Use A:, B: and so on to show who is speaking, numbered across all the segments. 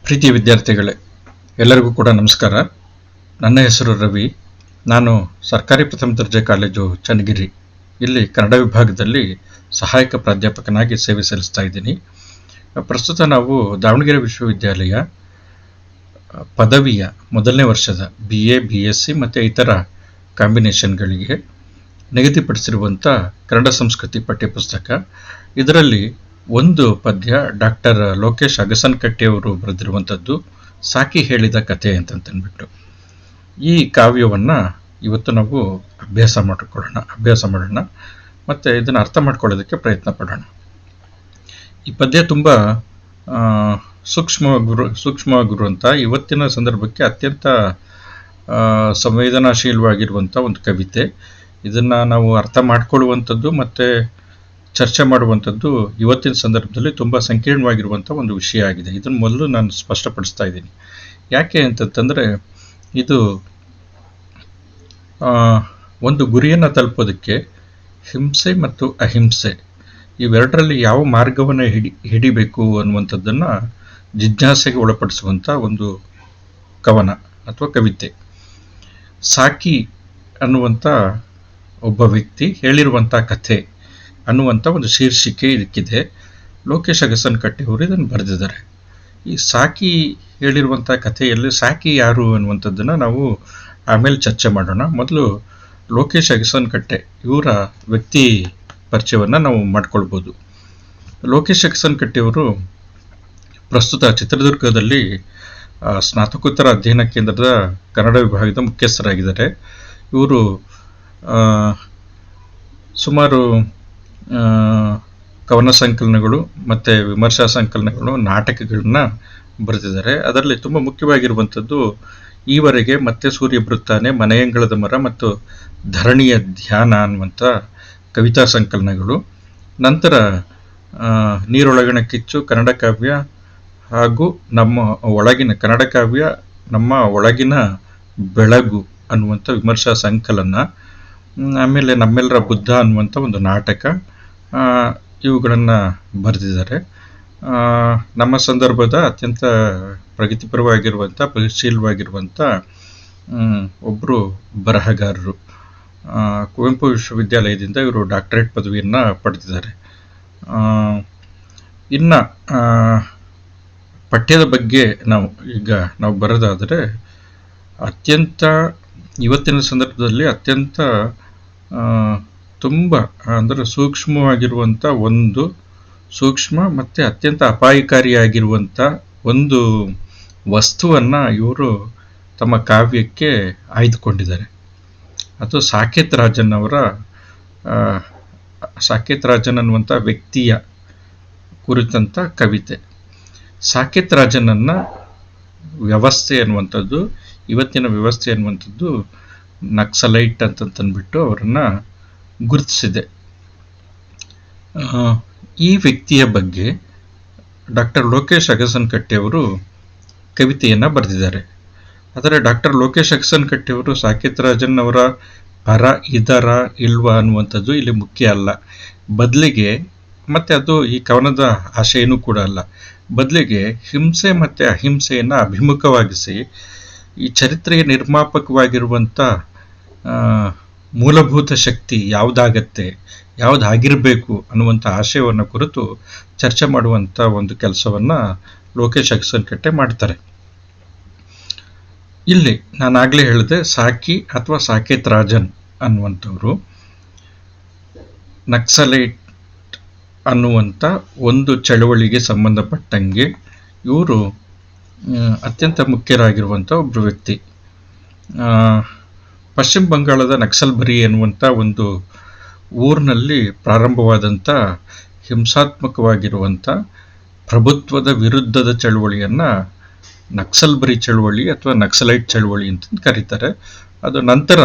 A: ಪ್ರೀತಿಯ ವಿದ್ಯಾರ್ಥಿಗಳೇ, ಎಲ್ಲರಿಗೂ ಕೂಡ ನಮಸ್ಕಾರ. ನನ್ನ ಹೆಸರು ರವಿ. ನಾನು ಸರ್ಕಾರಿ ಪ್ರಥಮ ದರ್ಜೆ ಕಾಲೇಜು ಚನ್ನಗಿರಿ ಇಲ್ಲಿ ಕನ್ನಡ ವಿಭಾಗದಲ್ಲಿ ಸಹಾಯಕ ಪ್ರಾಧ್ಯಾಪಕನಾಗಿ ಸೇವೆ ಸಲ್ಲಿಸ್ತಾ ಇದ್ದೀನಿ. ಪ್ರಸ್ತುತ ನಾವು ದಾವಣಗೆರೆ ವಿಶ್ವವಿದ್ಯಾಲಯ ಪದವಿಯ ಮೊದಲನೇ ವರ್ಷದ BA, BSc ಮತ್ತು ಇತರ ಕಾಂಬಿನೇಷನ್ಗಳಿಗೆ ನಿಗದಿಪಡಿಸಿರುವಂಥ ಕನ್ನಡ ಸಂಸ್ಕೃತಿ ಪಠ್ಯಪುಸ್ತಕ. ಇದರಲ್ಲಿ ಒಂದು ಪದ್ಯ ಡಾಕ್ಟರ್ ಲೋಕೇಶ್ ಅಗಸನಕಟ್ಟೆಯವರು ಬರೆದಿರುವಂಥದ್ದು, ಸಾಕಿ ಹೇಳಿದ ಕಥೆ ಅಂತಂದ್ಬಿಟ್ಟು. ಈ ಕಾವ್ಯವನ್ನು ಇವತ್ತು ನಾವು ಅಭ್ಯಾಸ ಮಾಡೋಣ ಮತ್ತು ಇದನ್ನು ಅರ್ಥ ಮಾಡ್ಕೊಳ್ಳೋದಕ್ಕೆ ಪ್ರಯತ್ನ ಪಡೋಣ. ಈ ಪದ್ಯ ತುಂಬ ಸೂಕ್ಷ್ಮವಾಗಿರುವಂಥ, ಇವತ್ತಿನ ಸಂದರ್ಭಕ್ಕೆ ಅತ್ಯಂತ ಸಂವೇದನಾಶೀಲವಾಗಿರುವಂಥ ಒಂದು ಕವಿತೆ. ಇದನ್ನು ನಾವು ಅರ್ಥ ಮಾಡ್ಕೊಳ್ಳುವಂಥದ್ದು ಮತ್ತು ಚರ್ಚೆ ಮಾಡುವಂಥದ್ದು ಇವತ್ತಿನ ಸಂದರ್ಭದಲ್ಲಿ ತುಂಬ ಸಂಕೀರ್ಣವಾಗಿರುವಂಥ ಒಂದು ವಿಷಯ ಆಗಿದೆ. ಇದನ್ನು ಮೊದಲು ನಾನು ಸ್ಪಷ್ಟಪಡಿಸ್ತಾ ಇದ್ದೀನಿ. ಯಾಕೆ ಅಂತಂತಂದರೆ, ಇದು ಒಂದು ಗುರಿಯನ್ನು ತಲುಪೋದಕ್ಕೆ ಹಿಂಸೆ ಮತ್ತು ಅಹಿಂಸೆ ಇವೆರಡರಲ್ಲಿ ಯಾವ ಮಾರ್ಗವನ್ನು ಹಿಡಿಬೇಕು ಅನ್ನುವಂಥದ್ದನ್ನು ಜಿಜ್ಞಾಸೆಗೆ ಒಳಪಡಿಸುವಂಥ ಒಂದು ಕವನ ಅಥವಾ ಕವಿತೆ. ಸಾಕಿ ಅನ್ನುವಂಥ ಒಬ್ಬ ವ್ಯಕ್ತಿ ಹೇಳಿರುವಂಥ ಕಥೆ ಅನ್ನುವಂಥ ಒಂದು ಶೀರ್ಷಿಕೆ ಇದಕ್ಕಿದೆ. ಲೋಕೇಶ್ ಅಗಸನಕಟ್ಟೆಯವರು ಇದನ್ನು ಬರೆದಿದ್ದಾರೆ. ಈ ಸಾಕಿ ಹೇಳಿರುವಂಥ ಕಥೆಯಲ್ಲಿ ಸಾಕಿ ಯಾರು ಅನ್ನುವಂಥದ್ದನ್ನು ನಾವು ಆಮೇಲೆ ಚರ್ಚೆ ಮಾಡೋಣ. ಮೊದಲು ಲೋಕೇಶ್ ಅಗಸನಕಟ್ಟೆ ಇವರ ವ್ಯಕ್ತಿ ಪರಿಚಯವನ್ನು ನಾವು ಮಾಡ್ಕೊಳ್ಬೋದು. ಲೋಕೇಶ್ ಅಗಸನಕಟ್ಟೆಯವರು ಪ್ರಸ್ತುತ ಚಿತ್ರದುರ್ಗದಲ್ಲಿ ಸ್ನಾತಕೋತ್ತರ ಅಧ್ಯಯನ ಕೇಂದ್ರದ ಕನ್ನಡ ವಿಭಾಗದ ಮುಖ್ಯಸ್ಥರಾಗಿದ್ದಾರೆ. ಇವರು ಸುಮಾರು ಕವನ ಸಂಕಲನಗಳು ಮತ್ತು ವಿಮರ್ಶಾ ಸಂಕಲನಗಳು, ನಾಟಕಗಳನ್ನ ಬರೆದಿದ್ದಾರೆ. ಅದರಲ್ಲಿ ತುಂಬ ಮುಖ್ಯವಾಗಿರುವಂಥದ್ದು ಈವರೆಗೆ ಮತ್ತೆ ಸೂರ್ಯ ಬರುತ್ತಾನೆ, ಮನೆಯಂಗಳದ ಮರ ಮತ್ತು ಧರಣಿಯ ಧ್ಯಾನ ಅನ್ನುವಂಥ ಕವಿತಾ ಸಂಕಲನಗಳು. ನಂತರ ನೀರೊಳಗಿನ ಕಿಚ್ಚು, ಕನ್ನಡ ಕಾವ್ಯ ಹಾಗೂ ನಮ್ಮ ಒಳಗಿನ ಕನ್ನಡ ಕಾವ್ಯ, ನಮ್ಮ ಒಳಗಿನ ಬೆಳಗು ಅನ್ನುವಂಥ ವಿಮರ್ಶಾ ಸಂಕಲನ. ಆಮೇಲೆ ನಮ್ಮೆಲ್ಲರ ಬುದ್ಧ ಅನ್ನುವಂಥ ಒಂದು ನಾಟಕ, ಇವುಗಳನ್ನು ಬರೆದಿದ್ದಾರೆ. ನಮ್ಮ ಸಂದರ್ಭದ ಅತ್ಯಂತ ಪ್ರಗತಿಪರವಾಗಿರುವಂಥ, ಪ್ರಗತಿಶೀಲವಾಗಿರುವಂಥ ಒಬ್ಬರು ಬರಹಗಾರರು. ಕುವೆಂಪು ವಿಶ್ವವಿದ್ಯಾಲಯದಿಂದ ಇವರು ಡಾಕ್ಟರೇಟ್ ಪದವಿಯನ್ನು ಪಡೆದಿದ್ದಾರೆ. ಇನ್ನು ಪಠ್ಯದ ಬಗ್ಗೆ ನಾವು ಬರೋದಾದರೆ, ಅತ್ಯಂತ ಇವತ್ತಿನ ಸಂದರ್ಭದಲ್ಲಿ ಅತ್ಯಂತ ತುಂಬ ಅಂದರೆ ಸೂಕ್ಷ್ಮವಾಗಿರುವಂಥ ಒಂದು ಸೂಕ್ಷ್ಮ ಮತ್ತು ಅತ್ಯಂತ ಅಪಾಯಕಾರಿಯಾಗಿರುವಂಥ ಒಂದು ವಸ್ತುವನ್ನು ಇವರು ತಮ್ಮ ಕಾವ್ಯಕ್ಕೆ ಆಯ್ದುಕೊಂಡಿದ್ದಾರೆ. ಅದು ಸಾಕೇತ್ ರಾಜನ್ ಅನ್ನುವಂಥ ವ್ಯಕ್ತಿಯ ಕುರಿತಂಥ ಕವಿತೆ. ಸಾಕೇತ್ ರಾಜನನ್ನ ವ್ಯವಸ್ಥೆ ಅನ್ನುವಂಥದ್ದು, ಇವತ್ತಿನ ವ್ಯವಸ್ಥೆ ಅನ್ನುವಂಥದ್ದು ನಕ್ಸಲೈಟ್ ಅಂತಂದ್ಬಿಟ್ಟು ಅವರನ್ನು ಗುರುತಿಸಿದೆ. ಈ ವ್ಯಕ್ತಿಯ ಬಗ್ಗೆ ಡಾಕ್ಟರ್ ಲೋಕೇಶ್ ಅಗಸನಕಟ್ಟೆಯವರು ಕವಿತೆಯನ್ನು ಬರೆದಿದ್ದಾರೆ. ಆದರೆ ಡಾಕ್ಟರ್ ಲೋಕೇಶ್ ಅಗಸನಕಟ್ಟೆಯವರು ಸಾಕೇತ್ ರಾಜನ್ ಅವರ ಪರ ಇದರ ಇಲ್ವಾ ಅನ್ನುವಂಥದ್ದು ಇಲ್ಲಿ ಮುಖ್ಯ ಅಲ್ಲ. ಬದಲಿಗೆ, ಮತ್ತು ಅದು ಈ ಕವನದ ಆಶಯನೂ ಕೂಡ ಅಲ್ಲ, ಬದಲಿಗೆ ಹಿಂಸೆ ಮತ್ತು ಅಹಿಂಸೆಯನ್ನು ಅಭಿಮುಖವಾಗಿಸಿ ಈ ಚರಿತ್ರೆಯ ನಿರ್ಮಾಪಕವಾಗಿರುವಂಥ ಮೂಲಭೂತ ಶಕ್ತಿ ಯಾವುದಾಗತ್ತೆ, ಯಾವುದಾಗಿರಬೇಕು ಅನ್ನುವಂಥ ಆಶಯವನ್ನು ಕುರಿತು ಚರ್ಚೆ ಮಾಡುವಂಥ ಒಂದು ಕೆಲಸವನ್ನು ಲೋಕೇಶ್ ಅಗಸನಕಟ್ಟೆ ಮಾಡ್ತಾರೆ. ಇಲ್ಲಿ ನಾನಾಗಲೇ ಹೇಳಿದೆ, ಸಾಕಿ ಅಥವಾ ಸಾಕೇತ್ ರಾಜನ್ ಅನ್ನುವಂಥವ್ರು ನಕ್ಸಲೈಟ್ ಅನ್ನುವಂಥ ಒಂದು ಚಳವಳಿಗೆ ಸಂಬಂಧಪಟ್ಟಂಗೆ ಇವರು ಅತ್ಯಂತ ಮುಖ್ಯರಾಗಿರುವಂಥ ಒಬ್ಬರು ವ್ಯಕ್ತಿ. ಪಶ್ಚಿಮ ಬಂಗಾಳದ ನಕ್ಸಲ್ಬರಿ ಎನ್ನುವಂಥ ಒಂದು ಊರಿನಲ್ಲಿ ಪ್ರಾರಂಭವಾದಂಥ ಹಿಂಸಾತ್ಮಕವಾಗಿರುವಂಥ ಪ್ರಭುತ್ವದ ವಿರುದ್ಧದ ಚಳವಳಿಯನ್ನು ನಕ್ಸಲ್ಬರಿ ಚಳವಳಿ ಅಥವಾ ನಕ್ಸಲೈಟ್ ಚಳವಳಿ ಅಂತ ಕರೀತಾರೆ. ಅದು ನಂತರ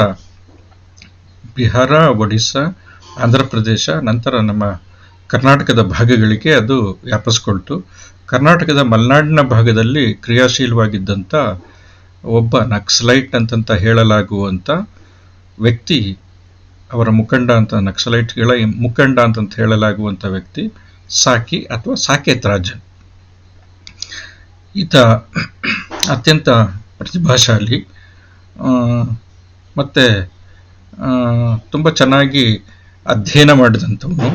A: ಬಿಹಾರ, ಒಡಿಸ್ಸಾ, ಆಂಧ್ರ ಪ್ರದೇಶ, ನಂತರ ನಮ್ಮ ಕರ್ನಾಟಕದ ಭಾಗಗಳಿಗೆ ಅದು ವ್ಯಾಪಿಸ್ಕೊಳ್ತು. ಕರ್ನಾಟಕದ ಮಲೆನಾಡಿನ ಭಾಗದಲ್ಲಿ ಕ್ರಿಯಾಶೀಲವಾಗಿದ್ದಂಥ ಒಬ್ಬ ನಕ್ಸಲೈಟ್ ಅಂತಂತ ಹೇಳಲಾಗುವಂಥ ವ್ಯಕ್ತಿ, ಅವರ ಮುಖಂಡ ಅಂತ, ನಕ್ಸಲೈಟ್ಗಳ ಮುಖಂಡ ಅಂತಂತ ಹೇಳಲಾಗುವಂಥ ವ್ಯಕ್ತಿ ಸಾಕಿ ಅಥವಾ ಸಾಕೇತ್ ರಾಜನ್. ಈತ ಅತ್ಯಂತ ಪ್ರತಿಭಾಶಾಲಿ ಮತ್ತು ತುಂಬ ಚೆನ್ನಾಗಿ ಅಧ್ಯಯನ ಮಾಡಿದಂಥವನು.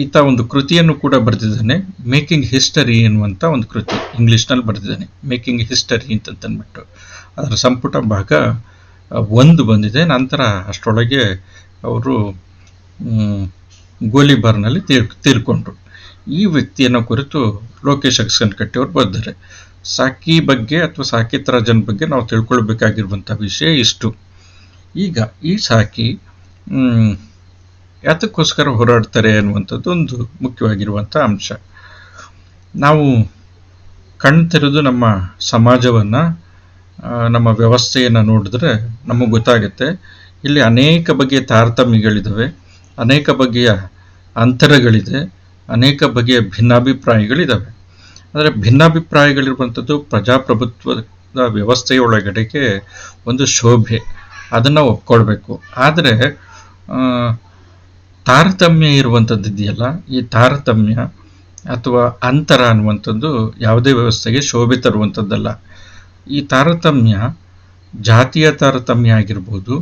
A: ಈತ ಒಂದು ಕೃತಿಯನ್ನು ಕೂಡ ಬರೆದಿದ್ದಾನೆ, ಮೇಕಿಂಗ್ ಹಿಸ್ಟರಿ ಎನ್ನುವಂಥ ಒಂದು ಕೃತಿ ಇಂಗ್ಲೀಷ್ನಲ್ಲಿ ಬರೆದಿದ್ದಾನೆ, ಮೇಕಿಂಗ್ ಹಿಸ್ಟರಿ ಅಂತಂದ್ಬಿಟ್ಟು. ಅದರ ಸಂಪುಟ ಭಾಗ 1 ಬಂದಿದೆ. ನಂತರ ಅಷ್ಟರೊಳಗೆ ಅವರು ಗೋಲಿಬಾರ್ನಲ್ಲಿ ತೀರ್ಕೊಂಡ್ರು. ಈ ವ್ಯಕ್ತಿಯನ್ನು ಕುರಿತು ಲೋಕೇಶ್ ಅಗಸನಕಟ್ಟೆ ಅವರು ಬರೆದಿದ್ದಾರೆ. ಸಾಕಿ ಬಗ್ಗೆ ಅಥವಾ ಸಾಕಿತ್ ರಾಜನ್ ಬಗ್ಗೆ ನಾವು ತಿಳ್ಕೊಳ್ಬೇಕಾಗಿರುವಂಥ ವಿಷಯ ಇಷ್ಟು. ಈಗ ಈ ಸಾಕಿ ಯಾತಕ್ಕೋಸ್ಕರ ಹೋರಾಡ್ತಾರೆ ಅನ್ನುವಂಥದ್ದು ಒಂದು ಮುಖ್ಯವಾಗಿರುವಂಥ ಅಂಶ. ನಾವು ಕಣ್ಣು ತೆರೆದು ನಮ್ಮ ಸಮಾಜವನ್ನು, ನಮ್ಮ ವ್ಯವಸ್ಥೆಯನ್ನು ನೋಡಿದ್ರೆ ನಮಗೆ ಗೊತ್ತಾಗುತ್ತೆ, ಇಲ್ಲಿ ಅನೇಕ ಬಗೆಯ ತಾರತಮ್ಯಗಳಿದ್ದಾವೆ, ಅನೇಕ ಬಗೆಯ ಅಂತರಗಳಿದೆ, ಅನೇಕ ಬಗೆಯ ಭಿನ್ನಾಭಿಪ್ರಾಯಗಳಿದ್ದಾವೆ. ಆದರೆ ಭಿನ್ನಾಭಿಪ್ರಾಯಗಳಿರುವಂಥದ್ದು ಪ್ರಜಾಪ್ರಭುತ್ವದ ವ್ಯವಸ್ಥೆಯೊಳಗಡೆಗೆ ಒಂದು ಶೋಭೆ, ಅದನ್ನು ಒಪ್ಕೊಳ್ಬೇಕು. ಆದರೆ ತಾರತಮ್ಯ ಇರುವಂಥದ್ದು ಇದೆಯಲ್ಲ, ಈ ತಾರತಮ್ಯ ಅಥವಾ ಅಂತರ ಅನ್ನುವಂಥದ್ದು ಯಾವುದೇ ವ್ಯವಸ್ಥೆಗೆ ಶೋಭೆ ತರುವಂಥದ್ದಲ್ಲ. ಈ ತಾರತಮ್ಯ ಜಾತಿಯ ತಾರತಮ್ಯ ಆಗಿರ್ಬೋದು,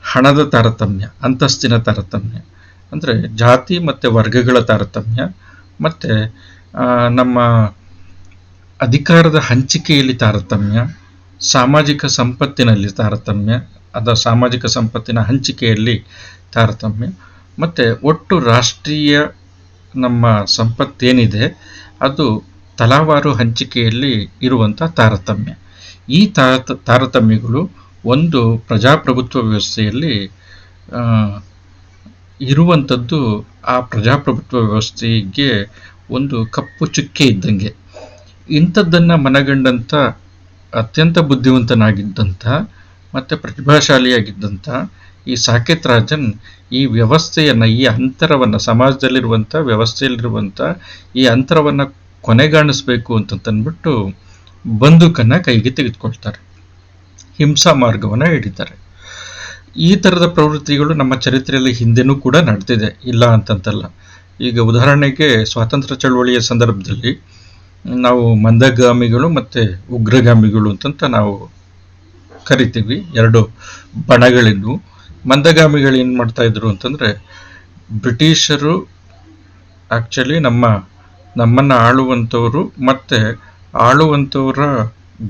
A: ಹಣದ ತಾರತಮ್ಯ, ಅಂತಸ್ತಿನ ತಾರತಮ್ಯ, ಅಂದರೆ ಜಾತಿ ಮತ್ತು ವರ್ಗಗಳ ತಾರತಮ್ಯ, ಮತ್ತು ನಮ್ಮ ಅಧಿಕಾರದ ಹಂಚಿಕೆಯಲ್ಲಿ ತಾರತಮ್ಯ, ಸಾಮಾಜಿಕ ಸಂಪತ್ತಿನಲ್ಲಿ ತಾರತಮ್ಯ, ಸಾಮಾಜಿಕ ಸಂಪತ್ತಿನ ಹಂಚಿಕೆಯಲ್ಲಿ ತಾರತಮ್ಯ, ಮತ್ತು ಒಟ್ಟು ರಾಷ್ಟ್ರೀಯ ನಮ್ಮ ಸಂಪತ್ತೇನಿದೆ ಅದು ತಲಾವಾರು ಹಂಚಿಕೆಯಲ್ಲಿ ಇರುವಂಥ ತಾರತಮ್ಯ. ಈ ತಾರತಮ್ಯಗಳು ಒಂದು ಪ್ರಜಾಪ್ರಭುತ್ವ ವ್ಯವಸ್ಥೆಯಲ್ಲಿ ಇರುವಂಥದ್ದು ಆ ಪ್ರಜಾಪ್ರಭುತ್ವ ವ್ಯವಸ್ಥೆಗೆ ಒಂದು ಕಪ್ಪು ಚುಕ್ಕೆ ಇದ್ದಂಗೆ. ಇಂಥದ್ದನ್ನು ಮನಗಂಡಂಥ ಅತ್ಯಂತ ಬುದ್ಧಿವಂತನಾಗಿದ್ದಂಥ ಮತ್ತು ಪ್ರತಿಭಾಶಾಲಿಯಾಗಿದ್ದಂಥ ಈ ಸಾಕಿತ್ ರಾಜನ್ ಈ ವ್ಯವಸ್ಥೆಯನ್ನು, ಈ ಅಂತರವನ್ನು, ಸಮಾಜದಲ್ಲಿರುವಂಥ ವ್ಯವಸ್ಥೆಯಲ್ಲಿರುವಂಥ ಈ ಅಂತರವನ್ನು ಕೊನೆಗಾಣಿಸ್ಬೇಕು ಅಂತಂದ್ಬಿಟ್ಟು ಬಂದೂಕನ್ನು ಕೈಗೆ ತೆಗೆದುಕೊಳ್ತಾರೆ, ಹಿಂಸಾ ಮಾರ್ಗವನ್ನು ಹಿಡಿತಾರೆ. ಈ ಥರದ ಪ್ರವೃತ್ತಿಗಳು ನಮ್ಮ ಚರಿತ್ರೆಯಲ್ಲಿ ಹಿಂದೆನೂ ಕೂಡ ನಡೆದಿದೆ, ಇಲ್ಲ ಅಂತಂತಲ್ಲ. ಈಗ ಉದಾಹರಣೆಗೆ ಸ್ವಾತಂತ್ರ್ಯ ಚಳವಳಿಯ ಸಂದರ್ಭದಲ್ಲಿ ನಾವು ಮಂದಗಾಮಿಗಳು ಮತ್ತು ಉಗ್ರಗಾಮಿಗಳು ಅಂತಂತ ನಾವು ಕರಿತೀವಿ. 2 ಬಣಗಳಿದ್ವು. ಮಂದಗಾಮಿಗಳು ಏನು ಮಾಡ್ತಾ ಇದ್ರು ಅಂತಂದರೆ, ಬ್ರಿಟಿಷರು ಆ್ಯಕ್ಚುಲಿ ನಮ್ಮನ್ನು ಆಳುವಂಥವರು ಮತ್ತು ಆಳುವಂಥವರ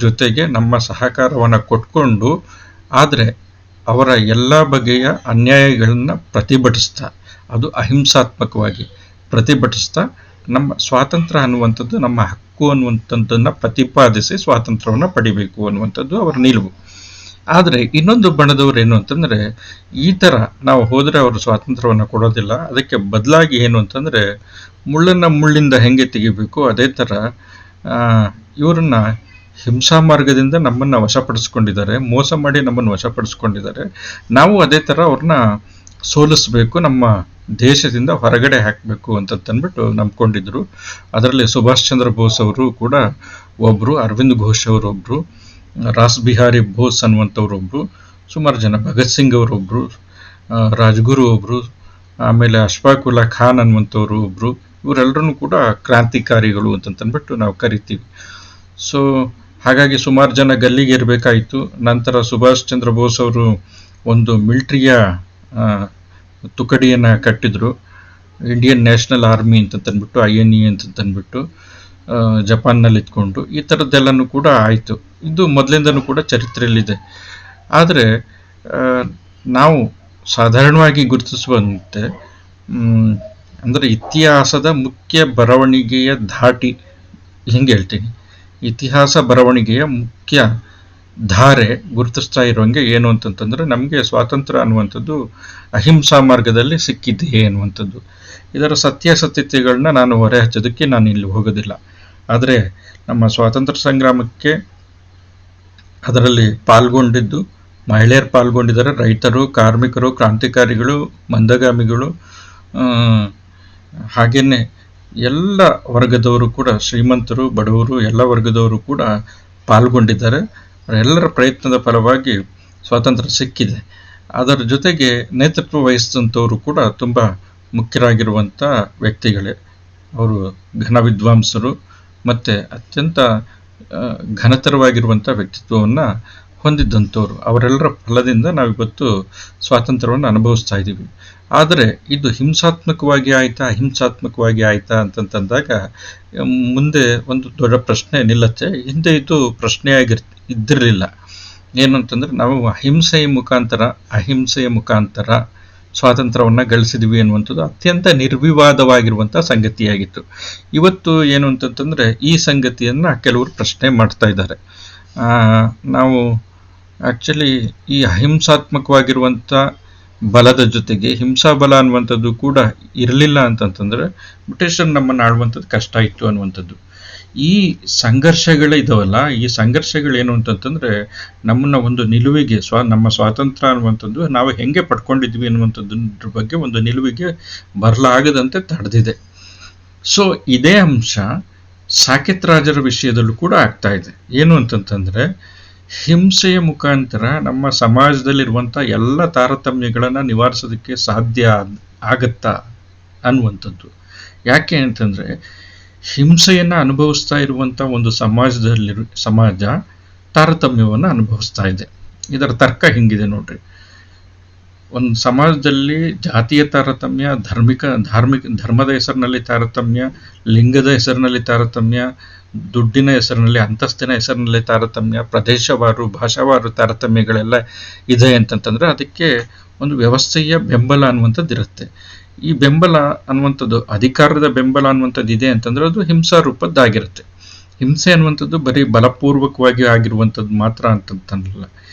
A: ಜೊತೆಗೆ ನಮ್ಮ ಸಹಕಾರವನ್ನು ಕೊಟ್ಕೊಂಡು, ಆದರೆ ಅವರ ಎಲ್ಲ ಬಗೆಯ ಅನ್ಯಾಯಗಳನ್ನು ಪ್ರತಿಭಟಿಸ್ತಾ, ಅದು ಅಹಿಂಸಾತ್ಮಕವಾಗಿ ಪ್ರತಿಭಟಿಸ್ತಾ, ನಮ್ಮ ಸ್ವಾತಂತ್ರ್ಯ ಅನ್ನುವಂಥದ್ದು ನಮ್ಮ ಹಕ್ಕು ಅನ್ನುವಂಥದ್ದನ್ನು ಪ್ರತಿಪಾದಿಸಿ ಸ್ವಾತಂತ್ರ್ಯವನ್ನು ಪಡಿಬೇಕು ಅನ್ನುವಂಥದ್ದು ಅವರ ನಿಲುವು. ಆದರೆ ಇನ್ನೊಂದು ಬಣದವ್ರು ಏನು ಅಂತಂದರೆ, ಈ ಥರ ನಾವು ಹೋದರೆ ಅವರು ಸ್ವಾತಂತ್ರ್ಯವನ್ನು ಕೊಡೋದಿಲ್ಲ, ಅದಕ್ಕೆ ಬದಲಾಗಿ ಏನು ಅಂತಂದರೆ ಮುಳ್ಳನ್ನು ಮುಳ್ಳಿಂದ ಹೆಂಗೆ ತೆಗಿಬೇಕು ಅದೇ ಥರ ಇವರನ್ನ ಹಿಂಸಾ ಮಾರ್ಗದಿಂದ ನಮ್ಮನ್ನು ವಶಪಡಿಸ್ಕೊಂಡಿದ್ದಾರೆ, ಮೋಸ ಮಾಡಿ ನಮ್ಮನ್ನು ವಶಪಡಿಸ್ಕೊಂಡಿದ್ದಾರೆ. ನಾವು ಅದೇ ಥರ ಅವ್ರನ್ನ ಸೋಲಿಸಬೇಕು, ನಮ್ಮ ದೇಶದಿಂದ ಹೊರಗಡೆ ಹಾಕಬೇಕು ಅಂತಂದ್ಬಿಟ್ಟು ನಂಬ್ಕೊಂಡಿದ್ರು. ಅದರಲ್ಲಿ ಸುಭಾಷ್ ಚಂದ್ರ ಬೋಸ್ ಅವರು ಕೂಡ ಒಬ್ಬರು, ಅರವಿಂದ್ ಘೋಷ್ ಅವರೊಬ್ಬರು, ರಾಸ್ ಬಿಹಾರಿ ಬೋಸ್ ಅನ್ನುವಂಥವ್ರೊಬ್ಬರು, ಸುಮಾರು ಜನ, ಭಗತ್ ಸಿಂಗ್ ಅವರೊಬ್ಬರು, ರಾಜ್ಗುರು ಒಬ್ಬರು, ಆಮೇಲೆ ಅಶ್ಫಾಕ್ ಉಲ್ಲಾ ಖಾನ್ ಅನ್ನುವಂಥವ್ರು ಒಬ್ಬರು, ಇವರೆಲ್ಲರೂ ಕೂಡ ಕ್ರಾಂತಿಕಾರಿಗಳು ಅಂತಂದ್ಬಿಟ್ಟು ನಾವು ಕರಿತೀವಿ. ಸೊ ಹಾಗಾಗಿ ಸುಮಾರು ಜನ ಗಲ್ಲಿಗೆ ಇರಬೇಕಾಯಿತು. ನಂತರ ಸುಭಾಷ್ ಚಂದ್ರ ಬೋಸ್ ಅವರು ಒಂದು ಮಿಲಿಟ್ರಿಯ ತುಕಡಿಯನ್ನು ಕಟ್ಟಿದ್ರು, ಇಂಡಿಯನ್ ನ್ಯಾಷನಲ್ ಆರ್ಮಿ ಅಂತಂದ್ಬಿಟ್ಟು, INA ಅಂತಂದ್ಬಿಟ್ಟು, ಜಪಾನ್ನಲ್ಲಿ ಇದ್ಕೊಂಡು. ಈ ಥರದ್ದೆಲ್ಲನೂ ಕೂಡ ಆಯಿತು. ಇದು ಮೊದಲಿಂದನೂ ಕೂಡ ಚರಿತ್ರೆಯಲ್ಲಿದೆ. ಆದರೆ ನಾವು ಸಾಧಾರಣವಾಗಿ ಗುರುತಿಸುವಂತೆ ಅಂದರೆ ಇತಿಹಾಸದ ಮುಖ್ಯ ಬರವಣಿಗೆಯ ಧಾಟಿ, ಹಿಂಗೆ ಹೇಳ್ತೀನಿ, ಇತಿಹಾಸ ಬರವಣಿಗೆಯ ಮುಖ್ಯ ಧಾರೆ ಗುರುತಿಸ್ತಾ ಇರೋಂಗೆ ಏನು ಅಂತಂತಂದರೆ, ನಮಗೆ ಸ್ವಾತಂತ್ರ್ಯ ಅನ್ನುವಂಥದ್ದು ಅಹಿಂಸಾ ಮಾರ್ಗದಲ್ಲಿ ಸಿಕ್ಕಿದೆಯೇ ಅನ್ನುವಂಥದ್ದು. ಇದರ ಸತ್ಯಾಸತ್ಯತೆಗಳನ್ನ ನಾನು ಹೊರೆ ಹಚ್ಚೋದಕ್ಕೆ ನಾನು ಇಲ್ಲಿ ಹೋಗೋದಿಲ್ಲ. ಆದರೆ ನಮ್ಮ ಸ್ವಾತಂತ್ರ್ಯ ಸಂಗ್ರಾಮಕ್ಕೆ ಅದರಲ್ಲಿ ಪಾಲ್ಗೊಂಡಿದ್ದು ಮಹಿಳೆಯರು ಪಾಲ್ಗೊಂಡಿದ್ದಾರೆ, ರೈತರು, ಕಾರ್ಮಿಕರು, ಕ್ರಾಂತಿಕಾರಿಗಳು, ಮಂದಗಾಮಿಗಳು, ಹಾಗೆಯೇ ಎಲ್ಲ ವರ್ಗದವರು ಕೂಡ, ಶ್ರೀಮಂತರು, ಬಡವರು, ಎಲ್ಲ ವರ್ಗದವರು ಕೂಡ ಪಾಲ್ಗೊಂಡಿದ್ದಾರೆ. ಎಲ್ಲರ ಪ್ರಯತ್ನದ ಫಲವಾಗಿ ಸ್ವಾತಂತ್ರ್ಯ ಸಿಕ್ಕಿದೆ. ಅದರ ಜೊತೆಗೆ ನೇತೃತ್ವ ವಹಿಸಿದಂಥವರು ಕೂಡ ತುಂಬ ಮುಖ್ಯರಾಗಿರುವಂಥ ವ್ಯಕ್ತಿಗಳೇ. ಅವರು ಘನ ವಿದ್ವಾಂಸರು, ಮತ್ತು ಅತ್ಯಂತ ಘನತರವಾಗಿರುವಂಥ ವ್ಯಕ್ತಿತ್ವವನ್ನು ಹೊಂದಿದ್ದಂಥವ್ರು. ಅವರೆಲ್ಲರ ಫಲದಿಂದ ನಾವಿವತ್ತು ಸ್ವಾತಂತ್ರ್ಯವನ್ನು ಅನುಭವಿಸ್ತಾ ಇದ್ದೀವಿ. ಆದರೆ ಇದು ಹಿಂಸಾತ್ಮಕವಾಗಿ ಆಯಿತಾ ಅಹಿಂಸಾತ್ಮಕವಾಗಿ ಆಯಿತಾ ಅಂತಂದಾಗ ಮುಂದೆ ಒಂದು ದೊಡ್ಡ ಪ್ರಶ್ನೆ ನಿಲ್ಲತ್ತೆ. ಹಿಂದೆ ಇದು ಇದ್ದಿರಲಿಲ್ಲ. ಏನು ಅಂತಂದರೆ ನಾವು ಅಹಿಂಸೆಯ ಮುಖಾಂತರ ಸ್ವಾತಂತ್ರ್ಯವನ್ನು ಗಳಿಸಿದ್ವಿ ಅನ್ನುವಂಥದ್ದು ಅತ್ಯಂತ ನಿರ್ವಿವಾದವಾಗಿರುವಂಥ ಸಂಗತಿಯಾಗಿತ್ತು. ಇವತ್ತು ಏನು ಅಂತಂತಂದರೆ ಈ ಸಂಗತಿಯನ್ನು ಕೆಲವರು ಪ್ರಶ್ನೆ ಮಾಡ್ತಾ ಇದ್ದಾರೆ. ನಾವು ಆ್ಯಕ್ಚುಲಿ ಈ ಅಹಿಂಸಾತ್ಮಕವಾಗಿರುವಂಥ ಬಲದ ಜೊತೆಗೆ ಹಿಂಸಾಬಲ ಅನ್ನುವಂಥದ್ದು ಕೂಡ ಇರಲಿಲ್ಲ ಅಂತಂತಂದರೆ ಬ್ರಿಟಿಷರು ನಮ್ಮನ್ನು ಆಳುವಂಥದ್ದು ಕಷ್ಟ ಇತ್ತು ಅನ್ನುವಂಥದ್ದು. ಈ ಸಂಘರ್ಷಗಳಿದಾವಲ್ಲ, ಈ ಸಂಘರ್ಷಗಳೇನು ಅಂತಂತಂದರೆ ನಮ್ಮನ್ನು ಒಂದು ನಿಲುವಿಗೆ ನಮ್ಮ ಸ್ವಾತಂತ್ರ್ಯ ಅನ್ನುವಂಥದ್ದು ನಾವು ಹೆಂಗೆ ಪಡ್ಕೊಂಡಿದ್ವಿ ಅನ್ನುವಂಥದ್ರ ಬಗ್ಗೆ ಒಂದು ನಿಲುವಿಗೆ ಬರಲಾಗದಂತೆ ತಡೆದಿದೆ. ಸೊ ಇದೇ ಅಂಶ ಸಾಕೇತ್ ರಾಜರ ವಿಷಯದಲ್ಲೂ ಕೂಡ ಆಗ್ತಾ ಇದೆ. ಏನು ಅಂತಂತಂದರೆ ಹಿಂಸೆಯ ಮುಖಾಂತರ ನಮ್ಮ ಸಮಾಜದಲ್ಲಿರುವಂಥ ಎಲ್ಲ ತಾರತಮ್ಯಗಳನ್ನು ನಿವಾರಿಸೋದಕ್ಕೆ ಸಾಧ್ಯ ಆಗತ್ತಾ ಅನ್ನುವಂಥದ್ದು. ಯಾಕೆ ಅಂತಂದರೆ ಹಿಂಸೆಯನ್ನು ಅನುಭವಿಸ್ತಾ ಇರುವಂಥ ಒಂದು ಸಮಾಜ ತಾರತಮ್ಯವನ್ನು ಅನುಭವಿಸ್ತಾ ಇದೆ. ಇದರ ತರ್ಕ ಹಿಂಗಿದೆ ನೋಡ್ರಿ. ಒಂದು ಸಮಾಜದಲ್ಲಿ ಜಾತಿಯ ತಾರತಮ್ಯ, ಧರ್ಮದ ಹೆಸರಿನಲ್ಲಿ ತಾರತಮ್ಯ, ಲಿಂಗದ ಹೆಸರಿನಲ್ಲಿ ತಾರತಮ್ಯ, ದುಡ್ಡಿನ ಹೆಸರಿನಲ್ಲಿ, ಅಂತಸ್ತಿನ ಹೆಸರಿನಲ್ಲಿ ತಾರತಮ್ಯ, ಪ್ರದೇಶವಾರು, ಭಾಷಾವಾರು ತಾರತಮ್ಯಗಳೆಲ್ಲ ಇದೆ ಅಂತಂತಂದರೆ ಅದಕ್ಕೆ ಒಂದು ವ್ಯವಸ್ಥೆಯ ಬೆಂಬಲ ಅನ್ನುವಂಥದ್ದು ಇರುತ್ತೆ. ಈ ಬೆಂಬಲ ಅನ್ನುವಂಥದ್ದು, ಅಧಿಕಾರದ ಬೆಂಬಲ ಅನ್ನುವಂಥದ್ದು ಇದೆ ಅಂತಂದರೆ ಅದು ಹಿಂಸಾ ರೂಪದ್ದಾಗಿರುತ್ತೆ. ಹಿಂಸೆ ಅನ್ನುವಂಥದ್ದು ಬರೀ ಬಲಪೂರ್ವಕವಾಗಿ ಆಗಿರುವಂಥದ್ದು ಮಾತ್ರ ಅಂತಂತಲ್ಲ.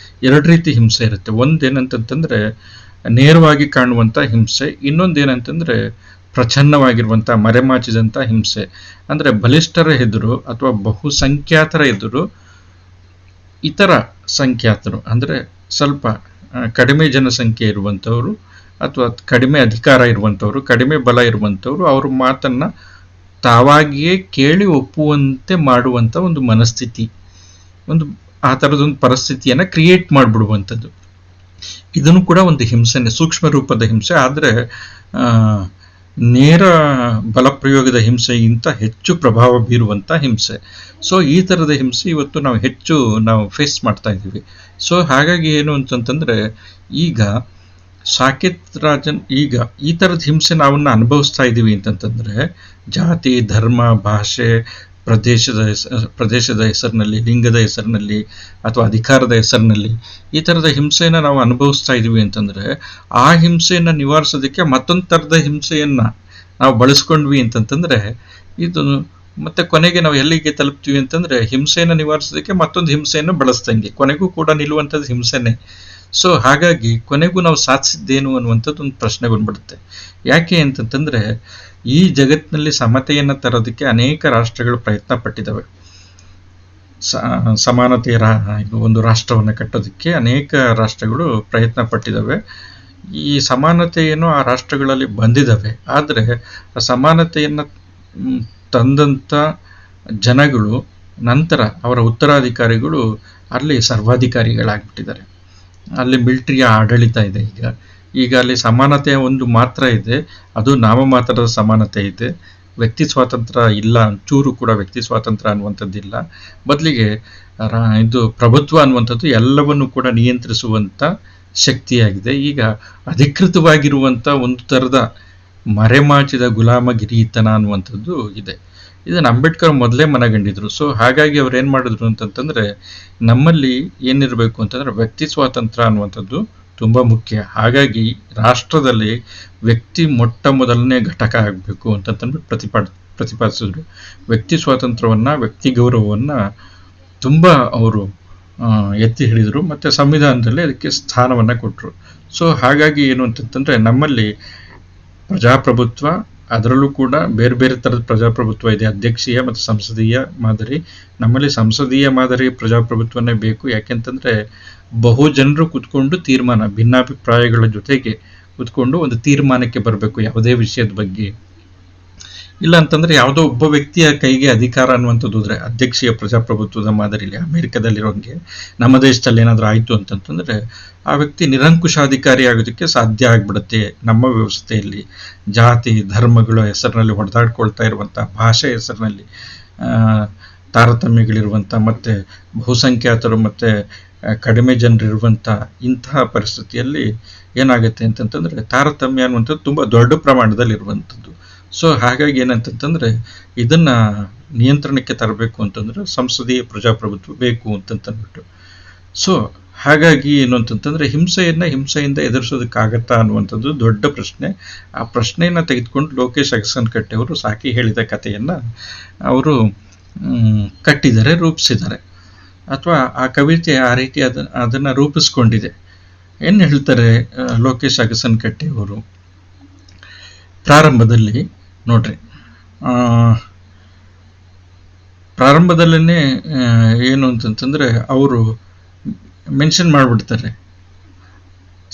A: ಎರಡು ರೀತಿ ಹಿಂಸೆ ಇರುತ್ತೆ. ಒಂದೇನಂತಂತಂದರೆ ನೇರವಾಗಿ ಕಾಣುವಂಥ ಹಿಂಸೆ, ಇನ್ನೊಂದೇನಂತಂದರೆ ಪ್ರಚ್ಛನ್ನವಾಗಿರುವಂಥ ಮರೆಮಾಚಿದಂಥ ಹಿಂಸೆ. ಅಂದರೆ ಬಲಿಷ್ಠರ ಎದುರು ಅಥವಾ ಬಹುಸಂಖ್ಯಾತರ ಎದುರು ಇತರ ಸಂಖ್ಯಾತರು, ಅಂದರೆ ಸ್ವಲ್ಪ ಕಡಿಮೆ ಜನಸಂಖ್ಯೆ ಇರುವಂಥವರು ಅಥವಾ ಕಡಿಮೆ ಅಧಿಕಾರ ಇರುವಂಥವ್ರು, ಕಡಿಮೆ ಬಲ ಇರುವಂಥವ್ರು ಅವ್ರ ಮಾತನ್ನು ತಾವಾಗಿಯೇ ಕೇಳಿ ಒಪ್ಪುವಂತೆ ಮಾಡುವಂಥ ಒಂದು ಮನಸ್ಥಿತಿ, ಆ ಥರದೊಂದು ಪರಿಸ್ಥಿತಿಯನ್ನು ಕ್ರಿಯೇಟ್ ಮಾಡಿಬಿಡುವಂಥದ್ದು. ಇದನ್ನು ಕೂಡ ಒಂದು ಹಿಂಸೆನೇ, ಸೂಕ್ಷ್ಮ ರೂಪದ ಹಿಂಸೆ. ಆದರೆ ನೇರ ಬಲಪ್ರಯೋಗದ ಹಿಂಸೆಗಿಂತ ಹೆಚ್ಚು ಪ್ರಭಾವ ಬೀರುವಂಥ ಹಿಂಸೆ. ಸೊ ಈ ಥರದ ಹಿಂಸೆ ಇವತ್ತು ನಾವು ಫೇಸ್ ಮಾಡ್ತಾ ಇದ್ದೀವಿ. ಸೊ ಹಾಗಾಗಿ ಏನು ಅಂತಂತಂದರೆ ಈಗ ಸಾಕೇತ್ ರಾಜನ್ ಈ ಥರದ ಹಿಂಸೆ ನಾವನ್ನ ಅನುಭವಿಸ್ತಾ ಇದ್ದೀವಿ ಅಂತಂತಂದರೆ ಜಾತಿ, ಧರ್ಮ, ಭಾಷೆ, ಪ್ರದೇಶದ ಹೆಸರಿನಲ್ಲಿ, ಲಿಂಗದ ಹೆಸರಿನಲ್ಲಿ ಅಥವಾ ಅಧಿಕಾರದ ಹೆಸರಿನಲ್ಲಿ ಈ ಥರದ ಹಿಂಸೆಯನ್ನು ನಾವು ಅನುಭವಿಸ್ತಾ ಇದ್ದೀವಿ ಅಂತಂದರೆ ಆ ಹಿಂಸೆಯನ್ನು ನಿವಾರಿಸೋದಕ್ಕೆ ಮತ್ತೊಂದು ಥರದ ಹಿಂಸೆಯನ್ನು ನಾವು ಬಳಸ್ಕೊಂಡ್ವಿ ಅಂತಂತಂದರೆ ಇದು ಮತ್ತೆ ಕೊನೆಗೆ ನಾವು ಎಲ್ಲಿಗೆ ತಲುಪ್ತೀವಿ ಅಂತಂದರೆ ಹಿಂಸೆಯನ್ನು ನಿವಾರಿಸೋದಕ್ಕೆ ಮತ್ತೊಂದು ಹಿಂಸೆಯನ್ನು ಬಳಸ್ದಂಗೆ ಕೊನೆಗೂ ಕೂಡ ನಿಲ್ಲುವಂಥದ್ದು ಹಿಂಸೆನೇ. ಸೊ ಹಾಗಾಗಿ ಕೊನೆಗೂ ನಾವು ಸಾಧಿಸಿದ್ದೇನು ಅನ್ನುವಂಥದ್ದು ಒಂದು ಪ್ರಶ್ನೆ ಬಂದ್ಬಿಡುತ್ತೆ. ಯಾಕೆ ಅಂತಂತಂದರೆ ಈ ಜಗತ್ತಿನಲ್ಲಿ ಸಮತೆಯನ್ನು ತರೋದಕ್ಕೆ ಅನೇಕ ರಾಷ್ಟ್ರಗಳು ಪ್ರಯತ್ನ ಪಟ್ಟಿದ್ದಾವೆ. ಸಮಾನತೆಯ ಒಂದು ರಾಷ್ಟ್ರವನ್ನು ಕಟ್ಟೋದಕ್ಕೆ ಅನೇಕ ರಾಷ್ಟ್ರಗಳು ಪ್ರಯತ್ನ ಪಟ್ಟಿದ್ದಾವೆ. ಈ ಸಮಾನತೆಯನ್ನು ಆ ರಾಷ್ಟ್ರಗಳಲ್ಲಿ ಬಂದಿದ್ದಾವೆ. ಆದರೆ ಆ ಸಮಾನತೆಯನ್ನು ತಂದಂಥ ಜನಗಳು ನಂತರ ಅವರ ಉತ್ತರಾಧಿಕಾರಿಗಳು ಅಲ್ಲಿ ಸರ್ವಾಧಿಕಾರಿಗಳಾಗ್ಬಿಟ್ಟಿದ್ದಾರೆ. ಅಲ್ಲಿ ಮಿಲಿಟರಿಯ ಆಡಳಿತ ಇದೆ. ಈಗ ಅಲ್ಲಿ ಸಮಾನತೆಯ ಒಂದು ಮಾತ್ರ ಇದೆ, ಅದು ನಾಮಮಾತ್ರದ ಸಮಾನತೆ ಇದೆ. ವ್ಯಕ್ತಿ ಸ್ವಾತಂತ್ರ್ಯ ಇಲ್ಲ, ಚೂರು ಕೂಡ ವ್ಯಕ್ತಿ ಸ್ವಾತಂತ್ರ್ಯ ಅನ್ನುವಂಥದ್ದಿಲ್ಲ. ಬದಲಿಗೆ ಇದು ಪ್ರಭುತ್ವ ಅನ್ನುವಂಥದ್ದು ಎಲ್ಲವನ್ನು ಕೂಡ ನಿಯಂತ್ರಿಸುವಂಥ ಶಕ್ತಿಯಾಗಿದೆ. ಈಗ ಅಧಿಕೃತವಾಗಿರುವಂಥ ಒಂದು ಥರದ ಮರೆಮಾಚಿದ ಗುಲಾಮಗಿರಿತನ ಅನ್ನುವಂಥದ್ದು ಇದೆ. ಇದನ್ನು ಅಂಬೇಡ್ಕರ್ ಮೊದಲೇ ಮನಗಂಡಿದ್ರು. ಸೊ ಹಾಗಾಗಿ ಅವ್ರು ಏನು ಮಾಡಿದ್ರು ಅಂತಂತಂದರೆ ನಮ್ಮಲ್ಲಿ ಏನಿರಬೇಕು ಅಂತಂದರೆ ವ್ಯಕ್ತಿ ಸ್ವಾತಂತ್ರ್ಯ ಅನ್ನುವಂಥದ್ದು ತುಂಬ ಮುಖ್ಯ. ಹಾಗಾಗಿ ರಾಷ್ಟ್ರದಲ್ಲಿ ವ್ಯಕ್ತಿ ಮೊದಲನೇ ಘಟಕ ಆಗಬೇಕು ಅಂತಂದ್ಬಿಟ್ಟು ಪ್ರತಿಪಾದಿಸಿದ್ರು. ವ್ಯಕ್ತಿ ಸ್ವಾತಂತ್ರ್ಯವನ್ನು, ವ್ಯಕ್ತಿ ಗೌರವವನ್ನು ತುಂಬ ಅವರು ಎತ್ತಿ ಹಿಡಿದರು ಮತ್ತು ಸಂವಿಧಾನದಲ್ಲಿ ಅದಕ್ಕೆ ಸ್ಥಾನವನ್ನು ಕೊಟ್ಟರು. ಸೊ ಹಾಗಾಗಿ ಏನು ಅಂತಂತಂದರೆ ನಮ್ಮಲ್ಲಿ ಪ್ರಜಾಪ್ರಭುತ್ವ, ಅದರಲ್ಲೂ ಕೂಡ ಬೇರೆ ಬೇರೆ ಥರದ ಪ್ರಜಾಪ್ರಭುತ್ವ ಇದೆ, ಅಧ್ಯಕ್ಷೀಯ ಮತ್ತು ಸಂಸದೀಯ ಮಾದರಿ. ನಮ್ಮಲ್ಲಿ ಸಂಸದೀಯ ಮಾದರಿ ಪ್ರಜಾಪ್ರಭುತ್ವನೇ ಬೇಕು. ಯಾಕೆಂತಂದರೆ ಬಹು ಜನರು ಕೂತ್ಕೊಂಡು ಭಿನ್ನಾಭಿಪ್ರಾಯಗಳ ಜೊತೆಗೆ ಕೂತ್ಕೊಂಡು ಒಂದು ತೀರ್ಮಾನಕ್ಕೆ ಬರಬೇಕು ಯಾವುದೇ ವಿಷಯದ ಬಗ್ಗೆ. ಇಲ್ಲ ಅಂತಂದರೆ ಯಾವುದೋ ಒಬ್ಬ ವ್ಯಕ್ತಿಯ ಕೈಗೆ ಅಧಿಕಾರ ಅನ್ನುವಂಥದ್ದು ಹೋದರೆ, ಅಧ್ಯಕ್ಷೀಯ ಪ್ರಜಾಪ್ರಭುತ್ವದ ಮಾದರಿಯಲ್ಲಿ ಅಮೆರಿಕದಲ್ಲಿರೋಂಗೆ ನಮ್ಮ ದೇಶದಲ್ಲಿ ಏನಾದರೂ ಆಯಿತು ಅಂತಂತಂದರೆ ಆ ವ್ಯಕ್ತಿ ನಿರಂಕುಶಾಧಿಕಾರಿ ಆಗೋದಕ್ಕೆ ಸಾಧ್ಯ ಆಗಿಬಿಡುತ್ತೆ. ನಮ್ಮ ವ್ಯವಸ್ಥೆಯಲ್ಲಿ ಜಾತಿ ಧರ್ಮಗಳ ಹೆಸರಿನಲ್ಲಿ ಹೊಡೆದಾಡ್ಕೊಳ್ತಾ ಇರುವಂಥ ಭಾಷೆ ಹೆಸರಿನಲ್ಲಿ ತಾರತಮ್ಯಗಳಿರುವಂಥ ಮತ್ತು ಬಹುಸಂಖ್ಯಾತರು ಮತ್ತು ಕಡಿಮೆ ಜನರಿರುವಂಥ ಇಂತಹ ಪರಿಸ್ಥಿತಿಯಲ್ಲಿ ಏನಾಗುತ್ತೆ ಅಂತಂತಂದರೆ ತಾರತಮ್ಯ ಅನ್ನುವಂಥದ್ದು ತುಂಬ ದೊಡ್ಡ ಪ್ರಮಾಣದಲ್ಲಿರುವಂಥದ್ದು. ಸೊ ಹಾಗಾಗಿ ಏನಂತಂತಂದರೆ ಇದನ್ನು ನಿಯಂತ್ರಣಕ್ಕೆ ತರಬೇಕು ಅಂತಂದರೆ ಸಂಸದೀಯ ಪ್ರಜಾಪ್ರಭುತ್ವ ಬೇಕು ಅಂತಂತಂದ್ಬಿಟ್ಟು. ಸೊ ಹಾಗಾಗಿ ಏನು ಅಂತಂತಂದರೆ ಹಿಂಸೆಯಿಂದ ಎದುರಿಸೋದಕ್ಕಾಗತ್ತಾ ಅನ್ನುವಂಥದ್ದು ದೊಡ್ಡ ಪ್ರಶ್ನೆ. ಆ ಪ್ರಶ್ನೆಯನ್ನು ತೆಗೆದುಕೊಂಡು ಲೋಕೇಶ್ ಅಗಸನಕಟ್ಟೆ ಅವರು ಸಾಕಿ ಹೇಳಿದ ಕಥೆಯನ್ನು ಅವರು ಕಟ್ಟಿದ್ದಾರೆ, ರೂಪಿಸಿದ್ದಾರೆ, ಅಥವಾ ಆ ಕವಿತೆ ಆ ರೀತಿ ಅದನ್ನು ರೂಪಿಸ್ಕೊಂಡಿದೆ. ಏನು ಹೇಳ್ತಾರೆ ಲೋಕೇಶ್ ಅಗಸನಕಟ್ಟೆ ಅವರು ಪ್ರಾರಂಭದಲ್ಲಿ ನೋಡ್ರಿ, ಪ್ರಾರಂಭದಲ್ಲೇ ಏನು ಅಂತಂತಂದರೆ ಅವರು ಮೆನ್ಷನ್ ಮಾಡಿಬಿಡ್ತಾರೆ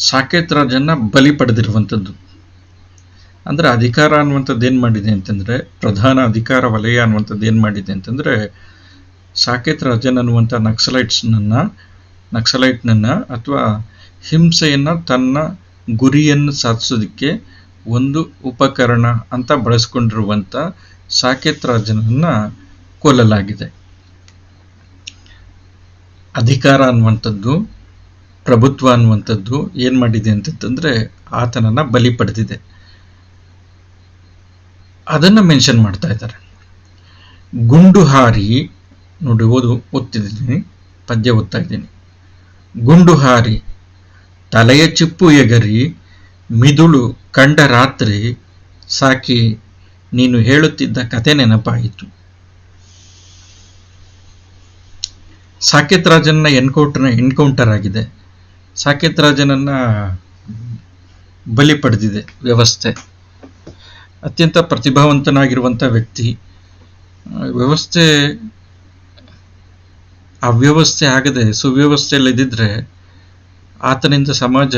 A: ಸಾಕೇತ್ ರಾಜನ್ನ ಬಲಿ ಪಡೆದಿರುವಂಥದ್ದು. ಅಂದರೆ ಅಧಿಕಾರ ಅನ್ನುವಂಥದ್ದು ಏನು ಮಾಡಿದೆ ಅಂತಂದರೆ, ಪ್ರಧಾನ ಅಧಿಕಾರ ವಲಯ ಅನ್ನುವಂಥದ್ದು ಏನು ಮಾಡಿದೆ ಅಂತಂದರೆ, ಸಾಕೇತ್ ರಾಜನ್ ಅನ್ನುವಂಥ ನಕ್ಸಲೈಟ್ನನ್ನು ಅಥವಾ ಹಿಂಸೆಯನ್ನು ತನ್ನ ಗುರಿಯನ್ನು ಸಾಧಿಸೋದಕ್ಕೆ ಒಂದು ಉಪಕರಣ ಅಂತ ಬಳಸ್ಕೊಂಡಿರುವಂಥ ಸಾಕೇತ್ ರಾಜನನ್ನು ಕೊಲ್ಲಲಾಗಿದೆ. ಅಧಿಕಾರ ಅನ್ನುವಂಥದ್ದು, ಪ್ರಭುತ್ವ ಅನ್ನುವಂಥದ್ದು ಏನು ಮಾಡಿದೆ ಅಂತಂದರೆ ಆತನನ್ನು ಬಲಿ ಪಡೆದಿದೆ. ಅದನ್ನು ಮೆನ್ಷನ್ ಮಾಡ್ತಾ ಇದ್ದಾರೆ. ಗುಂಡು ಹಾರಿ ನೋಡಿ, ಓದ್ತಿದ್ದೀನಿ, ಪದ್ಯ ಓದ್ತಾ ಇದ್ದೀನಿ. ಗುಂಡು ಹಾರಿ ತಲೆಯ ಚಿಪ್ಪು ಎಗರಿ ಮಿದುಳು ಕಂಡ ರಾತ್ರಿ ಸಾಕಿ ನೀನು ಹೇಳುತ್ತಿದ್ದ ಕತೆ ನೆನಪಾಯಿತು. ಸಾಕೇತ್ ರಾಜನ್ನ ಎನ್ಕೌಂಟರ್ ಆಗಿದೆ. ಸಾಕೇತ್ ರಾಜನನ್ನ ಬಲಿ ಪಡೆದಿದೆ ವ್ಯವಸ್ಥೆ. ಅತ್ಯಂತ ಪ್ರತಿಭಾವಂತನಾಗಿರುವಂಥ ವ್ಯಕ್ತಿ. ವ್ಯವಸ್ಥೆ ಅವ್ಯವಸ್ಥೆ ಆಗದೆ ಸುವ್ಯವಸ್ಥೆಯಲ್ಲಿದ್ದರೆ ಆತನಿಂದ ಸಮಾಜ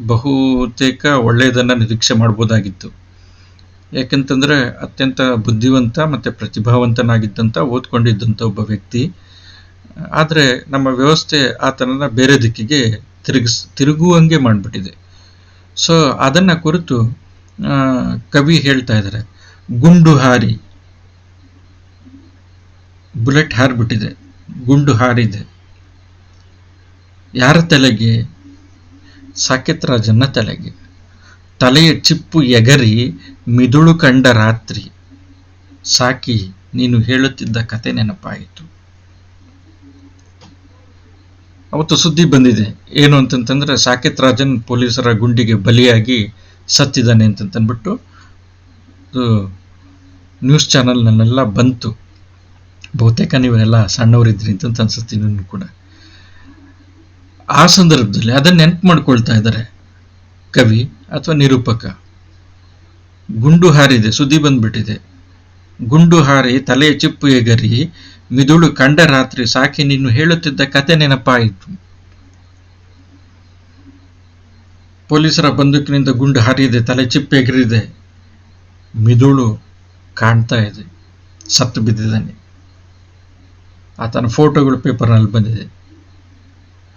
A: ಬಹುತೇಕ ಒಳ್ಳೆಯದನ್ನು ನಿರೀಕ್ಷೆ ಮಾಡ್ಬೋದಾಗಿತ್ತು. ಯಾಕೆಂತಂದರೆ ಅತ್ಯಂತ ಬುದ್ಧಿವಂತ ಮತ್ತು ಪ್ರತಿಭಾವಂತನಾಗಿದ್ದಂಥ, ಓದ್ಕೊಂಡಿದ್ದಂಥ ಒಬ್ಬ ವ್ಯಕ್ತಿ. ಆದರೆ ನಮ್ಮ ವ್ಯವಸ್ಥೆ ಆತನನ್ನು ಬೇರೆ ದಿಕ್ಕಿಗೆ ತಿರುಗುವಂಗೆ ಮಾಡಿಬಿಟ್ಟಿದೆ. ಸೊ ಅದನ್ನು ಕುರಿತು ಕವಿ ಹೇಳ್ತಾ ಇದ್ದಾರೆ, ಗುಂಡು ಹಾರಿ, ಬುಲೆಟ್ ಹಾರಿಬಿಟ್ಟಿದೆ, ಗುಂಡು ಹಾರಿದೆ. ಯಾರ ತಲೆಗೆ? ಸಾಕೇತ್ ರಾಜನ್ನ ತಲೆಗೆ. ತಲೆಯ ಚಿಪ್ಪು ಎಗರಿ ಮಿದುಳು ಕಂಡ ರಾತ್ರಿ ಸಾಕಿ ನೀನು ಹೇಳುತ್ತಿದ್ದ ಕತೆ ನೆನಪಾಯಿತು. ಅವತ್ತು ಸುದ್ದಿ ಬಂದಿದೆ, ಏನು ಅಂತಂತಂದ್ರೆ ಸಾಕೇತ್ ರಾಜನ್ ಪೊಲೀಸರ ಗುಂಡಿಗೆ ಬಲಿಯಾಗಿ ಸತ್ತಿದ್ದಾನೆ ಅಂತಂದ್ಬಿಟ್ಟು ನ್ಯೂಸ್ ಚಾನಲ್ನಲ್ಲೆಲ್ಲ ಬಂತು. ಬಹುತೇಕ ನೀವೆಲ್ಲ ಸಣ್ಣವರಿದ್ರಿ ಅಂತ ಅನ್ಸುತ್ತೆ ಇನ್ನೂ ಕೂಡ. ಆ ಸಂದರ್ಭದಲ್ಲಿ ಅದನ್ನ ನೆನಪು ಮಾಡ್ಕೊಳ್ತಾ ಇದ್ದಾರೆ ಕವಿ ಅಥವಾ ನಿರೂಪಕ. ಗುಂಡು ಹಾರಿದೆ, ಸುದ್ದಿ ಬಂದ್ಬಿಟ್ಟಿದೆ. ಗುಂಡು ಹಾರಿ ತಲೆಯ ಚಿಪ್ಪು ಎಗರಿ ಮಿದುಳು ಕಂಡ ರಾತ್ರಿ ಸಾಕಿ ನೀನು ಹೇಳುತ್ತಿದ್ದ ಕತೆ ನೆನಪಾಯಿತು. ಪೊಲೀಸರ ಬಂದೂಕಿನಿಂದ ಗುಂಡು ಹಾರಿದೆ, ತಲೆ ಚಿಪ್ಪು ಎಗರಿದೆ, ಮಿದುಳು ಕಾಣ್ತಾ ಇದೆ, ಸತ್ತು ಬಿದ್ದಿದ್ದಾನೆ. ಆತನ ಫೋಟೋಗಳು ಪೇಪರ್ನಲ್ಲಿ ಬಂದಿದೆ.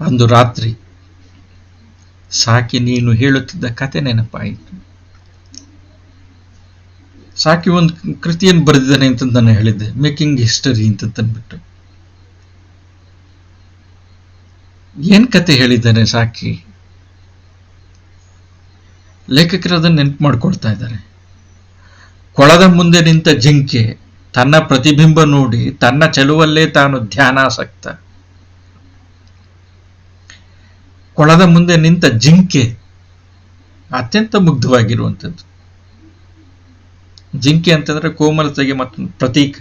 A: ಅಂದು ರಾತ್ರಿ ಸಾಕಿ ನೀನು ಹೇಳುತ್ತಿದ್ದ ಕತೆ ನೆನಪಾಯಿತು. ಸಾಕಿ ಒಂದು ಕೃತಿಯನ್ನು ಬರೆದಿದ್ದಾನೆ ಅಂತ ನಾನು ಹೇಳಿದ್ದೆ, ಮೇಕಿಂಗ್ ಹಿಸ್ಟರಿ ಅಂತಂದ್ಬಿಟ್ಟು. ಏನ್ ಕತೆ ಹೇಳಿದ್ದಾನೆ ಸಾಕಿ? ಲೇಖಕರು ಅದನ್ನು ನೆನಪು ಮಾಡ್ಕೊಳ್ತಾ ಇದ್ದಾರೆ. ಕೊಳದ ಮುಂದೆ ನಿಂತ ಜಿಂಕೆ ತನ್ನ ಪ್ರತಿಬಿಂಬ ನೋಡಿ ತನ್ನ ಚೆಲುವಲ್ಲೇ ತಾನು ಧ್ಯಾನಾಸಕ್ತ. ಕೊಳದ ಮುಂದೆ ನಿಂತ ಜಿಂಕೆ ಅತ್ಯಂತ ಮುಗ್ಧವಾಗಿರುವಂಥದ್ದು. ಜಿಂಕೆ ಅಂತಂದ್ರೆ ಕೋಮಲತೆಗೆ ಮತ್ತು ಪ್ರತೀಕ.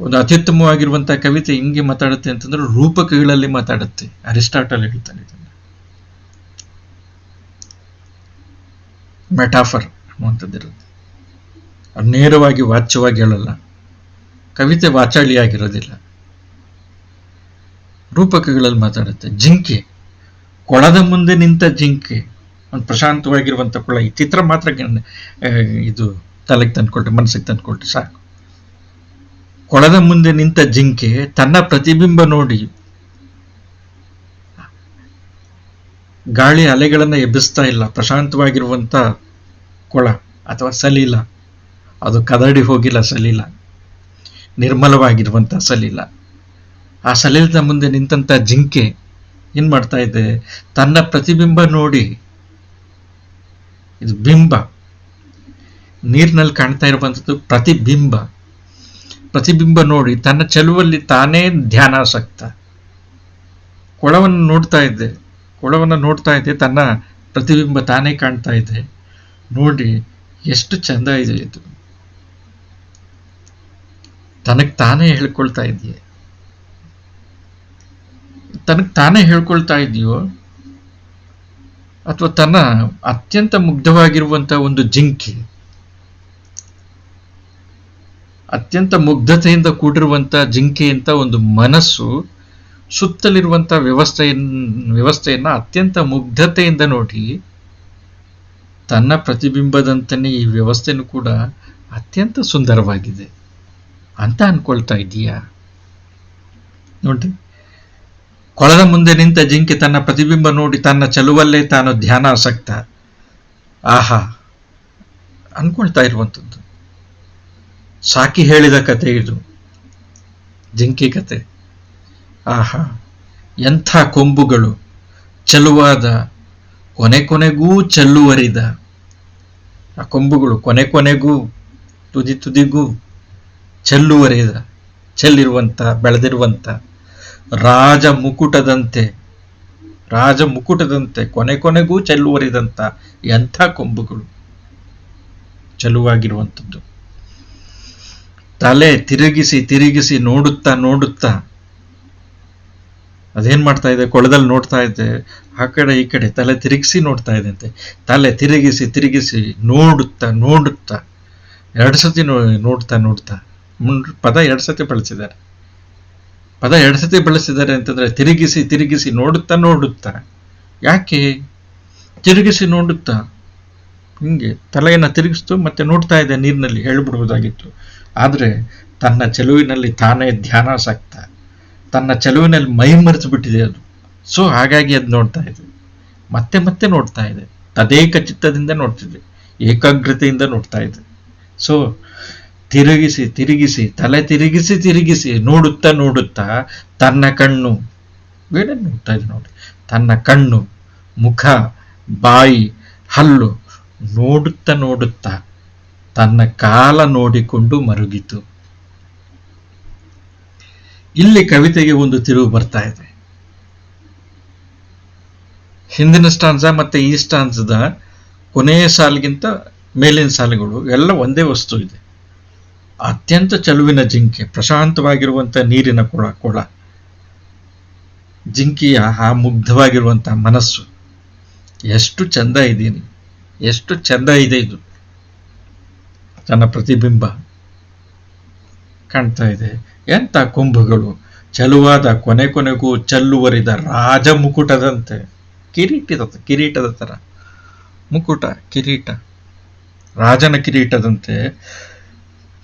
A: ಒಂದು ಅತ್ಯುತ್ತಮವಾಗಿರುವಂತಹ ಕವಿತೆ ಹಿಂಗೆ ಮಾತಾಡುತ್ತೆ ಅಂತಂದ್ರೆ ರೂಪಕಗಳಲ್ಲಿ ಮಾತಾಡುತ್ತೆ. ಅರಿಸ್ಟಾಟಲ್ ಹೇಳ್ತಾನೆ ಇದನ್ನ. ಮೆಟಾಫರ್ ಅನ್ನುವಂಥದ್ದಿರುತ್ತೆ. ಅದು ನೇರವಾಗಿ ವಾಚ್ಯವಾಗಿ ಹೇಳಲ್ಲ. ಕವಿತೆ ವಾಚಾಳಿಯಾಗಿರೋದಿಲ್ಲ, ರೂಪಕಗಳಲ್ಲಿ ಮಾತಾಡುತ್ತೆ. ಜಿಂಕೆ, ಕೊಳದ ಮುಂದೆ ನಿಂತ ಜಿಂಕೆ, ಒಂದು ಪ್ರಶಾಂತವಾಗಿರುವಂಥ ಕೊಳ. ಈ ಚಿತ್ರ ಮಾತ್ರ ಇದು ತಲೆಗೆ ತಂದ್ಕೊಳ್ರಿ, ಮನಸ್ಸಿಗೆ ತಂದ್ಕೊಳ್ರಿ ಸಾಕು. ಕೊಳದ ಮುಂದೆ ನಿಂತ ಜಿಂಕೆ ತನ್ನ ಪ್ರತಿಬಿಂಬ ನೋಡಿ ಗಾಳಿ ಅಲೆಗಳನ್ನು ಎಬ್ಬಿಸ್ತಾ ಇಲ್ಲ. ಪ್ರಶಾಂತವಾಗಿರುವಂಥ ಕೊಳ ಅಥವಾ ಸಲೀಲ ಅದು ಕದಡಿ ಹೋಗಿಲ್ಲ ಸಲಿಲ, ನಿರ್ಮಲವಾಗಿರುವಂಥ ಸಲಿಲ. ಆ ಸಲಿಲದ ಮುಂದೆ ನಿಂತಂಥ ಜಿಂಕೆ ಏನ್ ಮಾಡ್ತಾ ಇದೆ, ತನ್ನ ಪ್ರತಿಬಿಂಬ ನೋಡಿ, ಇದು ಬಿಂಬ, ನೀರಿನಲ್ಲಿ ಕಾಣ್ತಾ ಇರುವಂಥದ್ದು ಪ್ರತಿಬಿಂಬ. ಪ್ರತಿಬಿಂಬ ನೋಡಿ ತನ್ನ ಚೆಲುವಲ್ಲಿ ತಾನೇ ಧ್ಯಾನಾಸಕ್ತ. ಕೊಳವನ್ನು ನೋಡ್ತಾ ಇದೆ, ತನ್ನ ಪ್ರತಿಬಿಂಬ ತಾನೇ ಕಾಣ್ತಾ ಇದೆ. ನೋಡಿ ಎಷ್ಟು ಚಂದ ಇದೆ ಇದು. ತನಗ್ ತಾನೇ ಹೇಳ್ಕೊಳ್ತಾ ಇದೆಯೇ, ತನಗ್ ತಾನೇ ಹೇಳ್ಕೊಳ್ತಾ ಇದೆಯೋ ಅಥವಾ ತನ್ನ ಅತ್ಯಂತ ಮುಗ್ಧವಾಗಿರುವಂತ ಒಂದು ಜಿಂಕೆ, ಅತ್ಯಂತ ಮುಗ್ಧತೆಯಿಂದ ಕೂಡಿರುವಂತ ಜಿಂಕೆ ಅಂತ ಒಂದು ಮನಸ್ಸು ಸುತ್ತಲಿರುವಂತ ವ್ಯವಸ್ಥೆಯನ್ನ ಅತ್ಯಂತ ಮುಗ್ಧತೆಯಿಂದ ನೋಡಿ, ತನ್ನ ಪ್ರತಿಬಿಂಬದಂತನೇ ಈ ವ್ಯವಸ್ಥೆನೂ ಕೂಡ ಅತ್ಯಂತ ಸುಂದರವಾಗಿದೆ ಅಂತ ಅನ್ಕೊಳ್ತಾ ಇದೀಯಾ? ನೋಡಿ, ಕೊಳದ ಮುಂದೆ ನಿಂತ ಜಿಂಕೆ ತನ್ನ ಪ್ರತಿಬಿಂಬ ನೋಡಿ ತನ್ನ ಚೆಲುವಲ್ಲೇ ತಾನು ಧ್ಯಾನಾಸಕ್ತ. ಆಹಾ ಅನ್ಕೊಳ್ತಾ ಇರುವಂಥದ್ದು. ಸಾಕಿ ಹೇಳಿದ ಕತೆ ಇದು, ಜಿಂಕೆ ಕತೆ. ಆಹಾ, ಎಂಥ ಕೊಂಬುಗಳು, ಚೆಲುವಾದ, ಕೊನೆಗೂ ಚೆಲ್ಲುವರಿದ ಆ ಕೊಂಬುಗಳು, ಕೊನೆಗೂ ತುದಿಗೂ ಚೆಲ್ಲಿರುವಂತ, ಬೆಳೆದಿರುವಂತ ರಾಜ ಮುಕುಟದಂತೆ ಕೊನೆಗೂ ಚೆಲ್ಲುವರಿದಂತ ಎಂಥ ಕೊಂಬುಗಳು, ಚೆಲುವಾಗಿರುವಂಥದ್ದು. ತಲೆ ತಿರುಗಿಸಿ ನೋಡುತ್ತಾ ಅದೇನ್ ಮಾಡ್ತಾ ಇದೆ, ಕೊಳದಲ್ಲಿ ನೋಡ್ತಾ ಇದೆ, ಆ ಕಡೆ ಈ ಕಡೆ ತಲೆ ತಿರುಗಿಸಿ ನೋಡ್ತಾ ಇದೆ ಅಂತೆ. ತಲೆ ತಿರುಗಿಸಿ ನೋಡುತ್ತಾ 2 ಸತಿ ನೋಡ್ತಾ ಪದ 2 ಸತಿ ಬಳಸಿದ್ದಾರೆ ಅಂತಂದ್ರೆ ತಿರುಗಿಸಿ ನೋಡುತ್ತಾ. ಯಾಕೆ ತಿರುಗಿಸಿ ನೋಡುತ್ತಾ? ಹಿಂಗೆ ತಲೆಯನ್ನ ತಿರುಗಿಸ್ತು ಮತ್ತೆ ನೋಡ್ತಾ ಇದೆ ನೀರಿನಲ್ಲಿ, ಹೇಳ್ಬಿಡ್ಬೋದಾಗಿತ್ತು. ಆದ್ರೆ ತನ್ನ ಚೆಲುವಿನಲ್ಲಿ ತಾನೇ ಧ್ಯಾನಾಸಕ್ತ, ತನ್ನ ಚೆಲುವಿನಲ್ಲಿ ಮೈ ಮರೆತು ಬಿಟ್ಟಿದೆ ಅದು. ಸೊ ಹಾಗಾಗಿ ಅದು ನೋಡ್ತಾ ಇದೆ, ಮತ್ತೆ ನೋಡ್ತಾ ಇದೆ, ತದೇಕ ಚಿತ್ತದಿಂದ ನೋಡ್ತಿದೆ, ಏಕಾಗ್ರತೆಯಿಂದ ನೋಡ್ತಾ ಇದೆ. ಸೊ ತಿರುಗಿಸಿ ತಲೆ ತಿರುಗಿಸಿ ನೋಡುತ್ತಾ ತನ್ನ ಕಣ್ಣು, ಬೇಡ ನೋಡ್ತಾ ಇದೆ ನೋಡಿ, ತನ್ನ ಕಣ್ಣು, ಮುಖ, ಬಾಯಿ, ಹಲ್ಲು ನೋಡುತ್ತಾ ತನ್ನ ಕಾಲ ನೋಡಿಕೊಂಡು ಮರುಗಿತು. ಇಲ್ಲಿ ಕವಿತೆಗೆ ಒಂದು ತಿರುವು ಬರ್ತಾ ಇದೆ. ಹಿಂದಿನ ಸ್ಟಾನ್ಸ ಮತ್ತೆ ಈ ಸ್ಟಾನ್ಸದ ಕೊನೆಯ ಸಾಲಿಗಿಂತ ಮೇಲಿನ ಸಾಲುಗಳು ಎಲ್ಲ ಒಂದೇ ವಸ್ತು ಇದೆ. ಅತ್ಯಂತ ಚೆಲುವಿನ ಜಿಂಕೆ, ಪ್ರಶಾಂತವಾಗಿರುವಂತ ನೀರಿನ ಕೊಳ, ಜಿಂಕೆಯ ಆ ಮುಗ್ಧವಾಗಿರುವಂತ ಮನಸ್ಸು, ಎಷ್ಟು ಚಂದ ಇದೆ ಇದು. ತನ್ನ ಪ್ರತಿಬಿಂಬ ಕಾಣ್ತಾ ಇದೆ. ಎಂಥ ಕೊಂಬುಗಳು, ಚೆಲುವಾದ, ಕೊನೆಗೂ ಚೆಲ್ಲುವರಿದ ರಾಜ ಮುಕುಟದಂತೆ, ಕಿರೀಟದ ತರ ಕಿರೀಟ, ರಾಜನ ಕಿರೀಟದಂತೆ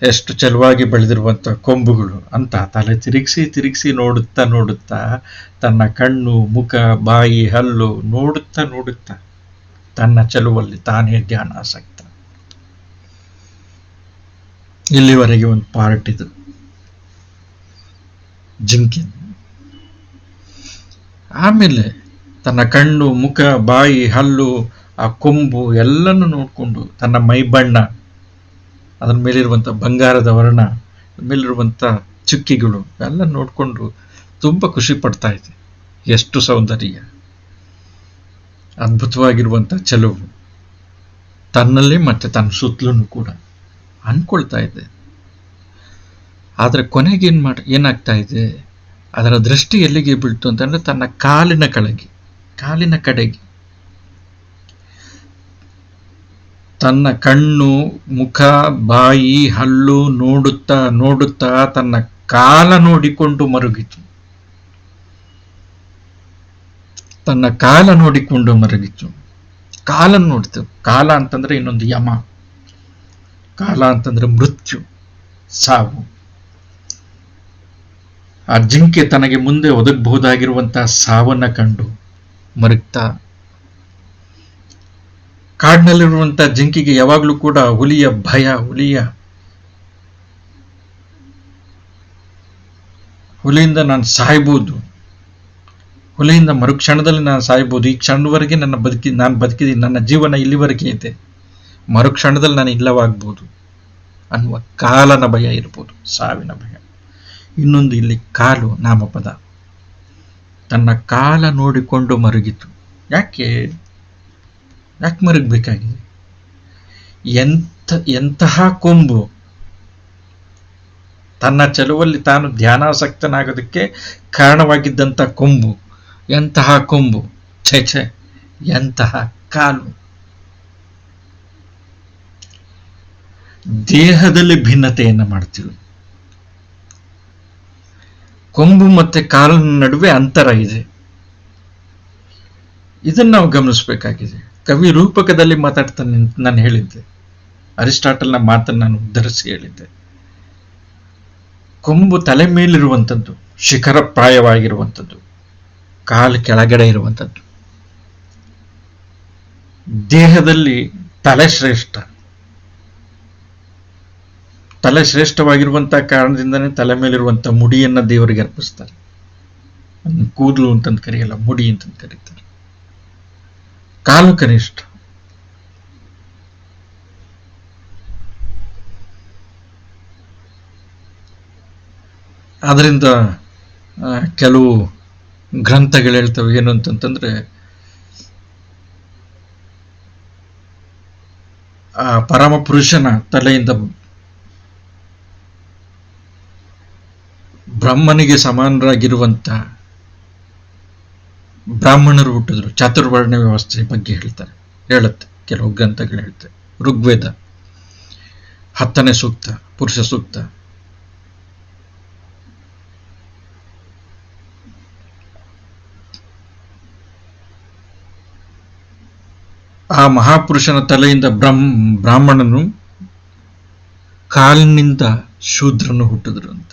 A: ಎಷ್ಟು ಚೆಲುವಾಗಿ ಬೆಳೆದಿರುವಂತ ಕೊಂಬುಗಳು ಅಂತ ತಲೆ ತಿರುಗಿಸಿ ನೋಡುತ್ತಾ ತನ್ನ ಕಣ್ಣು, ಮುಖ, ಬಾಯಿ, ಹಲ್ಲು ನೋಡುತ್ತಾ ತನ್ನ ಚೆಲುವಲ್ಲಿ ತಾನೇ ಧ್ಯಾನಾಸಕ್ತ. ಇಲ್ಲಿವರೆಗೆ ಒಂದು ಪಾರ್ಟ್ ಇದು ಜಿಂಕೆ. ಆಮೇಲೆ ತನ್ನ ಕಣ್ಣು, ಮುಖ, ಬಾಯಿ, ಹಲ್ಲು, ಆ ಕೊಂಬು ಎಲ್ಲನೂ ನೋಡ್ಕೊಂಡು ತನ್ನ ಮೈ ಬಣ್ಣ, ಅದರ ಮೇಲಿರುವಂತ ಬಂಗಾರದ ವರ್ಣ, ಮೇಲಿರುವಂತ ಚುಕ್ಕಿಗಳು ಎಲ್ಲ ನೋಡ್ಕೊಂಡು ತುಂಬಾ ಖುಷಿ ಪಡ್ತಾ ಇದೆ. ಎಷ್ಟು ಸೌಂದರ್ಯ, ಅದ್ಭುತವಾಗಿರುವಂತ ಚೆಲುವು ತನ್ನಲ್ಲಿ ಮತ್ತೆ ತನ್ನ ಸುತ್ತಲೂ ಕೂಡ ಅನ್ಕೊಳ್ತಾ ಇದೆ. ಆದ್ರೆ ಕೊನೆಗೆ ಏನಾಗ್ತಾ ಇದೆ, ಅದರ ದೃಷ್ಟಿ ಎಲ್ಲಿಗೆ ಬೀಳ್ತು ಅಂತಂದ್ರೆ ತನ್ನ ಕಾಲಿನ ಕಡೆಗೆ. ತನ್ನ ಕಣ್ಣು, ಮುಖ, ಬಾಯಿ, ಹಲ್ಲು ನೋಡುತ್ತಾ ತನ್ನ ಕಾಲ ನೋಡಿಕೊಂಡು ಮರುಗಿತು. ಕಾಲನ್ನು ನೋಡ್ತು. ಕಾಲ ಅಂತಂದ್ರೆ ಇನ್ನೊಂದು ಯಮ, ಕಾಲ ಅಂತಂದ್ರೆ ಮೃತ್ಯು, ಸಾವು. ಆ ಜಿಂಕೆ ತನಗೆ ಮುಂದೆ ಒದಗಬಹುದಾಗಿರುವಂತಹ ಸಾವನ್ನ ಕಂಡು ಮರುಗ್ತಾ, ಕಾಡಿನಲ್ಲಿರುವಂತಹ ಜಿಂಕೆಗೆ ಯಾವಾಗ್ಲೂ ಕೂಡ ಹುಲಿಯ ಹುಲಿಯಿಂದ ನಾನು ಸಾಯ್ಬೋದು, ಹುಲಿಯಿಂದ ಮರುಕ್ಷಣದಲ್ಲಿ ನಾನು ಸಾಯ್ಬೋದು, ಈ ಕ್ಷಣದವರೆಗೆ ನಾನು ಬದುಕಿದ್ದೀನಿ, ನನ್ನ ಜೀವನ ಇಲ್ಲಿವರೆಗೆ ಇದೆ, ಮರುಕ್ಷಣದಲ್ಲಿ ನಾನು ಇಲ್ಲವಾಗ್ಬೋದು ಅನ್ನುವ ಕಾಲನ ಭಯ ಇರ್ಬೋದು, ಸಾವಿನ ಭಯ. ಇನ್ನೊಂದು ಇಲ್ಲಿ ಕಾಲು ನಾಮಪದ. ತನ್ನ ಕಾಲ ನೋಡಿಕೊಂಡು ಮರುಗಿತು. ಯಾಕೆ ಮರುಗಬೇಕಾಗಿದೆ? ಎಂತಹ ಕೊಂಬು, ತನ್ನ ಚೆಲುವಲ್ಲಿ ತಾನು ಧ್ಯಾನಾಸಕ್ತನಾಗೋದಕ್ಕೆ ಕಾರಣವಾಗಿದ್ದಂಥ ಕೊಂಬು, ಎಂತಹ ಕೊಂಬು, ಛೆ ಎಂತಹ ಕಾಲು. ದೇಹದಲ್ಲಿ ಭಿನ್ನತೆಯನ್ನು ಮಾಡ್ತೀವಿ. ಕೊಂಬು ಮತ್ತೆ ಕಾಲಿನ ನಡುವೆ ಅಂತರ ಇದೆ. ಇದನ್ನು ನಾವು ಗಮನಿಸಬೇಕಾಗಿದೆ. ಕವಿ ರೂಪಕದಲ್ಲಿ ಮಾತಾಡ್ತಾನೆ ನಾನು ಹೇಳಿದ್ದೆ, ಅರಿಸ್ಟಾಟಲ್ನ ಮಾತನ್ನು ನಾನು ಉದ್ಧರಿಸಿ ಹೇಳಿದ್ದೆ. ಕೊಂಬು ತಲೆ ಮೇಲಿರುವಂಥದ್ದು, ಶಿಖರಪ್ರಾಯವಾಗಿರುವಂಥದ್ದು, ಕಾಲು ಕೆಳಗಡೆ ಇರುವಂಥದ್ದು. ದೇಹದಲ್ಲಿ ತಲೆ ಶ್ರೇಷ್ಠ. ತಲೆ ಶ್ರೇಷ್ಠವಾಗಿರುವಂತಹ ಕಾರಣದಿಂದನೇ ತಲೆ ಮೇಲಿರುವಂಥ ಮುಡಿಯನ್ನ ದೇವರಿಗೆ ಅರ್ಪಿಸ್ತಾರೆ. ಕೂದಲು ಅಂತಂದು ಕರೆಯಲ್ಲ, ಮುಡಿ ಅಂತಂದು ಕರೀತಾರೆ. ಕಾಲು ಕನಿಷ್ಠ. ಆದ್ರಿಂದ ಕೆಲವು ಗ್ರಂಥಗಳು ಹೇಳ್ತವೆ ಏನು ಅಂತಂತಂದ್ರೆ, ಆ ಪರಮ ಪುರುಷನ ತಲೆಯಿಂದ ಬ್ರಹ್ಮನಿಗೆ ಸಮಾನರಾಗಿರುವಂತ ಬ್ರಾಹ್ಮಣರು ಹುಟ್ಟಿದ್ರು. ಚಾತುರ್ವರ್ಣ ವ್ಯವಸ್ಥೆ ಬಗ್ಗೆ ಹೇಳುತ್ತೆ ಕೆಲವು ಗ್ರಂಥಗಳು ಹೇಳ್ತವೆ. ಋಗ್ವೇದ 10ನೇ ಸೂಕ್ತ, ಪುರುಷ ಸೂಕ್ತ. ಆ ಮಹಾಪುರುಷನ ತಲೆಯಿಂದ ಬ್ರಾಹ್ಮಣನು, ಕಾಲಿನಿಂದ ಶೂದ್ರನು ಹುಟ್ಟಿದ್ರು ಅಂತ.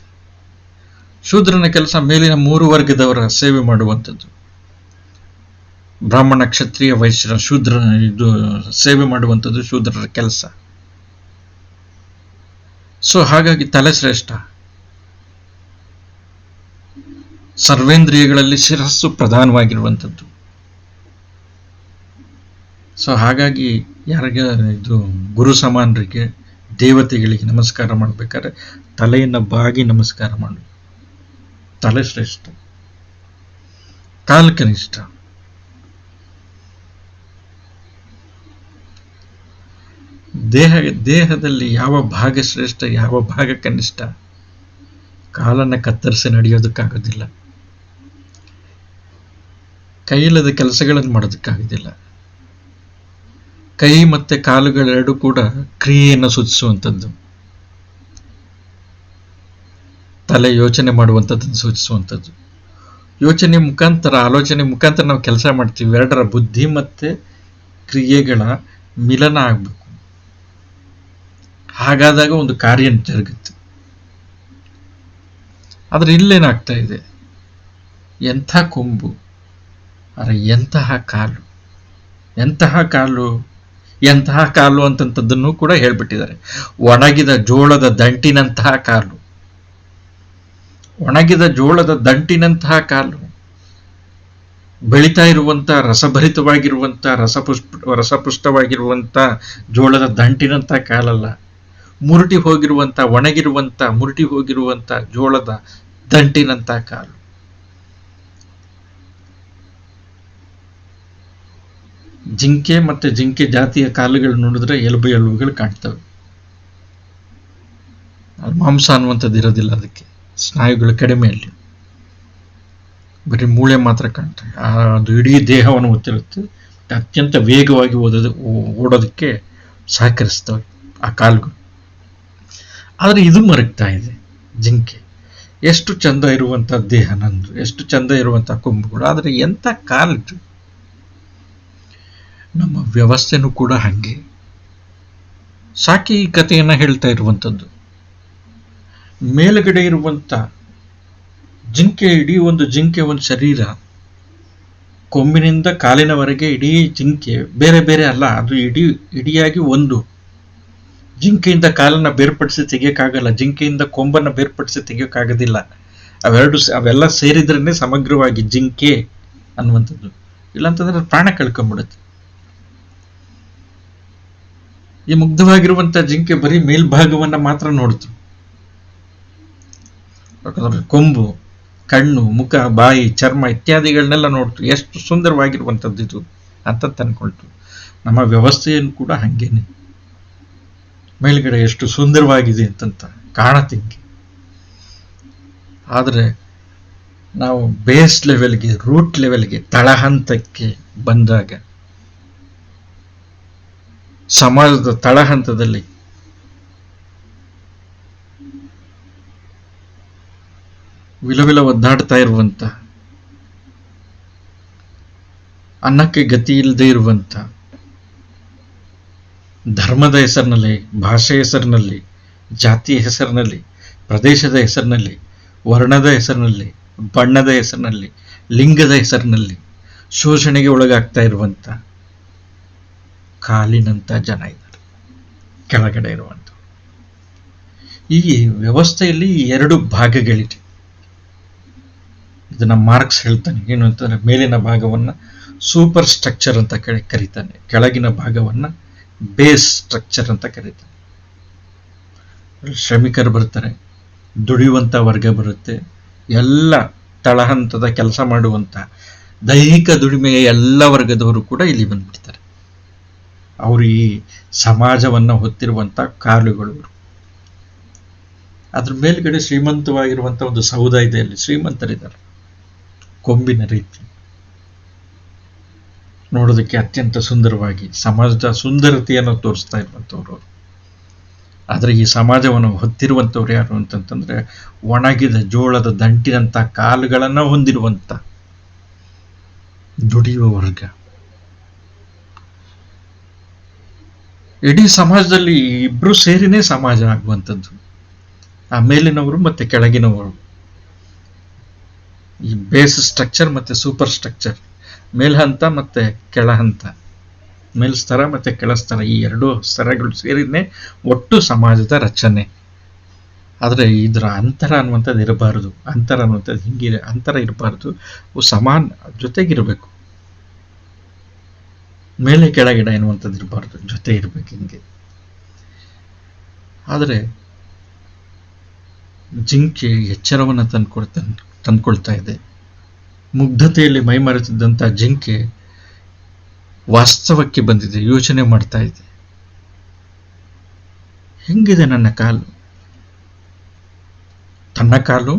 A: ಶೂದ್ರನ ಕೆಲಸ ಮೇಲಿನ 3 ವರ್ಗದವರ ಸೇವೆ ಮಾಡುವಂಥದ್ದು. ಬ್ರಾಹ್ಮಣ, ಕ್ಷತ್ರಿಯ, ವೈಶ್ಯ, ಶೂದ್ರ, ಇದು ಸೇವೆ ಮಾಡುವಂಥದ್ದು ಶೂದ್ರರ ಕೆಲಸ. ಸೊ ಹಾಗಾಗಿ ತಲೆ ಶ್ರೇಷ್ಠ. ಸರ್ವೇಂದ್ರಿಯಗಳಲ್ಲಿ ಶಿರಸ್ಸು ಪ್ರಧಾನವಾಗಿರುವಂಥದ್ದು. ಸೊ ಹಾಗಾಗಿ ಯಾರಿಗೆ ಇದು ಗುರು ಸಮಾನರಿಗೆ, ದೇವತೆಗಳಿಗೆ ನಮಸ್ಕಾರ ಮಾಡ್ಬೇಕಾದ್ರೆ ತಲೆಯನ್ನು ಬಾಗಿ ನಮಸ್ಕಾರ ಮಾಡು. ತಲೆ ಶ್ರೇಷ್ಠ, ಕಾಲು ಕನಿಷ್ಠ. ದೇಹದಲ್ಲಿ ಯಾವ ಭಾಗ ಶ್ರೇಷ್ಠ, ಯಾವ ಭಾಗ ಕನಿಷ್ಠ? ಕಾಲನ್ನು ಕತ್ತರಿಸಿ ನಡೆಯೋದಕ್ಕಾಗೋದಿಲ್ಲ, ಕೈಯಿಲ್ಲದ ಕೆಲಸಗಳನ್ನು ಮಾಡೋದಕ್ಕಾಗೋದಿಲ್ಲ. ಕೈ ಮತ್ತೆ ಕಾಲುಗಳೆರಡೂ ಕೂಡ ಕ್ರಿಯೆಯನ್ನು ಸೂಚಿಸುವಂಥದ್ದು, ತಲೆ ಯೋಚನೆ ಮಾಡುವಂಥದ್ದನ್ನು ಸೂಚಿಸುವಂಥದ್ದು. ಯೋಚನೆ ಮುಖಾಂತರ, ಆಲೋಚನೆ ಮುಖಾಂತರ ನಾವು ಕೆಲಸ ಮಾಡ್ತೀವಿ. ಎರಡರ ಬುದ್ಧಿ ಮತ್ತೆ ಕ್ರಿಯೆಗಳ ಮಿಲನ ಆಗ್ಬೇಕು. ಹಾಗಾದಾಗ ಒಂದು ಕಾರ್ಯ ಜರುಗುತ್ತೆ. ಆದ್ರೆ ಇಲ್ಲೇನಾಗ್ತಾ ಇದೆ? ಎಂಥ ಕೊಂಬು, ಅರೆ ಎಂತಹ ಕಾಲು, ಎಂತಹ ಕಾಲು, ಎಂತಹ ಕಾಲು ಅಂತಂಥದ್ದನ್ನು ಕೂಡ ಹೇಳ್ಬಿಟ್ಟಿದ್ದಾರೆ. ಒಣಗಿದ ಜೋಳದ ದಂಟಿನಂತಹ ಕಾಲು, ಒಣಗಿದ ಜೋಳದ ದಂಟಿನಂತಹ ಕಾಲು. ಬೆಳೀತಾ ಇರುವಂತ ರಸಭರಿತವಾಗಿರುವಂತ ರಸಪುಷ್ಟವಾಗಿರುವಂತ ಜೋಳದ ದಂಟಿನಂತಹ ಕಾಲಲ್ಲ, ಮುರುಟಿ ಹೋಗಿರುವಂತ ಜೋಳದ ದಂಟಿನಂತ ಕಾಲು. ಜಿಂಕೆ ಮತ್ತೆ ಜಿಂಕೆ ಜಾತಿಯ ಕಾಲುಗಳು ನೋಡಿದ್ರೆ ಎಲುಬುಗಳು ಕಾಣ್ತವೆ. ಮಾಂಸ ಅನ್ನುವಂಥದ್ದು ಇರೋದಿಲ್ಲ, ಅದಕ್ಕೆ ಸ್ನಾಯುಗಳು ಕಡಿಮೆ, ಅಲ್ಲಿ ಬರೀ ಮೂಳೆ ಮಾತ್ರ ಕಾಣ್ತವೆ. ಅದು ಇಡೀ ದೇಹವನ್ನು ಹೊತ್ತಿರುತ್ತೆ. ಅತ್ಯಂತ ವೇಗವಾಗಿ ಓಡೋದಕ್ಕೆ ಸಹಕರಿಸ್ತವೆ ಆ ಕಾಲುಗಳು. ಆದರೆ ಇದು ಮರಗ್ತಾ ಇದೆ. ಜಿಂಕೆ ಎಷ್ಟು ಚಂದ ಇರುವಂತ ದೇಹ ನಂದು, ಎಷ್ಟು ಚಂದ ಇರುವಂತ ಕೊಂಬುಗಳು, ಆದರೆ ಎಂತ ಕಾಲಿದು. ನಮ್ಮ ವ್ಯವಸ್ಥೆನೂ ಕೂಡ ಹಂಗೆ. ಸಾಕಿ ಈ ಕಥೆಯನ್ನ ಹೇಳ್ತಾ ಇರುವಂಥದ್ದು. ಮೇಲುಗಡೆ ಇರುವಂತ ಜಿಂಕೆ, ಇಡೀ ಒಂದು ಜಿಂಕೆ ಒಂದು ಶರೀರ, ಕೊಂಬಿನಿಂದ ಕಾಲಿನವರೆಗೆ ಇಡೀ ಜಿಂಕೆ ಬೇರೆ ಬೇರೆ ಅಲ್ಲ, ಅದು ಇಡಿಯಾಗಿ ಒಂದು. ಜಿಂಕೆಯಿಂದ ಕಾಲನ್ನ ಬೇರ್ಪಡಿಸಿ ತೆಗಿಯಕ್ಕಾಗಲ್ಲ, ಜಿಂಕೆಯಿಂದ ಕೊಂಬನ್ನ ಬೇರ್ಪಡಿಸಿ ತೆಗಿಯೋಕ್ಕಾಗೋದಿಲ್ಲ. ಅವೆಲ್ಲ ಸೇರಿದ್ರೇ ಸಮಗ್ರವಾಗಿ ಜಿಂಕೆ ಅನ್ನುವಂಥದ್ದು. ಇಲ್ಲಾಂತಂದ್ರೆ ಪ್ರಾಣ ಕಳ್ಕೊಂಡ್ಬಿಡುತ್ತೆ. ಈ ಮುಗ್ಧವಾಗಿರುವಂತ ಜಿಂಕೆ ಬರೀ ಮೇಲ್ಭಾಗವನ್ನ ಮಾತ್ರ ನೋಡ್ತು. ಕೊಂಬು, ಕಣ್ಣು, ಮುಖ, ಬಾಯಿ, ಚರ್ಮ ಇತ್ಯಾದಿಗಳನ್ನೆಲ್ಲ ನೋಡ್ತು. ಎಷ್ಟು ಸುಂದರವಾಗಿರುವಂಥದ್ದು ಇದು ಅಂತ ಅನ್ಕೊಳ್ತು. ನಮ್ಮ ವ್ಯವಸ್ಥೆಯನ್ನು ಕೂಡ ಹಂಗೇನೆ, ಮೇಲ್ಗಡೆ ಎಷ್ಟು ಸುಂದರವಾಗಿದೆ ಅಂತಂತ ಕಾಣತಿಂಗೆ. ಆದರೆ ನಾವು ಬೇಸ್ ಲೆವೆಲ್ಗೆ, ರೂಟ್ ಲೆವೆಲ್ಗೆ, ತಳಹಂತಕ್ಕೆ ಬಂದಾಗ, ಸಮಾಜದ ತಳಹಂತದಲ್ಲಿ ವಿಲವಿಲ ಒದ್ದಾಡ್ತಾ ಇರುವಂತ, ಅನ್ನಕ್ಕೆ ಗತಿ ಇಲ್ಲದೆ ಇರುವಂತ, ಧರ್ಮದ ಹೆಸರಿನಲ್ಲಿ, ಭಾಷೆ ಹೆಸರಿನಲ್ಲಿ, ಜಾತಿಯ ಹೆಸರಿನಲ್ಲಿ, ಪ್ರದೇಶದ ಹೆಸರಿನಲ್ಲಿ, ವರ್ಣದ ಹೆಸರಿನಲ್ಲಿ, ಬಣ್ಣದ ಹೆಸರಿನಲ್ಲಿ, ಲಿಂಗದ ಹೆಸರಿನಲ್ಲಿ ಶೋಷಣೆಗೆ ಒಳಗಾಗ್ತಾ ಇರುವಂತ ಕಾಲಿನಂತ ಜನ ಇದ್ದಾರೆ ಕೆಳಗಡೆ ಇರುವಂತ. ಈ ವ್ಯವಸ್ಥೆಯಲ್ಲಿ 2 ಭಾಗಗಳಿವೆ. ಇದನ್ನ ಮಾರ್ಕ್ಸ್ ಹೇಳ್ತಾನೆ. ಏನು ಅಂತಂದ್ರೆ, ಮೇಲಿನ ಭಾಗವನ್ನ ಸೂಪರ್ ಸ್ಟ್ರಕ್ಚರ್ ಅಂತ ಕರೀತಾನೆ, ಕೆಳಗಿನ ಭಾಗವನ್ನ ಬೇಸ್ ಸ್ಟ್ರಕ್ಚರ್ ಅಂತ ಕರೀತಾನೆ. ಶ್ರಮಿಕರು ಬರ್ತಾರೆ, ದುಡಿಯುವಂತ ವರ್ಗ ಬರುತ್ತೆ, ಎಲ್ಲ ತಳಹಂತದ ಕೆಲಸ ಮಾಡುವಂತ ದೈಹಿಕ ದುಡಿಮೆಯ ಎಲ್ಲ ವರ್ಗದವರು ಕೂಡ ಇಲ್ಲಿ ಬಂದ್ಬಿಡ್ತಾರೆ. ಅವರು ಈ ಸಮಾಜವನ್ನ ಹೊತ್ತಿರುವಂತ ಕಾಲುಗಳು. ಅದ್ರ ಮೇಲ್ಗಡೆ ಶ್ರೀಮಂತವಾಗಿರುವಂತ ಒಂದು ಸೌಧ ಇದೆ, ಅಲ್ಲಿ ಶ್ರೀಮಂತರಿದ್ದಾರೆ, ಕೊಂಬಿನ ರೀತಿ ನೋಡೋದಕ್ಕೆ ಅತ್ಯಂತ ಸುಂದರವಾಗಿ ಸಮಾಜದ ಸುಂದರತೆಯನ್ನು ತೋರಿಸ್ತಾ ಇರುವಂತವ್ರು. ಆದ್ರೆ ಈ ಸಮಾಜವನ್ನು ಹೊತ್ತಿರುವಂತವ್ರು ಯಾರು ಅಂತಂತಂದ್ರೆ, ಒಣಗಿದ ಜೋಳದ ದಂಟಿನಂತ ಕಾಲುಗಳನ್ನ ಹೊಂದಿರುವಂತ ದುಡಿಯುವ ವರ್ಗ. ಇಡೀ ಸಮಾಜದಲ್ಲಿ ಇಬ್ರು ಸೇರಿನೇ ಸಮಾಜ ಆಗುವಂಥದ್ದು, ಆ ಮೇಲಿನವರು ಮತ್ತೆ ಕೆಳಗಿನವರು. ಈ ಬೇಸ್ ಸ್ಟ್ರಕ್ಚರ್ ಮತ್ತೆ ಸೂಪರ್ ಸ್ಟ್ರಕ್ಚರ್, ಮೇಲ್ಹಂತ ಮತ್ತೆ ಕೆಳಹಂತ, ಮೇಲ್ ಸ್ತರ ಮತ್ತೆ ಕೆಳಸ್ತರ, ಈ 2 ಸ್ತರಗಳು ಸೇರಿನೇ ಒಟ್ಟು ಸಮಾಜದ ರಚನೆ. ಆದ್ರೆ ಇದರ ಅಂತರ ಅನ್ನುವಂಥದ್ದು ಇರಬಾರದು. ಅಂತರ ಅನ್ನುವಂಥದ್ದು ಹಿಂಗಿದೆ, ಅಂತರ ಇರಬಾರದು, ಸಮಾನ ಜೊತೆಗಿರ್ಬೇಕು. ಮೇಲೆ ಕೆಳಗಿಡ ಎನ್ನುವಂಥದ್ದು ಇರಬಾರ್ದು, ಜೊತೆ ಇರ್ಬೇಕು ಹಿಂಗೆ. ಆದರೆ ಜಿಂಕೆ ಎಚ್ಚರವನ್ನು ತಂದ್ಕೊಳ್ತಾ ಇದೆ. ಮುಗ್ಧತೆಯಲ್ಲಿ ಮೈಮರೆತಿದ್ದಂಥ ಜಿಂಕೆ ವಾಸ್ತವಕ್ಕೆ ಬಂದಿದೆ, ಯೋಚನೆ ಮಾಡ್ತಾ ಇದೆ. ಹೆಂಗಿದೆ ನನ್ನ ಕಾಲು? ತನ್ನ ಕಾಲು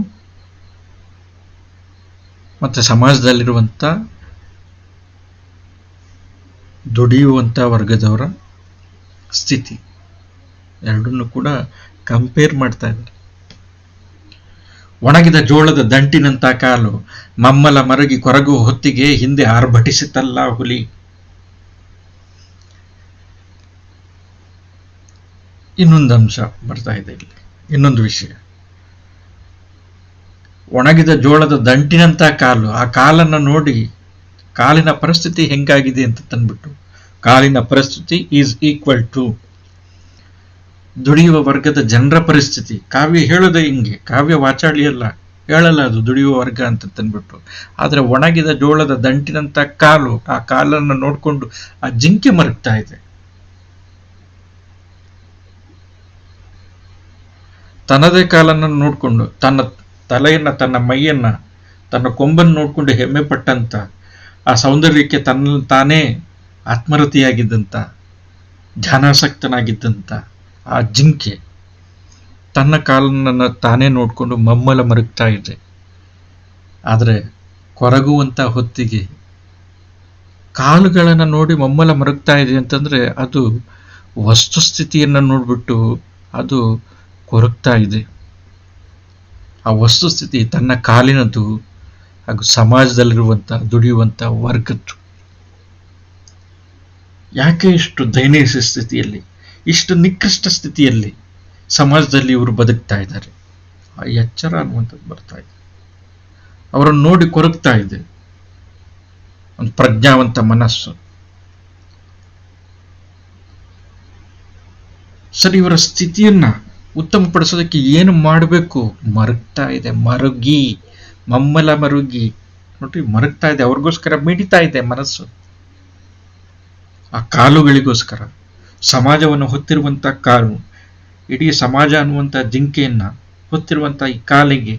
A: ಮತ್ತೆ ಸಮಾಜದಲ್ಲಿರುವಂಥ ದುಡಿಯುವಂಥ ವರ್ಗದವರ ಸ್ಥಿತಿ ಎರಡನ್ನೂ ಕೂಡ ಕಂಪೇರ್ ಮಾಡ್ತಾ ಇದ್ದಾರೆ. ಒಣಗಿದ ಜೋಳದ ದಂಟಿನಂತ ಕಾಲು, ಮಮ್ಮಲ ಮರಗಿ ಕೊರಗುವ ಹೊತ್ತಿಗೆ ಹಿಂದೆ ಆರ್ಭಟಿಸಿತಲ್ಲ ಹುಲಿ. ಇನ್ನೊಂದು ಅಂಶ ಬರ್ತಾ ಇದೆ ಇಲ್ಲಿ, ಇನ್ನೊಂದು ವಿಷಯ. ಒಣಗಿದ ಜೋಳದ ದಂಟಿನಂತ ಕಾಲು, ಆ ಕಾಲನ್ನು ನೋಡಿ ಕಾಲಿನ ಪರಿಸ್ಥಿತಿ ಹೆಂಗಾಗಿದೆ ಅಂತ ತಂದ್ಬಿಟ್ಟು, ಕಾಲಿನ ಪರಿಸ್ಥಿತಿ ಈಸ್ ಈಕ್ವಲ್ ಟು ದುಡಿಯುವ ವರ್ಗದ ಜನರ ಪರಿಸ್ಥಿತಿ. ಕಾವ್ಯ ಹೇಳೋದೇ ಹಿಂಗೆ, ಕಾವ್ಯ ವಾಚಾಳಿಯಲ್ಲ, ಹೇಳಲ್ಲ ಅದು ದುಡಿಯುವ ವರ್ಗ ಅಂತ ತಂದ್ಬಿಟ್ಟು. ಆದ್ರೆ ಒಣಗಿದ ಜೋಳದ ದಂಟಿನಂತ ಕಾಲು, ಆ ಕಾಲನ್ನು ನೋಡ್ಕೊಂಡು ಆ ಜಿಂಕೆ ಮರಗ್ತಾ ಇದೆ. ತನ್ನದೇ ಕಾಲನ್ನು ನೋಡ್ಕೊಂಡು, ತನ್ನ ತಲೆಯನ್ನ, ತನ್ನ ಮೈಯನ್ನ, ತನ್ನ ಕೊಂಬನ್ನು ನೋಡ್ಕೊಂಡು ಹೆಮ್ಮೆ ಪಟ್ಟಂತ, ಆ ಸೌಂದರ್ಯಕ್ಕೆ ತಾನೇ ಆತ್ಮರತಿಯಾಗಿದ್ದಂತ, ಧ್ಯಾನಾಸಕ್ತನಾಗಿದ್ದಂತ ಆ ಜಿಂಕೆ ತನ್ನ ಕಾಲನ್ನು ತಾನೇ ನೋಡ್ಕೊಂಡು ಮಮ್ಮಲ ಮರುಗ್ತಾ ಇದೆ. ಆದರೆ ಕೊರಗುವಂತ ಹೊತ್ತಿಗೆ ಕಾಲುಗಳನ್ನು ನೋಡಿ ಮಮ್ಮಲ ಮರುಗ್ತಾ ಇದೆ ಅಂತಂದ್ರೆ, ಅದು ವಸ್ತುಸ್ಥಿತಿಯನ್ನು ನೋಡ್ಬಿಟ್ಟು ಅದು ಕೊರಗ್ತಾ ಇದೆ. ಆ ವಸ್ತುಸ್ಥಿತಿ ತನ್ನ ಕಾಲಿನದ್ದು ಹಾಗೂ ಸಮಾಜದಲ್ಲಿರುವಂಥ ದುಡಿಯುವಂಥ ವರ್ಗದ್ದು. ಯಾಕೆ ಇಷ್ಟು ದಯನೀಯ ಸ್ಥಿತಿಯಲ್ಲಿ, ಇಷ್ಟು ನಿಕೃಷ್ಟ ಸ್ಥಿತಿಯಲ್ಲಿ ಸಮಾಜದಲ್ಲಿ ಇವರು ಬದುಕ್ತಾ ಇದ್ದಾರೆ? ಆ ಎಚ್ಚರ ಅನ್ನುವಂಥದ್ದು ಬರ್ತಾ ಇದೆ, ಅವರನ್ನು ನೋಡಿ ಕೊರಗ್ತಾ ಇದೆ ಒಂದು ಪ್ರಜ್ಞಾವಂತ ಮನಸ್ಸು. ಸರಿ, ಇವರ ಸ್ಥಿತಿಯನ್ನ ಉತ್ತಮಪಡಿಸೋದಕ್ಕೆ ಏನು ಮಾಡಬೇಕು? ಮರುಗ್ತಾ ಇದೆ, ಮರುಗಿ, ಮಮ್ಮಲ ಮರುಗಿ. ನೋಡ್ರಿ, ಮರುಗ್ತಾ ಇದೆ, ಅವ್ರಿಗೋಸ್ಕರ ಮಿಡಿತಾ ಇದೆ ಮನಸ್ಸು. ಆ ಕಾಲುಗಳಿಗೋಸ್ಕರ, ಸಮಾಜವನ್ನು ಹೊತ್ತಿರುವಂತ ಕಾಲು, ಇಡೀ ಸಮಾಜ ಅನ್ನುವಂಥ ಜಿಂಕೆಯನ್ನ ಹೊತ್ತಿರುವಂತ ಈ ಕಾಲಿಗೆ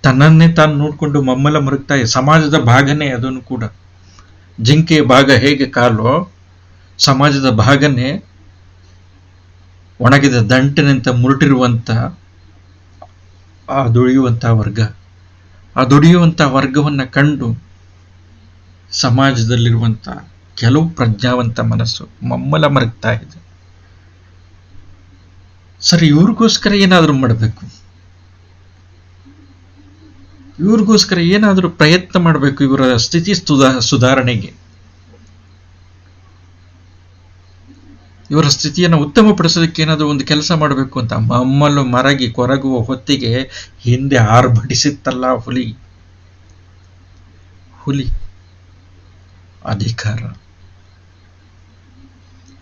A: ತನ್ನನ್ನೇ ತಾನು ನೋಡ್ಕೊಂಡು ಮಮ್ಮಲ ಮರುಗ್ತಾ ಇದೆ. ಸಮಾಜದ ಭಾಗನೇ ಅದನ್ನು ಕೂಡ. ಜಿಂಕೆಯ ಭಾಗ ಹೇಗೆ ಕಾಲು, ಸಮಾಜದ ಭಾಗನೇ ಒಣಗಿದ ದಂಟಿನಂತ ಮುರುಟಿರುವಂತ ಆ ದುಡಿಯುವಂತಹ ವರ್ಗ. ಆ ದುಡಿಯುವಂತ ವರ್ಗವನ್ನ ಕಂಡು ಸಮಾಜದಲ್ಲಿರುವಂತ ಕೆಲವು ಪ್ರಜ್ಞಾವಂತ ಮನಸ್ಸು ಮಮ್ಮಲ ಮರುಗ್ತಾ ಇದೆ. ಸರಿ, ಇವ್ರಿಗೋಸ್ಕರ ಏನಾದರೂ ಮಾಡಬೇಕು, ಇವ್ರಿಗೋಸ್ಕರ ಏನಾದರೂ ಪ್ರಯತ್ನ ಮಾಡಬೇಕು, ಇವರ ಸ್ಥಿತಿ ಸುಧಾರಣೆಗೆ, ಇವರ ಸ್ಥಿತಿಯನ್ನು ಉತ್ತಮಪಡಿಸೋದಕ್ಕೆ ಏನಾದರೂ ಒಂದು ಕೆಲಸ ಮಾಡಬೇಕು ಅಂತ ಮಮ್ಮಲು ಮರಗಿ ಕೊರಗುವ ಹೊತ್ತಿಗೆ ಹಿಂದೆ ಆರ್ಭಟಿಸಿತ್ತಲ್ಲ ಹುಲಿ. ಹುಲಿ ಅಧಿಕಾರ,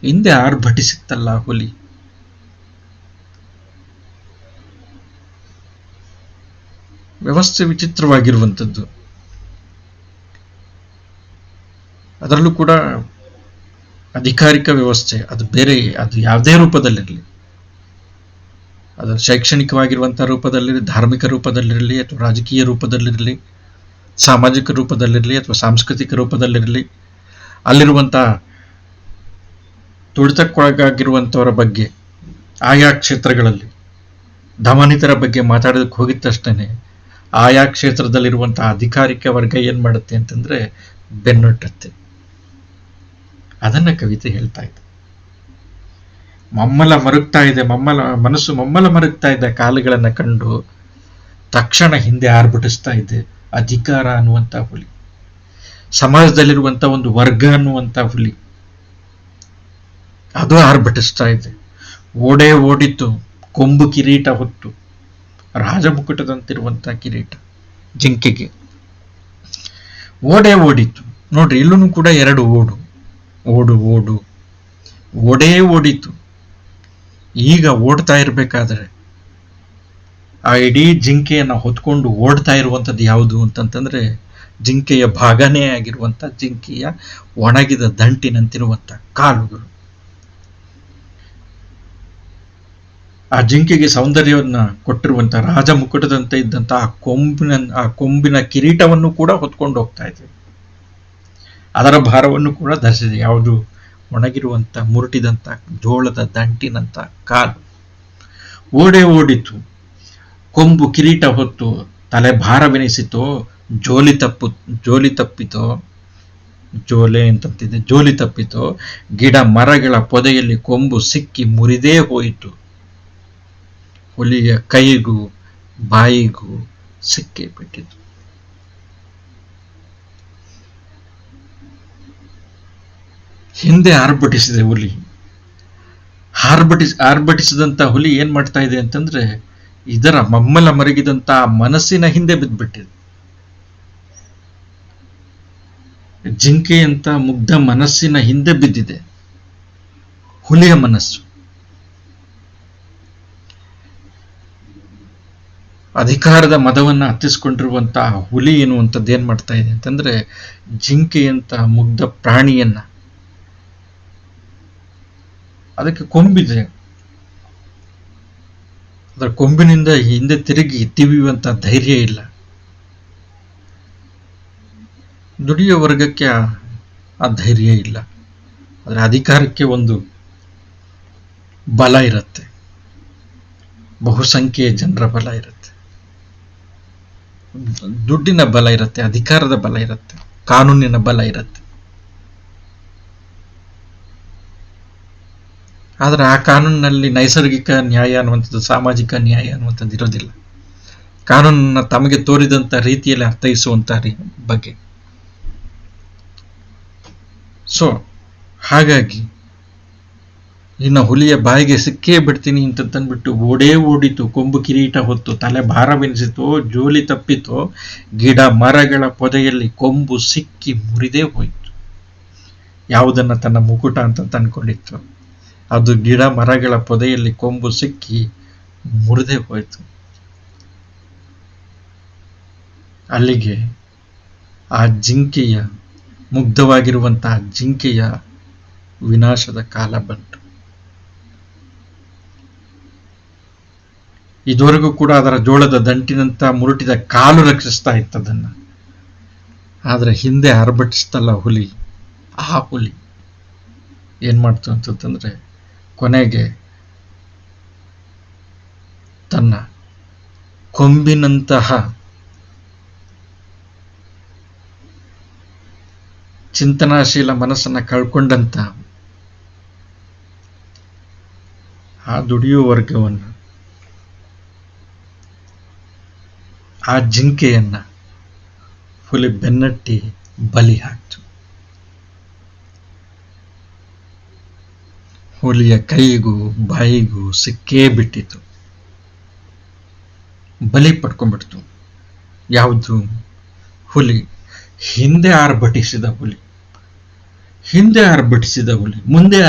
A: ಹಿಂದೆ ಆರ್ಭಟಿಸಿತ್ತಲ್ಲ ಹುಲಿ. ವ್ಯವಸ್ಥೆ ವಿಚಿತ್ರವಾಗಿರುವಂಥದ್ದು. ಅದರಲ್ಲೂ ಕೂಡ ಅಧಿಕಾರಿಕ ವ್ಯವಸ್ಥೆ, ಅದು ಬೇರೆ, ಅದು ಯಾವುದೇ ರೂಪದಲ್ಲಿರಲಿ, ಅದು ಶೈಕ್ಷಣಿಕವಾಗಿರುವಂತಹ ರೂಪದಲ್ಲಿರಲಿ, ಧಾರ್ಮಿಕ ರೂಪದಲ್ಲಿರಲಿ, ಅಥವಾ ರಾಜಕೀಯ ರೂಪದಲ್ಲಿರಲಿ, ಸಾಮಾಜಿಕ ರೂಪದಲ್ಲಿರಲಿ, ಅಥವಾ ಸಾಂಸ್ಕೃತಿಕ ರೂಪದಲ್ಲಿರಲಿ, ಅಲ್ಲಿರುವಂತಹ ತುಳಿತಕ್ಕೊಳಗಾಗಿರುವಂಥವರ ಬಗ್ಗೆ, ಆಯಾ ಕ್ಷೇತ್ರಗಳಲ್ಲಿ ದಮನಿತರ ಬಗ್ಗೆ ಮಾತಾಡೋದಕ್ಕೆ ಹೋಗಿದ ತಕ್ಷಣ ಆಯಾ ಕ್ಷೇತ್ರದಲ್ಲಿರುವಂತಹ ಅಧಿಕಾರಿಕ ವರ್ಗ ಏನ್ ಮಾಡುತ್ತೆ ಅಂತಂದ್ರೆ ಬೆನ್ನೊಟ್ಟತ್ತೆ. ಅದನ್ನ ಕವಿತೆ ಹೇಳ್ತಾ ಇದೆ. ಮಮ್ಮಲ ಮರುಗ್ತಾ ಇದೆ, ಮನಸ್ಸು ಮಮ್ಮಲ ಮರುಗ್ತಾ ಇದೆ ಕಾಲುಗಳನ್ನ ಕಂಡು. ತಕ್ಷಣ ಹಿಂದೆ ಆರ್ಭಟಿಸ್ತಾ ಇದೆ ಅಧಿಕಾರ ಅನ್ನುವಂತ ಹುಲಿ, ಸಮಾಜದಲ್ಲಿರುವಂತ ಒಂದು ವರ್ಗ ಅನ್ನುವಂತ ಹುಲಿ, ಅದು ಆರ್ಭಟಿಸ್ತಾ ಇದೆ. ಓಡಿತು ಕೊಂಬು ಕಿರೀಟ ಹೊತ್ತು, ರಾಜಮುಕುಟದಂತಿರುವಂತ ಕಿರೀಟ ಜಿಂಕೆಗೆ. ಓಡಿತು ನೋಡ್ರಿ, ಇಲ್ಲೂ ಕೂಡ ಎರಡು ಓಡು, ಓಡಿತು. ಈಗ ಓಡ್ತಾ ಇರ್ಬೇಕಾದ್ರೆ ಆ ಇಡೀ ಜಿಂಕೆಯನ್ನ ಹೊತ್ಕೊಂಡು ಓಡ್ತಾ ಇರುವಂತದ್ದು ಯಾವುದು ಅಂತಂತಂದ್ರೆ ಜಿಂಕೆಯ ಭಾಗನೇ ಆಗಿರುವಂತ ಜಿಂಕೆಯ ಒಣಗಿದ ದಂಟಿನಂತಿರುವಂತ ಕಾಲುಗಳು. ಆ ಜಿಂಕೆಗೆ ಸೌಂದರ್ಯವನ್ನ ಕೊಟ್ಟಿರುವಂತ ರಾಜ ಮುಕುಟದಂತೆ ಇದ್ದಂತ ಆ ಕೊಂಬಿನ ಕಿರೀಟವನ್ನು ಕೂಡ ಹೊತ್ಕೊಂಡು ಹೋಗ್ತಾ ಇದೆ. ಅದರ ಭಾರವನ್ನು ಕೂಡ ಧರಿಸಿದೆ. ಯಾವುದು? ಒಣಗಿರುವಂತ ಮುರುಟಿದಂತ ಜೋಳದ ದಂಟಿನಂತ ಕಾಲು. ಓಡಿತು, ಕೊಂಬು ಕಿರೀಟ ಹೊತ್ತು ತಲೆ ಭಾರವೆನಿಸಿತೋ, ಜೋಲಿ ತಪ್ಪಿತೋ, ಜೋಲಿ ತಪ್ಪಿತೋ, ಗಿಡ ಮರಗಳ ಪೊದೆಯಲ್ಲಿ ಕೊಂಬು ಸಿಕ್ಕಿ ಮುರಿದೇ ಹೋಯಿತು. ಹುಲಿಯ ಕೈಗೂ ಬಾಯಿಗೂ ಸಿಕ್ಕೇ ಬಿಟ್ಟಿತು. ಹಿಂದೆ ಆರ್ಭಟಿಸಿದೆ ಹುಲಿ. ಆರ್ಭಟಿಸಿದಂತ ಹುಲಿ ಏನ್ ಮಾಡ್ತಾ ಇದೆ ಅಂತಂದ್ರೆ ಇದರ ಮಮ್ಮಲ ಮರಗಿದಂತ ಮನಸ್ಸಿನ ಹಿಂದೆ ಬಿದ್ದ್ಬಿಟ್ಟಿದೆ. ಜಿಂಕೆಯಂತ ಮುಗ್ಧ ಮನಸ್ಸಿನ ಹಿಂದೆ ಬಿದ್ದಿದೆ ಹುಲಿಯ ಮನಸ್ಸು. ಅಧಿಕಾರದ ಮದವನ್ನ ಹತ್ತಿಸ್ಕೊಂಡಿರುವಂತಹ ಹುಲಿ ಎನ್ನುವಂಥದ್ದು ಏನ್ ಮಾಡ್ತಾ ಇದೆ ಅಂತಂದ್ರೆ ಜಿಂಕೆಯಂತ ಮುಗ್ಧ ಪ್ರಾಣಿಯನ್ನ, ಅದಕ್ಕೆ ಕೊಂಬಿದೆ, ಅದರ ಕೊಂಬಿನಿಂದ ಹಿಂದೆ ತಿರುಗಿ ತಿವಿಯುವಂತ ಧೈರ್ಯ ಇಲ್ಲ. ದುಡಿಯೋ ವರ್ಗಕ್ಕೆ ಆ ಧೈರ್ಯ ಇಲ್ಲ. ಅದರ ಅಧಿಕಾರಕ್ಕೆ ಒಂದು ಬಲ ಇರುತ್ತೆ, ಬಹುಸಂಖ್ಯೆಯ ಜನರ ಬಲ ಇರುತ್ತೆ, ದುಡ್ಡಿನ ಬಲ ಇರುತ್ತೆ, ಅಧಿಕಾರದ ಬಲ ಇರುತ್ತೆ, ಕಾನೂನಿನ ಬಲ ಇರುತ್ತೆ. ಆದ್ರೆ ಆ ಕಾನೂನಿನಲ್ಲಿ ನೈಸರ್ಗಿಕ ನ್ಯಾಯ ಅನ್ನುವಂಥದ್ದು, ಸಾಮಾಜಿಕ ನ್ಯಾಯ ಅನ್ನುವಂಥದ್ದು ಇರೋದಿಲ್ಲ. ಕಾನೂನನ್ನ ತಮಗೆ ತೋರಿದಂತ ರೀತಿಯಲ್ಲಿ ಅರ್ಥೈಸುವಂತ ಬಗ್ಗೆ. ಸೊ ಹಾಗಾಗಿ ಇನ್ನು ಹುಲಿಯ ಬಾಯಿಗೆ ಸಿಕ್ಕೇ ಬಿಡ್ತೀನಿ ಅಂತ ತಂದ್ಬಿಟ್ಟು ಓಡಿತು, ಕೊಂಬು ಕಿರೀಟ ಹೊತ್ತು ತಲೆ ಭಾರವೆನಿಸಿತೋ, ಜೋಲಿ ತಪ್ಪಿತೋ, ಗಿಡ ಮರಗಳ ಪೊದೆಯಲ್ಲಿ ಕೊಂಬು ಸಿಕ್ಕಿ ಮುರಿದೇ ಹೋಯಿತು. ಯಾವುದನ್ನ ತನ್ನ ಮುಕುಟ ಅಂತ ತಂದ್ಕೊಂಡಿತ್ತು ಅದು ಗಿಡ ಮರಗಳ ಪೊದೆಯಲ್ಲಿ ಕೊಂಬು ಸಿಕ್ಕಿ ಮುರಿದೇ ಹೋಯಿತು. ಅಲ್ಲಿಗೆ ಆ ಜಿಂಕೆಯ, ಮುಗ್ಧವಾಗಿರುವಂತಹ ಜಿಂಕೆಯ ವಿನಾಶದ ಕಾಲ ಬಂತು. ಇದುವರೆಗೂ ಕೂಡ ಅದರ ಜೋಳದ ದಂಟಿನಂತ ಮುರುಟಿದ ಕಾಲು ರಕ್ಷಿಸ್ತಾ ಇತ್ತದನ್ನ. ಆದ್ರೆ ಹಿಂದೆ ಆರ್ಭಟಿಸ್ತಲ್ಲ ಹುಲಿ, ಆ ಹುಲಿ ಏನ್ ಮಾಡ್ತು ಅಂತಂದ್ರೆ ಕೊನೆಗೆ ತನ್ನ ಕೊಂಬಿನಂತಹ ಚಿಂತನಾಶೀಲ ಮನಸ್ಸನ್ನ ಕಳ್ಕೊಂಡಂತ ಆ ದುಡಿಯುವ ವರ್ಗವನ್ನು, ಆ ಜಿಂಕೆಯನ್ನ ಹುಲಿ ಬೆನ್ನಟ್ಟಿ ಬಲಿ ಹಾಕ್ತು. ಹುಲಿಯ ಕೈಗೂ ಬಾಯಿಗೂ ಸಿಕ್ಕೇ ಬಿಟ್ಟಿತು, ಬಲಿ ಪಡ್ಕೊಂಡ್ಬಿಡ್ತು. ಯಾವುದು? ಹುಲಿ. ಹಿಂದೆ ಆರ್ಭಟಿಸಿದ ಹುಲಿ, ಮುಂದೆ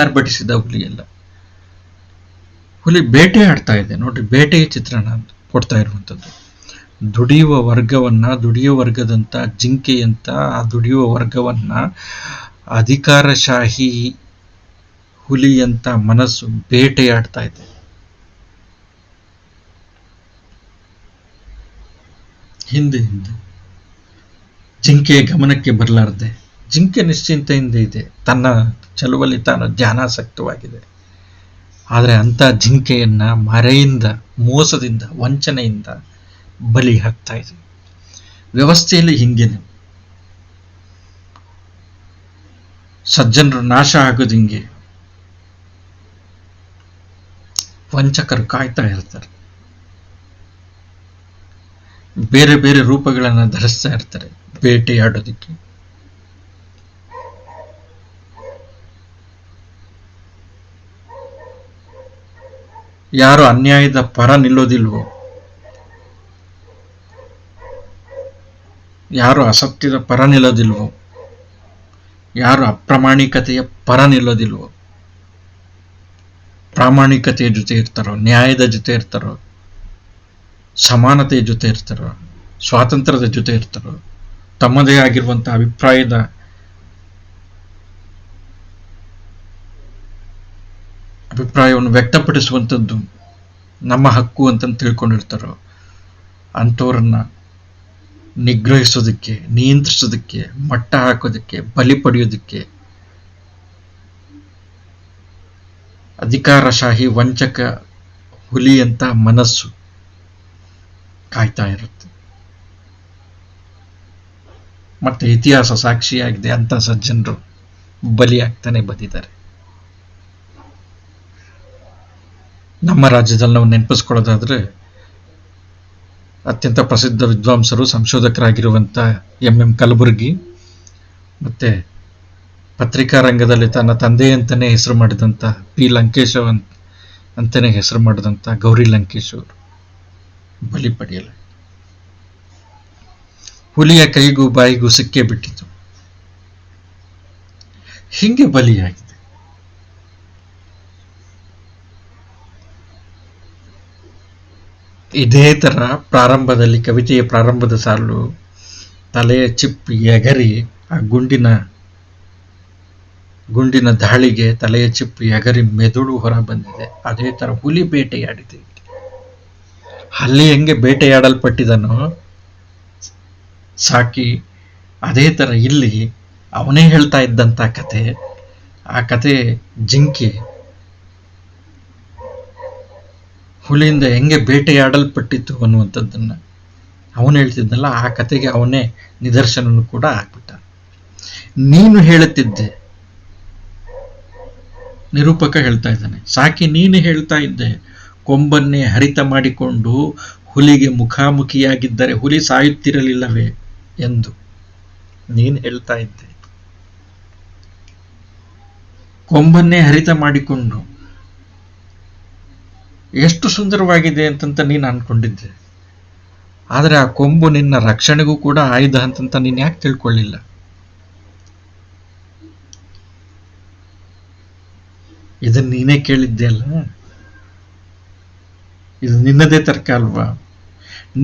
A: ಆರ್ಭಟಿಸಿದ ಹುಲಿ ಅಲ್ಲ. ಹುಲಿ ಬೇಟೆ ಆಡ್ತಾ ಇದೆ ನೋಡ್ರಿ, ಬೇಟೆಯ ಚಿತ್ರಣ ಕೊಡ್ತಾ ಇರುವಂಥದ್ದು. ದುಡಿಯುವ ವರ್ಗದಂತ ಜಿಂಕೆಯಂತ ಆ ದುಡಿಯುವ ವರ್ಗವನ್ನ ಅಧಿಕಾರಶಾಹಿ ಹುಲಿಯಂತ ಮನಸ್ಸು ಬೇಟೆಯಾಡ್ತಾ ಇದೆ. ಹಿಂದೆ ಜಿಂಕೆಯ ಗಮನಕ್ಕೆ ಬರಲಾರದೆ, ಜಿಂಕೆ ನಿಶ್ಚಿಂತೆಯಿಂದ ಇದೆ, ತನ್ನ ಚಲುವಲ್ಲಿ ತಾನು ಧ್ಯಾನಾಸಕ್ತವಾಗಿದೆ. ಆದರೆ ಅಂತ ಜಿಂಕೆಯನ್ನ ಮರೆಯಿಂದ, ಮೋಸದಿಂದ, ವಂಚನೆಯಿಂದ ಬಲಿ ಹಾಕ್ತಾ ಇದೆ. ವ್ಯವಸ್ಥೆಯಲ್ಲಿ ಹಿಂಗೇನೆ, ಸಜ್ಜನರು ನಾಶ ಆಗೋದು ಹಿಂಗೆ. ವಂಚಕರು ಕಾಯ್ತಾ ಇರ್ತಾರೆ, ಬೇರೆ ಬೇರೆ ರೂಪಗಳನ್ನು ಧರಿಸ್ತಾ ಇರ್ತಾರೆ ಬೇಟೆಯಾಡೋದಿಕ್ಕೆ. ಯಾರು ಅನ್ಯಾಯದ ಪರ ನಿಲ್ಲೋದಿಲ್ವೋ, ಯಾರು ಅಸತ್ಯದ ಪರ ನಿಲ್ಲೋದಿಲ್ವೋ, ಯಾರು ಅಪ್ರಾಮಾಣಿಕತೆಯ ಪರ ನಿಲ್ಲೋದಿಲ್ವೋ, ಪ್ರಾಮಾಣಿಕತೆಯ ಜೊತೆ ಇರ್ತಾರೋ, ನ್ಯಾಯದ ಜೊತೆ ಇರ್ತಾರೋ, ಸಮಾನತೆಯ ಜೊತೆ ಇರ್ತಾರೋ, ಸ್ವಾತಂತ್ರ್ಯದ ಜೊತೆ ಇರ್ತಾರೋ, ತಮ್ಮದೇ ಆಗಿರುವಂತಹ ಅಭಿಪ್ರಾಯವನ್ನು ವ್ಯಕ್ತಪಡಿಸುವಂಥದ್ದು ನಮ್ಮ ಹಕ್ಕು ಅಂತ ತಿಳ್ಕೊಂಡಿರ್ತಾರೋ, ಅಂಥವ್ರನ್ನ ನಿಗ್ರಹಿಸೋದಕ್ಕೆ, ನಿಯಂತ್ರಿಸೋದಕ್ಕೆ, ಮಟ್ಟ ಹಾಕೋದಕ್ಕೆ, ಬಲಿ ಪಡೆಯೋದಕ್ಕೆ ಅಧಿಕಾರಶಾಹಿ ವಂಚಕ ಹುಲಿಯಂತ ಮನಸ್ಸು ಕಾಯ್ತಾ ಇರುತ್ತೆ. ಮತ್ತೆ ಇತಿಹಾಸ ಸಾಕ್ಷಿಯಾಗಿದೆ, ಅಂತ ಸಜ್ಜನರು ಬಲಿಯಾಗ್ತಾನೆ ಬಂದಿದ್ದಾರೆ. ನಮ್ಮ ರಾಜ್ಯದಲ್ಲಿ ನಾವು ನೆನಪಿಸ್ಕೊಳ್ಳೋದಾದ್ರೆ, ಅತ್ಯಂತ ಪ್ರಸಿದ್ಧ ವಿದ್ವಾಂಸರು, ಸಂಶೋಧಕರಾಗಿರುವಂಥ ಎಂ ಕಲಬುರ್ಗಿ, ಮತ್ತೆ ಪತ್ರಿಕಾ ರಂಗದಲ್ಲಿ ತನ್ನ ತಂದೆಯಂತಾನೆ ಹೆಸರು ಮಾಡಿದಂಥ ಪಿ ಲಂಕೇಶ್ ಅಂತಾನೆ ಹೆಸರು ಮಾಡಿದಂಥ ಗೌರಿ ಲಂಕೇಶ್ ಅವರು ಬಲಿ ಪಡೆಯಲ್ಲ. ಹುಲಿಯ ಕೈಗೂ ಬಾಯಿಗೂ ಸಿಕ್ಕೇ ಬಿಟ್ಟಿತು, ಹಿಂಗೆ ಬಲಿಯಾಗಿದೆ. ಇದೇ ತರ ಪ್ರಾರಂಭದಲ್ಲಿ, ಕವಿತೆಯ ಪ್ರಾರಂಭದ ಸಾಲು, ತಲೆಯ ಚಿಪ್ ಎಗರಿ ಆ ಗುಂಡಿನ ದಾಳಿಗೆ ತಲೆಯ ಚಿಪ್ ಎಗರಿ ಮೆದುಳು ಹೊರ ಬಂದಿದೆ. ಅದೇ ತರ ಹುಲಿ ಬೇಟೆಯಾಡಿದೆ. ಅಲ್ಲಿ ಹೆಂಗೆ ಬೇಟೆಯಾಡಲ್ಪಟ್ಟಿದನೋ ಸಾಕಿ, ಅದೇ ತರ ಇಲ್ಲಿ ಅವನೇ ಹೇಳ್ತಾ ಇದ್ದಂತ ಕತೆ, ಆ ಕತೆ ಜಿಂಕೆ ಹುಲಿಯಿಂದ ಹೆಂಗೆ ಬೇಟೆಯಾಡಲ್ಪಟ್ಟಿತ್ತು ಅನ್ನುವಂಥದ್ದನ್ನ ಅವನು ಹೇಳ್ತಿದ್ದಲ್ಲ, ಆ ಕತೆಗೆ ಅವನೇ ನಿದರ್ಶನನು ಕೂಡ ಆಗ್ಬಿಟ್ಟ. ನೀನು ಹೇಳುತ್ತಿದ್ದೆ, ನಿರೂಪಕ ಹೇಳ್ತಾ ಇದ್ದಾನೆ, ಸಾಕಿ ನೀನು ಹೇಳ್ತಾ ಇದ್ದೆ, ಕೊಂಬನ್ನೇ ಹರಿತ ಮಾಡಿಕೊಂಡು ಹುಲಿಗೆ ಮುಖಾಮುಖಿಯಾಗಿದ್ದರೆ ಹುಲಿ ಸಾಯುತ್ತಿರಲಿಲ್ಲವೇ ಎಂದು ನೀನು ಹೇಳ್ತಾ ಇದ್ದೆ. ಕೊಂಬನ್ನೇ ಹರಿತ ಮಾಡಿಕೊಂಡು ಎಷ್ಟು ಸುಂದರವಾಗಿದೆ ಅಂತಂತ ನೀನು ಅನ್ಕೊಂಡಿದ್ದೆ. ಆದರೆ ಆ ಕೊಂಬು ನಿನ್ನ ರಕ್ಷಣೆಗೂ ಕೂಡ ಆಯುಧ ಅಂತಂತ ನೀನು ಯಾಕೆ ತಿಳ್ಕೊಳ್ಳಿಲ್ಲ? ಇದನ್ನ ನೀನೇ ಕೇಳಿದ್ದೆ ಅಲ್ಲ, ಇದು ನಿನ್ನದೇ ತರ್ಕ ಅಲ್ವಾ?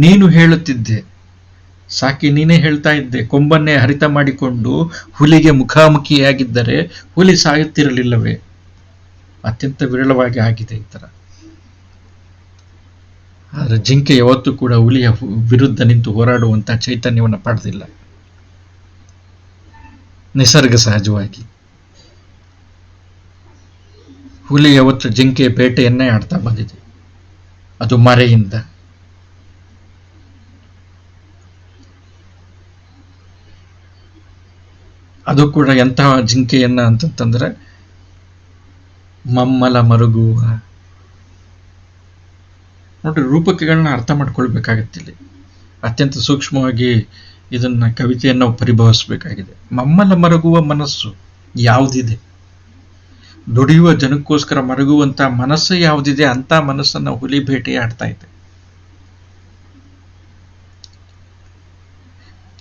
A: ನೀನು ಹೇಳುತ್ತಿದ್ದೆ, ಸಾಕಿ ನೀನೇ ಹೇಳ್ತಾ ಇದ್ದೆ, ಕೊಂಬನ್ನೇ ಹರಿತ ಮಾಡಿಕೊಂಡು ಹುಲಿಗೆ ಮುಖಾಮುಖಿಯಾಗಿದ್ದರೆ ಹುಲಿ ಸಾಯುತ್ತಿರಲಿಲ್ಲವೇ? ಅತ್ಯಂತ ವಿರಳವಾಗಿ ಆಗಿದೆ ಈ ತರ. ಆದರೆ ಜಿಂಕೆ ಯಾವತ್ತೂ ಕೂಡ ಹುಲಿಯ ವಿರುದ್ಧ ನಿಂತು ಹೋರಾಡುವಂತಹ ಚೈತನ್ಯವನ್ನು ಪಡೆದಿಲ್ಲ. ನಿಸರ್ಗ ಸಹಜವಾಗಿ ಹುಲಿ ಯಾವತ್ತು ಜಿಂಕೆ ಬೇಟೆಯನ್ನೇ ಆಡ್ತಾ ಬಂದಿದೆ, ಅದು ಮರೆಯಿಂದ. ಅದು ಕೂಡ ಎಂತಹ ಜಿಂಕೆಯನ್ನ ಅಂತಂತಂದ್ರೆ ಮಮ್ಮಲ ಮರುಗುವ. ನೋಡ್ರಿ, ರೂಪಕಗಳನ್ನ ಅರ್ಥ ಮಾಡ್ಕೊಳ್ಬೇಕಾಗತ್ತಿಲ್ಲ. ಅತ್ಯಂತ ಸೂಕ್ಷ್ಮವಾಗಿ ಇದನ್ನ ಕವಿತೆಯನ್ನು ನಾವು ಪರಿಭಾವಿಸಬೇಕಾಗಿದೆ. ಮಮ್ಮಲ ಮರುಗುವ ಮನಸ್ಸು ಯಾವುದಿದೆ, ದುಡಿಯುವ ಜನಕ್ಕೋಸ್ಕರ ಮರುಗುವಂತ ಮನಸ್ಸು ಯಾವುದಿದೆ, ಅಂತ ಮನಸ್ಸನ್ನ ಹುಲಿ ಬೇಟೆಯಾಡ್ತಾ ಇದೆ.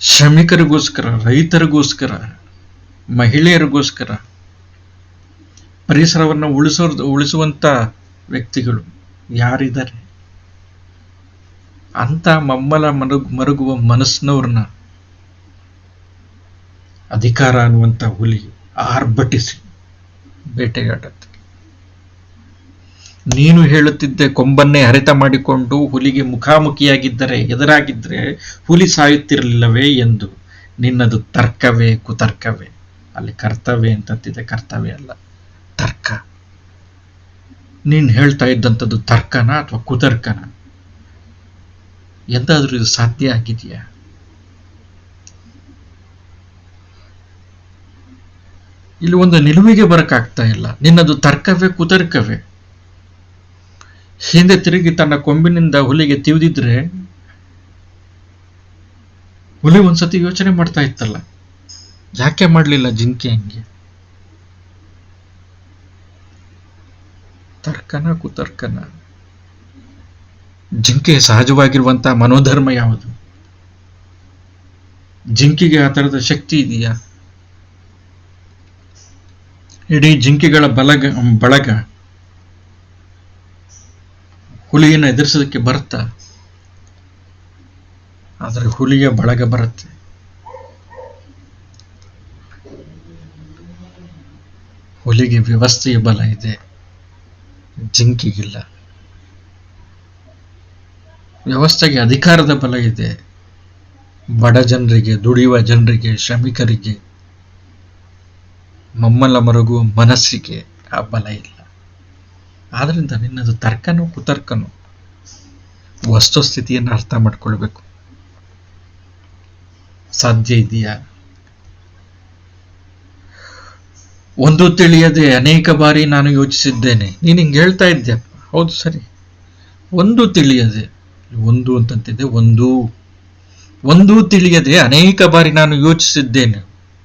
A: ಶ್ರಮಿಕರಿಗೋಸ್ಕರ, ರೈತರಿಗೋಸ್ಕರ, ಮಹಿಳೆಯರಿಗೋಸ್ಕರ, ಪರಿಸರವನ್ನು ಉಳಿಸುವಂತ ವ್ಯಕ್ತಿಗಳು ಯಾರಿದ್ದಾರೆ, ಅಂತ ಮಮ್ಮಲ ಮರುಗುವ ಮನಸ್ಸಿನವ್ರನ್ನ ಅಧಿಕಾರ ಅನ್ನುವಂತ ಹುಲಿ ಆರ್ಭಟಿಸಿ ಬೇಟೆಯಾಡತ್ತೆ. ನೀನು ಹೇಳುತ್ತಿದ್ದೆ, ಕೊಂಬನ್ನೇ ಹರಿತ ಮಾಡಿಕೊಂಡು ಹುಲಿಗೆ ಮುಖಾಮುಖಿಯಾಗಿದ್ದರೆ, ಎದುರಾಗಿದ್ರೆ ಹುಲಿ ಸಾಯುತ್ತಿರಲಿಲ್ಲವೇ ಎಂದು. ನಿನ್ನದು ತರ್ಕವೇ ಕುತರ್ಕವೇ? ಅಲ್ಲಿ ಕರ್ತವ್ಯ ಅಂತಂತಿದೆ, ಕರ್ತವ್ಯ ಅಲ್ಲ, ತರ್ಕ. ನೀನ್ ಹೇಳ್ತಾ ಇದ್ದಂಥದ್ದು ತರ್ಕನ ಅಥವಾ ಕುತರ್ಕನ? ಎಂದಾದ್ರೂ ಇದು ಸಾಧ್ಯ ಆಗಿದೆಯಾ? ಇಲ್ಲಿ ಒಂದು ನಿಲುವಿಗೆ ಬರಕ್ಕಾಗ್ತಾ ಇಲ್ಲ. ನಿನ್ನದು ತರ್ಕವೇ ಕುತರ್ಕವೇ? ಹಿಂದೆ ತಿರುಗಿ ತನ್ನ ಕೊಂಬಿನಿಂದ ಹುಲಿಗೆ ತಿವಿದಿದ್ರೆ ಹುಲಿ ಒಂದ್ಸತಿ ಯೋಚನೆ ಮಾಡ್ತಾ ಇತ್ತಲ್ಲ, ಯಾಕೆ ಮಾಡ್ಲಿಲ್ಲ ಜಿಂಕೆ ಹಂಗೆ? ತರ್ಕನ ಕುತರ್ಕನ? ಜಿಂಕೆ ಸಹಜವಾಗಿರುವಂತಹ ಮನೋಧರ್ಮ ಯಾವುದು? ಜಿಂಕೆಗೆ ಆ ತರದ ಶಕ್ತಿ ಇದೆಯಾ? ಇಡೀ ಜಿಂಕೆಗಳ ಬಳಗ ಹುಲಿಯನ್ನು ಎದುರಿಸೋದಕ್ಕೆ ಬರುತ್ತಾ? ಆದರೆ ಹುಲಿಯ ಬಳಗ ಬರುತ್ತೆ. ಹುಲಿಗೆ ವ್ಯವಸ್ಥೆಯ ಬಲ ಇದೆ, ಜಿಂಕೆಗಿಲ್ಲ. ವ್ಯವಸ್ಥೆಗೆ ಅಧಿಕಾರದ ಬಲ ಇದೆ, ಬಡ ಜನರಿಗೆ, ದುಡಿಯುವ ಜನರಿಗೆ, ಶ್ರಮಿಕರಿಗೆ. ಮಮ್ಮಲ ಮರುಗುವ ಮನಸ್ಸಿಗೆ ಆ ಬಲ ಇಲ್ಲ. ಆದ್ರಿಂದ ನಿನ್ನದು ತರ್ಕನೋ ಕುತರ್ಕನೋ? ವಸ್ತುಸ್ಥಿತಿಯನ್ನು ಅರ್ಥ ಮಾಡ್ಕೊಳ್ಬೇಕು. ಸಾಧ್ಯ ಇದೆಯಾ? ಒಂದು ತಿಳಿಯದೆ ಅನೇಕ ಬಾರಿ ನಾನು ಯೋಚಿಸಿದ್ದೇನೆ. ನೀನು ಹಿಂಗೆ ಹೇಳ್ತಾ ಇದ್ಯಪ್ಪ, ಹೌದು ಸರಿ. ಒಂದು ತಿಳಿಯದೆ, ಒಂದು ಅಂತಂತಿದ್ದೆ, ಒಂದು ತಿಳಿಯದೆ ಅನೇಕ ಬಾರಿ ನಾನು ಯೋಚಿಸಿದ್ದೇನೆ.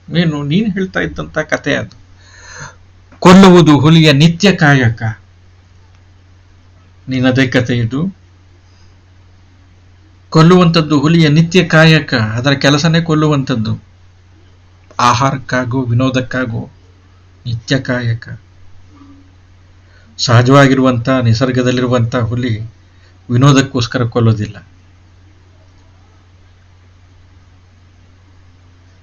A: ಏನು ನೀನು ಹೇಳ್ತಾ ಇದ್ದಂತ ಕತೆ ಅದು. ಕೊಲ್ಲುವುದು ಹುಲಿಯ ನಿತ್ಯ ಕಾಯಕ. ನೀನದೇ ಕತೆ ಇದು. ಕೊಲ್ಲುವಂಥದ್ದು ಹುಲಿಯ ನಿತ್ಯ ಕಾಯಕ. ಅದರ ಕೆಲಸನೇ ಕೊಲ್ಲುವಂಥದ್ದು. ಆಹಾರಕ್ಕಾಗೋ ವಿನೋದಕ್ಕಾಗೋ ನಿತ್ಯ ಕಾಯಕ. ಸಹಜವಾಗಿರುವಂತ ನಿಸರ್ಗದಲ್ಲಿರುವಂತ ಹುಲಿ ವಿನೋದಕ್ಕೋಸ್ಕರ ಕೊಲ್ಲೋದಿಲ್ಲ.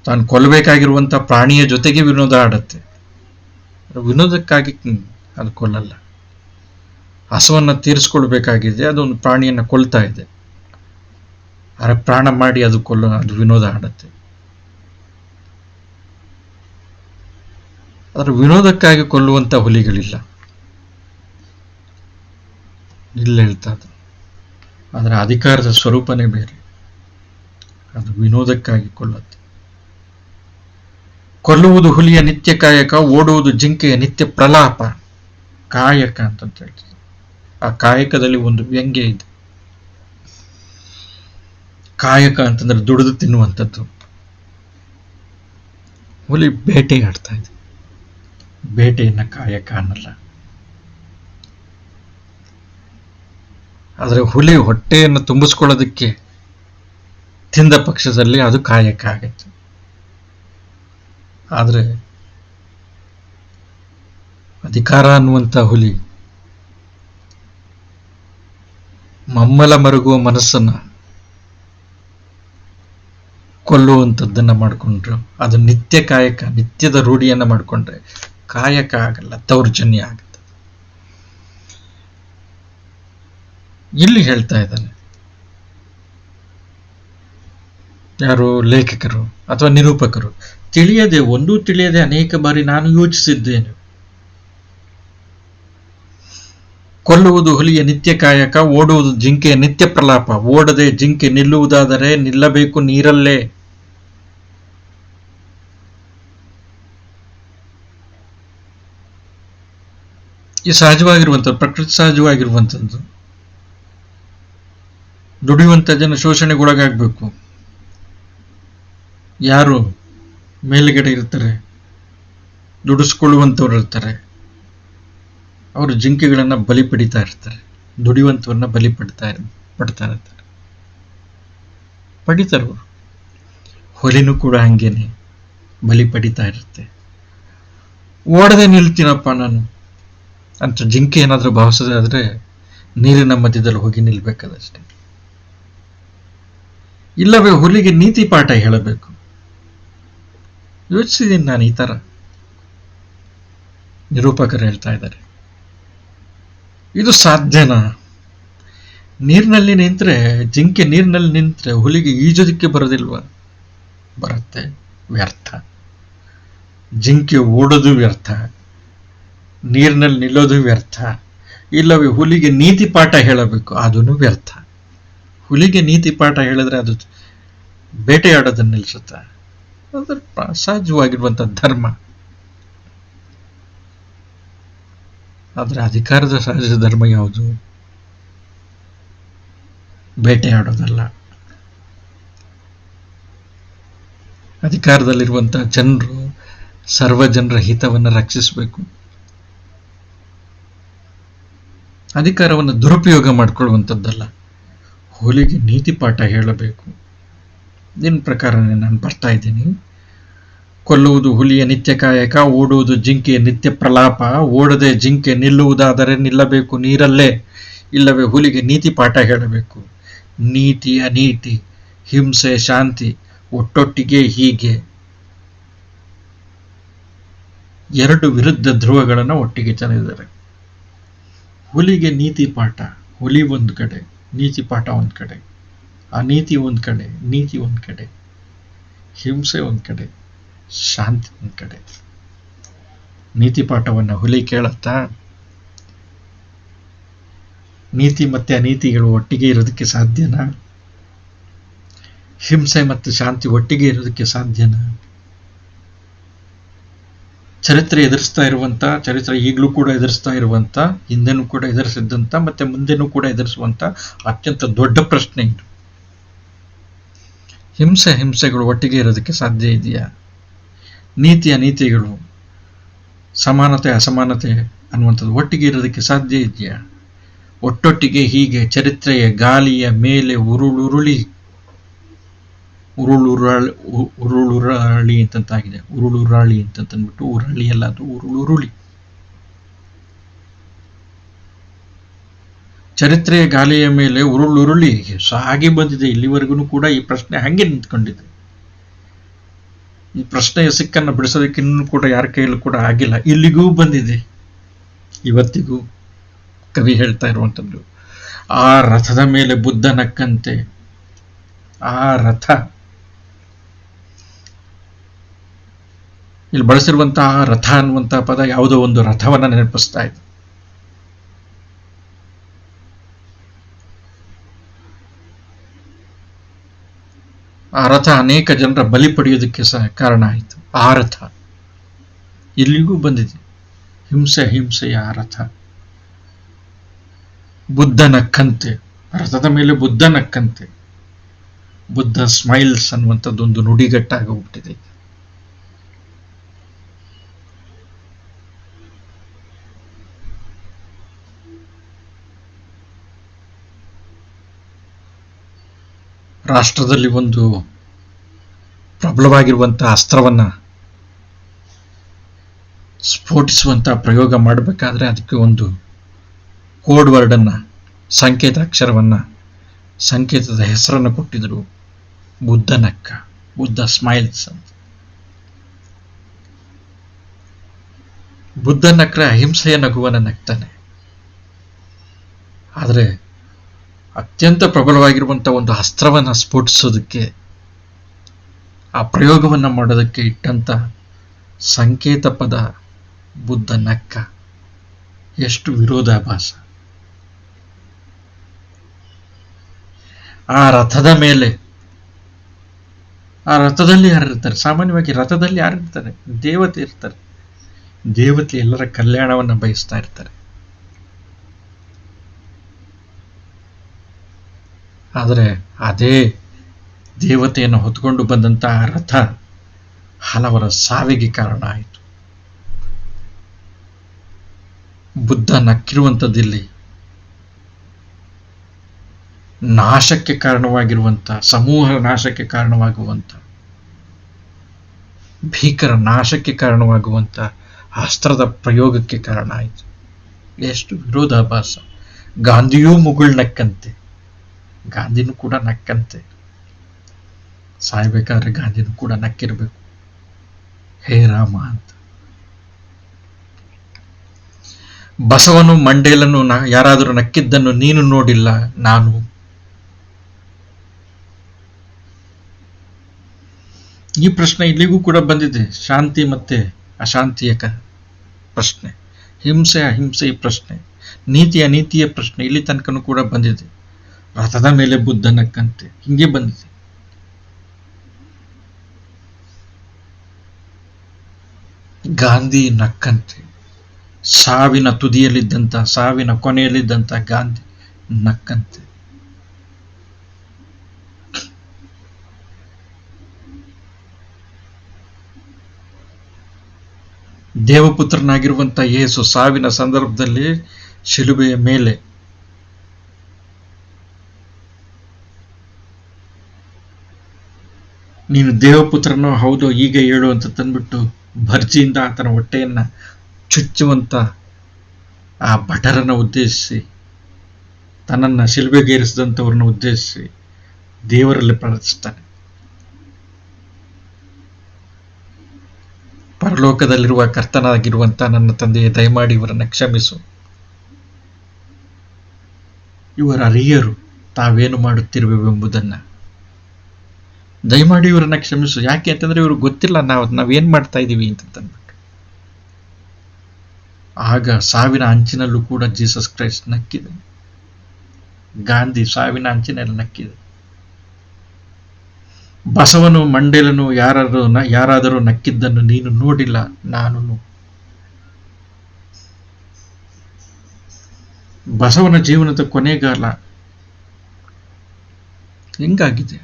A: ತಾನು ಕೊಲ್ಲಬೇಕಾಗಿರುವಂತ ಪ್ರಾಣಿಯ ಜೊತೆಗೆ ವಿನೋದ ಆಡತ್ತೆ. ವಿನೋದಕ್ಕಾಗಿ ಅದು ಕೊಲ್ಲಲ್ಲ. ಹಸುವನ್ನ ತೀರಿಸ್ಕೊಳ್ಬೇಕಾಗಿದೆ, ಅದೊಂದು ಪ್ರಾಣಿಯನ್ನ ಕೊಲ್ತಾ ಇದೆ. ಅರೆ ಪ್ರಾಣ ಮಾಡಿ ಅದು ಅದು ವಿನೋದ ಆಡತ್ತೆ. ಅದರ ವಿನೋದಕ್ಕಾಗಿ ಕೊಲ್ಲುವಂತ ಹುಲಿಗಳಿಲ್ಲ. ಇಲ್ಲ ಹೇಳ್ತಾ ಅದು. ಅದರ ಅಧಿಕಾರದ ಸ್ವರೂಪನೇ ಬೇರೆ. ಅದು ವಿನೋದಕ್ಕಾಗಿ ಕೊಲ್ಲುತ್ತೆ. ಕೊಲ್ಲುವುದು ಹುಲಿಯ ನಿತ್ಯ ಕಾಯಕ, ಓಡುವುದು ಜಿಂಕೆಯ ನಿತ್ಯ ಪ್ರಲಾಪ. ಕಾಯಕ ಅಂತ ಹೇಳ್ತೀವಿ. ಆ ಕಾಯಕದಲ್ಲಿ ಒಂದು ವ್ಯಂಗ್ಯ ಇದೆ. ಕಾಯಕ ಅಂತಂದ್ರೆ ದುಡಿದು ತಿನ್ನುವಂಥದ್ದು. ಹುಲಿ ಬೇಟೆಯಾಡ್ತಾ ಇದೆ. ಬೇಟೆಯನ್ನ ಕಾಯಕ ಅನ್ನಲ್ಲ. ಆದರೆ ಹುಲಿ ಹೊಟ್ಟೆಯನ್ನು ತುಂಬಿಸ್ಕೊಳ್ಳೋದಕ್ಕೆ ತಿಂದ ಪಕ್ಷದಲ್ಲಿ ಅದು ಕಾಯಕ ಆಗತ್ತೆ. ಆದ್ರೆ ಅಧಿಕಾರ ಅನ್ನುವಂಥ ಹುಲಿ ಮಮ್ಮಲ ಮರುಗುವ ಮನಸ್ಸನ್ನ ಕೊಲ್ಲುವಂಥದ್ದನ್ನ ಮಾಡಿಕೊಂಡ್ರು. ಅದು ನಿತ್ಯ ಕಾಯಕ, ನಿತ್ಯದ ರೂಢಿಯನ್ನ ಮಾಡಿಕೊಂಡ್ರೆ ಕಾಯಕ ಆಗಲ್ಲ, ದೌರ್ಜನ್ಯ ಆಗುತ್ತೆ. ಇಲ್ಲಿ ಹೇಳ್ತಾ ಇದ್ದಾನೆ ಯಾರು ಲೇಖಕರು ಅಥವಾ ನಿರೂಪಕರು, ತಿಳಿಯದೆ ಅನೇಕ ಬಾರಿ ನಾನು ಯೋಚಿಸಿದ್ದೇನೆ. ಕೊಲ್ಲುವುದು ಹುಲಿಯ ನಿತ್ಯ ಕಾಯಕ, ಓಡುವುದು ಜಿಂಕೆಯ ನಿತ್ಯ ಪ್ರಲಾಪ. ಓಡದೆ ಜಿಂಕೆ ನಿಲ್ಲುವುದಾದರೆ ನಿಲ್ಲಬೇಕು ನೀರಲ್ಲೇ. ಈ ಸಹಜವಾಗಿರುವಂಥದ್ದು, ಪ್ರಕೃತಿ ಸಹಜವಾಗಿರುವಂಥದ್ದು. ದುಡಿಯುವಂಥ ಜನ ಶೋಷಣೆಗೊಳಗಾಗಬೇಕು. ಯಾರು ಮೇಲುಗಡೆ ಇರ್ತಾರೆ, ದುಡಿಸ್ಕೊಳ್ಳುವಂಥವ್ರು ಇರ್ತಾರೆ, ಅವರು ಜಿಂಕೆಗಳನ್ನು ಬಲಿ ಪಡಿತಾ ಇರ್ತಾರೆ, ದುಡಿಯುವಂಥವ್ರನ್ನ ಬಲಿ ಪಡ್ತಾ ಇರ್ತಾರೆ, ಪಡಿತಾರೆ ಅವರು. ಹೊಲಿನೂ ಕೂಡ ಹಂಗೇನೆ ಬಲಿ ಪಡಿತಾ ಇರುತ್ತೆ. ಓಡದೆ ನಿಲ್ತೀನಪ್ಪ ನಾನು ಅಂತ ಜಿಂಕೆ ಏನಾದರೂ ಭಾವಿಸೋದಾದ್ರೆ ನೀರಿನ ಮಧ್ಯದಲ್ಲಿ ಹೋಗಿ ನಿಲ್ಬೇಕದಷ್ಟೇ. ಇಲ್ಲವೇ ಹುಲಿಗೆ ನೀತಿ ಪಾಠ ಹೇಳಬೇಕು. ಯೋಚಿಸಿದ್ದೀನಿ ನಾನು ಈ ತರ. ನಿರೂಪಕರು ಹೇಳ್ತಾ ಇದ್ದಾರೆ, ಇದು ಸಾಧ್ಯನಾ? ನೀರಿನಲ್ಲಿ ನಿಂತ್ರೆ, ಜಿಂಕೆ ನೀರಿನಲ್ಲಿ ನಿಂತ್ರೆ ಹುಲಿಗೆ ಈಜೋದಕ್ಕೆ ಬರೋದಿಲ್ವಾ? ಬರುತ್ತೆ, ವ್ಯರ್ಥ. ಜಿಂಕೆ ಓಡೋದು ವ್ಯರ್ಥ, ನೀರಿನಲ್ಲಿ ನಿಲ್ಲೋದು ವ್ಯರ್ಥ. ಇಲ್ಲವೇ ಹುಲಿಗೆ ನೀತಿ ಪಾಠ ಹೇಳಬೇಕು, ಅದೂ ವ್ಯರ್ಥ. ಹುಲಿಗೆ ನೀತಿ ಪಾಠ ಹೇಳಿದ್ರೆ ಅದು ಬೇಟೆಯಾಡೋದನ್ನು ನಿಲ್ಲಿಸುತ್ತ. ಅದರ ಸಹಜವಾಗಿರುವಂಥ ಧರ್ಮ. ಆದರೆ ಅಧಿಕಾರದ ಸಹಜ ಧರ್ಮ ಯಾವುದು? ಬೇಟೆಯಾಡೋದಲ್ಲ. ಅಧಿಕಾರದಲ್ಲಿರುವಂಥ ಜನರು ಸರ್ವ ಜನರ ಹಿತವನ್ನು ರಕ್ಷಿಸಬೇಕು. ಅಧಿಕಾರವನ್ನು ದುರುಪಯೋಗ ಮಾಡಿಕೊಳ್ಳುವಂಥದ್ದಲ್ಲ. ಹುಲಿಗೆ ನೀತಿ ಪಾಠ ಹೇಳಬೇಕು. ನಿನ್ನ ಪ್ರಕಾರನೇ ನಾನು ಬರ್ತಾ ಇದ್ದೀನಿ. ಕೊಲ್ಲುವುದು ಹುಲಿಯ ನಿತ್ಯ ಕಾಯಕ, ಓಡುವುದು ಜಿಂಕೆಯ ನಿತ್ಯ ಪ್ರಲಾಪ. ಓಡದೆ ಜಿಂಕೆ ನಿಲ್ಲುವುದಾದರೆ ನಿಲ್ಲಬೇಕು ನೀರಲ್ಲೇ. ಇಲ್ಲವೇ ಹುಲಿಗೆ ನೀತಿ ಪಾಠ ಹೇಳಬೇಕು. ನೀತಿ ಅನೀತಿ, ಹಿಂಸೆ ಶಾಂತಿ ಒಟ್ಟೊಟ್ಟಿಗೆ ಹೀಗೆ ಎರಡು ವಿರುದ್ಧ ಧ್ರುವಗಳನ್ನು ಒಟ್ಟಿಗೆ ಚೆಲ್ಲಿದ್ದಾರೆ. ಹುಲಿಗೆ ನೀತಿ ಪಾಠ, ಹುಲಿ ಒಂದು ಕಡೆ, ನೀತಿ ಪಾಠ ಒಂದು ಕಡೆ, ಅನೀತಿ ಒಂದು ಕಡೆ, ನೀತಿ ಒಂದು ಕಡೆ, ಹಿಂಸೆ ಒಂದು ಕಡೆ, ಶಾಂತಿ ಒಂದು ಕಡೆ. ನೀತಿ ಪಾಠವನ್ನು ಹುಲಿ ಕೇಳತ್ತಾ? ನೀತಿ ಮತ್ತೆ ಅನೀತಿಗಳು ಒಟ್ಟಿಗೆ ಇರೋದಕ್ಕೆ ಸಾಧ್ಯನಾ? ಹಿಂಸೆ ಮತ್ತು ಶಾಂತಿ ಒಟ್ಟಿಗೆ ಇರೋದಕ್ಕೆ ಸಾಧ್ಯನಾ? ಚರಿತ್ರೆ ಎದುರಿಸ್ತಾ ಇರುವಂತ, ಚರಿತ್ರೆ ಈಗಲೂ ಕೂಡ ಎದುರಿಸ್ತಾ ಇರುವಂತ, ಹಿಂದೆನೂ ಕೂಡ ಎದುರಿಸಿದ್ದಂತ, ಮತ್ತೆ ಮುಂದೆನೂ ಕೂಡ ಎದುರಿಸುವಂತ ಅತ್ಯಂತ ದೊಡ್ಡ ಪ್ರಶ್ನೆ ಇದು. ಹಿಂಸೆಗಳು ಒಟ್ಟಿಗೆ ಇರೋದಕ್ಕೆ ಸಾಧ್ಯ ಇದೆಯಾ? ನೀತಿ ಅನೀತಿಗಳು, ಸಮಾನತೆ ಅಸಮಾನತೆ ಅನ್ನುವಂಥದ್ದು ಒಟ್ಟಿಗೆ ಇರೋದಕ್ಕೆ ಸಾಧ್ಯ ಇದೆಯಾ? ಒಟ್ಟೊಟ್ಟಿಗೆ ಹೀಗೆ ಚರಿತ್ರೆಯ ಗಾಲಿಯ ಮೇಲೆ ಉರುಳುರುಳಿ ಅಂತಂತಾಗಿದೆ. ಉರುಳುರಾಳಿ ಅಂತಂದ್ಬಿಟ್ಟು, ಉರಳಿ ಅಲ್ಲ, ಅದು ಉರುಳುರುಳಿ. ಚರಿತ್ರೆಯ ಗಾಲಿಯ ಮೇಲೆ ಉರುಳುರುಳಿ ಸಾಗಿ ಬಂದಿದೆ. ಇಲ್ಲಿವರೆಗೂ ಕೂಡ ಈ ಪ್ರಶ್ನೆ ಹಂಗೆ ನಿಂತ್ಕೊಂಡಿದೆ. ಈ ಪ್ರಶ್ನೆಯ ಸಿಕ್ಕನ್ನು ಬಿಡಿಸೋದಕ್ಕೆ ಇನ್ನೂ ಕೂಡ ಯಾರ ಕೈಯಲ್ಲೂ ಕೂಡ ಆಗಿಲ್ಲ. ಇಲ್ಲಿಗೂ ಬಂದಿದೆ. ಇವತ್ತಿಗೂ ಕವಿ ಹೇಳ್ತಾ ಇರುವಂಥದ್ದು, ಆ ರಥದ ಮೇಲೆ ಬುದ್ಧ ನಕ್ಕಂತೆ. ಆ ರಥ, ಇಲ್ಲಿ ಬಳಸಿರುವಂತಹ ರಥ ಅನ್ನುವಂತಹ ಪದ ಯಾವುದೋ ಒಂದು ರಥವನ್ನ ನೆನಪಿಸ್ತಾ ಇದೆ. ಆ ರಥ ಅನೇಕ ಜನರ ಬಲಿ ಪಡೆಯೋದಕ್ಕೆ ಸಹ ಕಾರಣ ಆಯಿತು. ಆ ರಥ ಇಲ್ಲಿಗೂ ಬಂದಿದೆ. ಹಿಂಸೆಯ ಆ ರಥ. ಬುದ್ಧ ನಕ್ಕಂತೆ, ರಥದ ಮೇಲೆ ಬುದ್ಧ ನಕ್ಕಂತೆ. ಬುದ್ಧ ಸ್ಮೈಲ್ಸ್ ಅನ್ನುವಂಥದ್ದೊಂದು ನುಡಿಗಟ್ಟಾಗಿ ಹೋಗ್ಬಿಟ್ಟಿದೆ. ರಾಷ್ಟ್ರದಲ್ಲಿ ಒಂದು ಪ್ರಬಲವಾಗಿರುವಂತಹ ಅಸ್ತ್ರವನ್ನ ಸ್ಫೋಟಿಸುವಂಥ ಪ್ರಯೋಗ ಮಾಡಬೇಕಾದ್ರೆ ಅದಕ್ಕೆ ಒಂದು ಕೋಡ್ ವರ್ಡನ್ನು, ಸಂಕೇತಾಕ್ಷರವನ್ನು, ಸಂಕೇತದ ಹೆಸರನ್ನು ಕೊಟ್ಟಿದ್ರು. ಬುದ್ಧ ನಕ್ಕ, ಬುದ್ಧ ಸ್ಮೈಲ್ಸ್ ಅಂತ. ಬುದ್ಧ ನಕ್ರೆ ಅಹಿಂಸೆಯ ನಗುವನ್ನು ನಗ್ತಾನೆ. ಆದರೆ ಅತ್ಯಂತ ಪ್ರಬಲವಾಗಿರುವಂಥ ಒಂದು ಅಸ್ತ್ರವನ್ನು ಸ್ಫೋಟಿಸೋದಕ್ಕೆ, ಆ ಪ್ರಯೋಗವನ್ನು ಮಾಡೋದಕ್ಕೆ ಇಟ್ಟಂಥ ಸಂಕೇತ ಪದ ಬುದ್ಧ ನಕ್ಕ. ಎಷ್ಟು ವಿರೋಧಾಭಾಸ. ಆ ರಥದ ಮೇಲೆ, ಆ ರಥದಲ್ಲಿ ಯಾರಿರ್ತಾರೆ? ಸಾಮಾನ್ಯವಾಗಿ ರಥದಲ್ಲಿ ಯಾರಿರ್ತಾರೆ? ದೇವತೆ ಇರ್ತಾರೆ. ದೇವತೆ ಎಲ್ಲರ ಕಲ್ಯಾಣವನ್ನು ಬಯಸ್ತಾ ಇರ್ತಾರೆ. ಆದರೆ ಅದೇ ದೇವತೆಯನ್ನು ಹೊತ್ಕೊಂಡು ಬಂದಂತಹ ರಥ ಹಲವರ ಸಾವಿಗೆ ಕಾರಣ ಆಯಿತು. ಬುದ್ಧ ನಕ್ಕಿರುವಂಥದ್ದಿಲ್ಲಿ ನಾಶಕ್ಕೆ ಕಾರಣವಾಗಿರುವಂಥ, ಸಮೂಹ ನಾಶಕ್ಕೆ ಕಾರಣವಾಗುವಂಥ, ಭೀಕರ ನಾಶಕ್ಕೆ ಕಾರಣವಾಗುವಂಥ ಅಸ್ತ್ರದ ಪ್ರಯೋಗಕ್ಕೆ ಕಾರಣ ಆಯಿತು. ಎಷ್ಟು ವಿರೋಧಾಭಾಸ. ಗಾಂಧಿಯೂ ಮುಗುಳ್ ನಕ್ಕಂತೆ, ಗಾಂಧಿನೂ ಕೂಡ ನಕ್ಕಂತೆ. ಸಾಯ್ಬೇಕಾದ್ರೆ ಗಾಂಧಿನೂ ಕೂಡ ನಕ್ಕಿರಬೇಕು. ಹೇ ರಾಮ ಅಂತ. ಬಸವನು ಮಂಡೇಲನು ಯಾರಾದರೂ ನಕ್ಕಿದ್ದನ್ನು ನೀನು ನೋಡಿಲ್ಲ, ನಾನು. ಈ ಪ್ರಶ್ನೆ ಇಲ್ಲಿಗೂ ಕೂಡ ಬಂದಿದೆ. ಶಾಂತಿ ಮತ್ತೆ ಅಶಾಂತಿಯ ಪ್ರಶ್ನೆ, ಹಿಂಸೆ ಅಹಿಂಸೆ ಈ ಪ್ರಶ್ನೆ, ನೀತಿ ಅನೀತಿಯ ಪ್ರಶ್ನೆ ಇಲ್ಲಿ ತನಕನೂ ಕೂಡ ಬಂದಿದೆ. ರಥದ ಮೇಲೆ ಬುದ್ಧ ನಕ್ಕಂತೆ, ಹಿಂಗೆ ಬಂದಿದೆ. ಗಾಂಧಿ ನಕ್ಕಂತೆ, ಸಾವಿನ ತುದಿಯಲ್ಲಿದ್ದಂಥ, ಸಾವಿನ ಕೊನೆಯಲ್ಲಿದ್ದಂಥ ಗಾಂಧಿ ನಕ್ಕಂತೆ. ದೇವಪುತ್ರನಾಗಿರುವಂಥ ಯೇಸು ಸಾವಿನ ಸಂದರ್ಭದಲ್ಲಿ ಶಿಲುಬೆಯ ಮೇಲೆ ನೀನು ದೇವಪುತ್ರನೋ ಹೌದೋ ಈಗ ಹೇಳು ಅಂತ ತಂದ್ಬಿಟ್ಟು ಭರ್ಜಿಯಿಂದ ಆತನ ಹೊಟ್ಟೆಯನ್ನ ಚುಚ್ಚುವಂತ ಆ ಭಟರನ್ನು ಉದ್ದೇಶಿಸಿ, ತನ್ನನ್ನು ಶಿಲುಬೆಗೇರಿಸಿದಂಥವ್ರನ್ನ ಉದ್ದೇಶಿಸಿ ದೇವರಲ್ಲಿ ಪ್ರಾರ್ಥಿಸ್ತಾನೆ. ಪರಲೋಕದಲ್ಲಿರುವ ಕರ್ತನಾಗಿರುವಂಥ ನನ್ನ ತಂದೆಯೇ, ದಯಮಾಡಿ ಇವರನ್ನು ಕ್ಷಮಿಸು. ಇವರ ಅರಿಯರು ತಾವೇನು ಮಾಡುತ್ತಿರುವೆಂಬುದನ್ನು. ದಯಮಾಡಿ ಇವರನ್ನ ಕ್ಷಮಿಸು. ಯಾಕೆ ಅಂತಂದ್ರೆ ಇವರು ಗೊತ್ತಿಲ್ಲ ನಾವೇನ್ ಮಾಡ್ತಾ ಇದ್ದೀವಿ ಅಂತ ತಂದ್ಬಿಟ್ಟು. ಆಗ ಸಾವಿನ ಅಂಚಿನಲ್ಲೂ ಕೂಡ ಜೀಸಸ್ ಕ್ರೈಸ್ಟ್ ನಕ್ಕಿದೆ. ಗಾಂಧಿ ಸಾವಿನ ಅಂಚಿನಲ್ಲಿ ನಕ್ಕಿದೆ. ಬಸವನು ಮಂಡೇಲನು ಯಾರಾದರೂ ನಕ್ಕಿದ್ದನ್ನು ನೀನು ನೋಡಿಲ್ಲ, ನಾನು. ಬಸವನ ಜೀವನದ ಕೊನೆಗಾಲ ಹೆಂಗಾಗಿದೆ?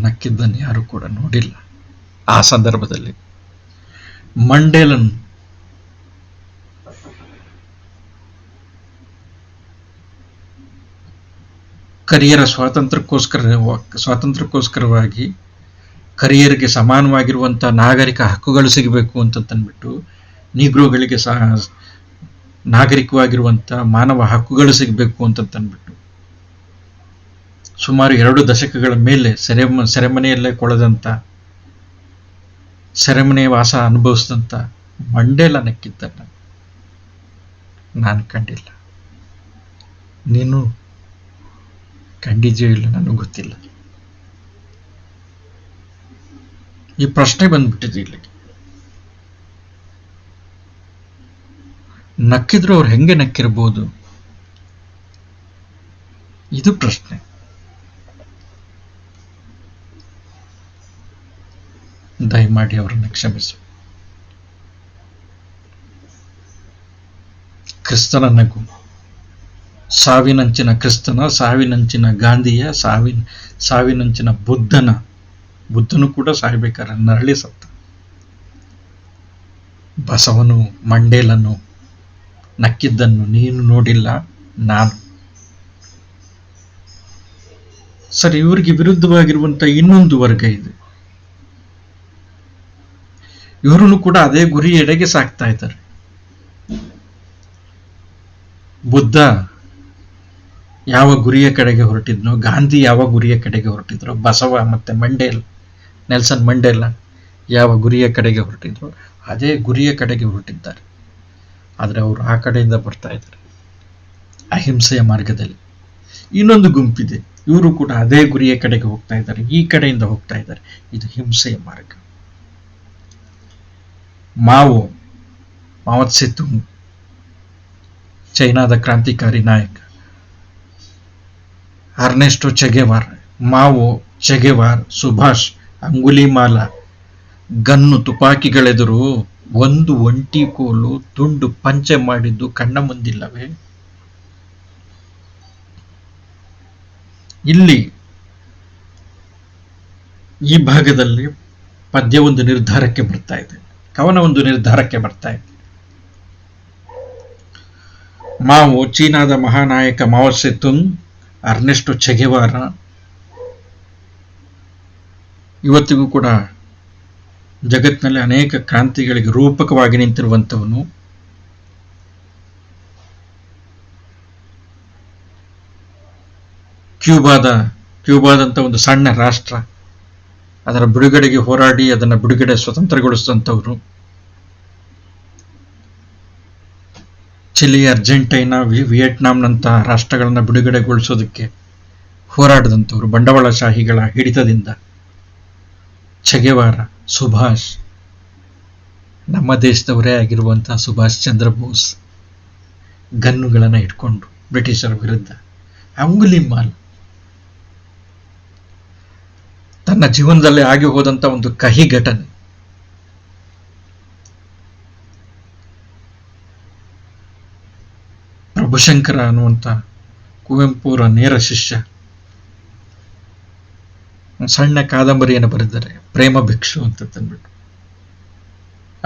A: ನಕ್ಕಿದ್ದನ್ನು ಯಾರು ಕೂಡ ನೋಡಿಲ್ಲ. ಆ ಸಂದರ್ಭದಲ್ಲಿ ಮಂಡೇಲನ್ ಕರಿಯರ ಸ್ವಾತಂತ್ರ್ಯಕ್ಕೋಸ್ಕರವಾಗಿ ಕರಿಯರ್ಗೆ ಸಮಾನವಾಗಿರುವಂಥ ನಾಗರಿಕ ಹಕ್ಕುಗಳು ಸಿಗಬೇಕು ಅಂತ ತಂದ್ಬಿಟ್ಟು, ನೀಗ್ರೋಗಳಿಗೆ ನಾಗರಿಕವಾಗಿರುವಂಥ ಮಾನವ ಹಕ್ಕುಗಳು ಸಿಗಬೇಕು ಅಂತ ತಂದ್ಬಿಟ್ಟು ಸುಮಾರು 2 ದಶಕಗಳ ಮೇಲೆ ಸೆರೆಮನೆಯಲ್ಲೇ ಕೊಳೆದಂಥ, ಸೆರೆಮನೆ ವಾಸ ಅನುಭವಿಸಿದಂಥ ಮಂಡೇಲ ನಕ್ಕಿದ್ದನ್ನ ನಾನು ಕಂಡಿಲ್ಲ. ನೀನು ಕಂಡಿದೆಯೋ ಇಲ್ಲ ನನಗೆ ಗೊತ್ತಿಲ್ಲ. ಈ ಪ್ರಶ್ನೆ ಬಂದ್ಬಿಟ್ಟಿದೆ ಇಲ್ಲಿಗೆ. ನಕ್ಕಿದ್ರು ಅವ್ರು ಹೆಂಗೆ ನಕ್ಕಿರ್ಬೋದು? ಇದು ಪ್ರಶ್ನೆ. ದಯಮಾಡಿ ಅವರನ್ನು ಕ್ಷಮಿಸು. ಕ್ರಿಸ್ತನ ನಗು, ಸಾವಿನಂಚಿನ ಕ್ರಿಸ್ತನ, ಸಾವಿನಂಚಿನ ಗಾಂಧಿಯ, ಸಾವಿನಂಚಿನ ಬುದ್ಧನು ಕೂಡ ಸಾಯ್ಬೇಕಾದ್ರೆ ನರಳಿ ಸತ್ತ. ಬಸವನು ಮಂಡೇಲನು ನಕ್ಕಿದ್ದನ್ನು ನೀನು ನೋಡಿಲ್ಲ, ನಾನು. ಸರ್, ಇವರಿಗೆ ವಿರುದ್ಧವಾಗಿರುವಂತ ಇನ್ನೊಂದು ವರ್ಗ ಇದೆ. ಇವರನ್ನು ಕೂಡ ಅದೇ ಗುರಿ ಎಡೆಗೆ ಸಾಕ್ತಾ ಇದ್ದಾರೆ. ಬುದ್ಧ ಯಾವ ಗುರಿಯ ಕಡೆಗೆ ಹೊರಟಿದ್ನೋ, ಗಾಂಧಿ ಯಾವ ಗುರಿಯ ಕಡೆಗೆ ಹೊರಟಿದ್ರು, ಬಸವ ಮತ್ತೆ ನೆಲ್ಸನ್ ಮಂಡೇಲ ಯಾವ ಗುರಿಯ ಕಡೆಗೆ ಹೊರಟಿದ್ರು ಅದೇ ಗುರಿಯ ಕಡೆಗೆ ಹೊರಟಿದ್ದಾರೆ. ಆದರೆ ಅವರು ಆ ಕಡೆಯಿಂದ ಬರ್ತಾ ಇದ್ದಾರೆ, ಅಹಿಂಸೆಯ ಮಾರ್ಗದಲ್ಲಿ. ಇನ್ನೊಂದು ಗುಂಪಿದೆ, ಇವರು ಕೂಡ ಅದೇ ಗುರಿಯ ಕಡೆಗೆ ಹೋಗ್ತಾ ಇದ್ದಾರೆ, ಈ ಕಡೆಯಿಂದ ಹೋಗ್ತಾ ಇದ್ದಾರೆ. ಇದು ಹಿಂಸೆಯ ಮಾರ್ಗ. ಮಾವತ್ ಸೆತುಂಗ್, ಚೈನಾದ ಕ್ರಾಂತಿಕಾರಿ ನಾಯಕ. ಅರ್ನೆಸ್ಟೋ ಚೆಗೆವಾರ್, ಮಾವೋ, ಚೆಗೆವಾರ್, ಸುಭಾಷ್, ಅಂಗುಲಿಮಾಲ ಗನ್ನು ತುಪಾಕಿಗಳೆದುರು ಒಂದು ಒಂಟಿ ಕೋಲು ತುಂಡು ಪಂಚೆ ಮಾಡಿದ್ದು ಕಣ್ಣ ಮುಂದಿಲ್ಲವೇ? ಇಲ್ಲಿ ಈ ಭಾಗದಲ್ಲಿ ಪದ್ಯ ಒಂದು ನಿರ್ಧಾರಕ್ಕೆ ಬರ್ತಾ ಇದೆ, ಕವನ ಒಂದು ನಿರ್ಧಾರಕ್ಕೆ ಬರ್ತಾ ಇದೆ. ಮಾವೋ, ಚೀನಾದ ಮಹಾನಾಯಕ ಮಾವೋ ಸೆತುಂಗ್, ಅರ್ನೆಸ್ಟೋ ಚೆಗೆವಾರ, ಇವತ್ತಿಗೂ ಕೂಡ ಜಗತ್ತಿನಲ್ಲಿ ಅನೇಕ ಕ್ರಾಂತಿಗಳಿಗೆ ರೂಪಕವಾಗಿ ನಿಂತಿರುವಂತವನು. ಕ್ಯೂಬಾದಂತ ಒಂದು ಸಣ್ಣ ರಾಷ್ಟ್ರ, ಅದರ ಬಿಡುಗಡೆಗೆ ಹೋರಾಡಿ ಅದನ್ನು ಬಿಡುಗಡೆ ಸ್ವತಂತ್ರಗೊಳಿಸಿದಂಥವರು. ಚಿಲಿ, ಅರ್ಜೆಂಟೈನಾ, ವಿಯೆಟ್ನಾಂನಂತಹ ರಾಷ್ಟ್ರಗಳನ್ನು ಬಿಡುಗಡೆಗೊಳಿಸೋದಕ್ಕೆ ಹೋರಾಡಿದಂಥವ್ರು ಬಂಡವಾಳಶಾಹಿಗಳ ಹಿಡಿತದಿಂದ. ಚೆಗೆವಾರ, ಸುಭಾಷ್, ನಮ್ಮ ದೇಶದವರೇ ಆಗಿರುವಂತಹ ಸುಭಾಷ್ ಚಂದ್ರ ಬೋಸ್ ಗನ್ನುಗಳನ್ನು ಇಟ್ಕೊಂಡು ಬ್ರಿಟಿಷರ ವಿರುದ್ಧ. ಅಂಗುಲಿಮಾಲ್ ತನ್ನ ಜೀವನದಲ್ಲಿ ಆಗಿ ಹೋದಂತ ಒಂದು ಕಹಿ ಘಟನೆ. ಪ್ರಭುಶಂಕರ ಅನ್ನುವಂತ ಕುವೆಂಪುರ ನೇರ ಶಿಷ್ಯ ಸಣ್ಣ ಕಾದಂಬರಿಯನ್ನು ಬರೆದಿದ್ದಾರೆ, ಪ್ರೇಮ ಭಿಕ್ಷು ಅಂತ ತಂದ್ಬಿಟ್ಟು.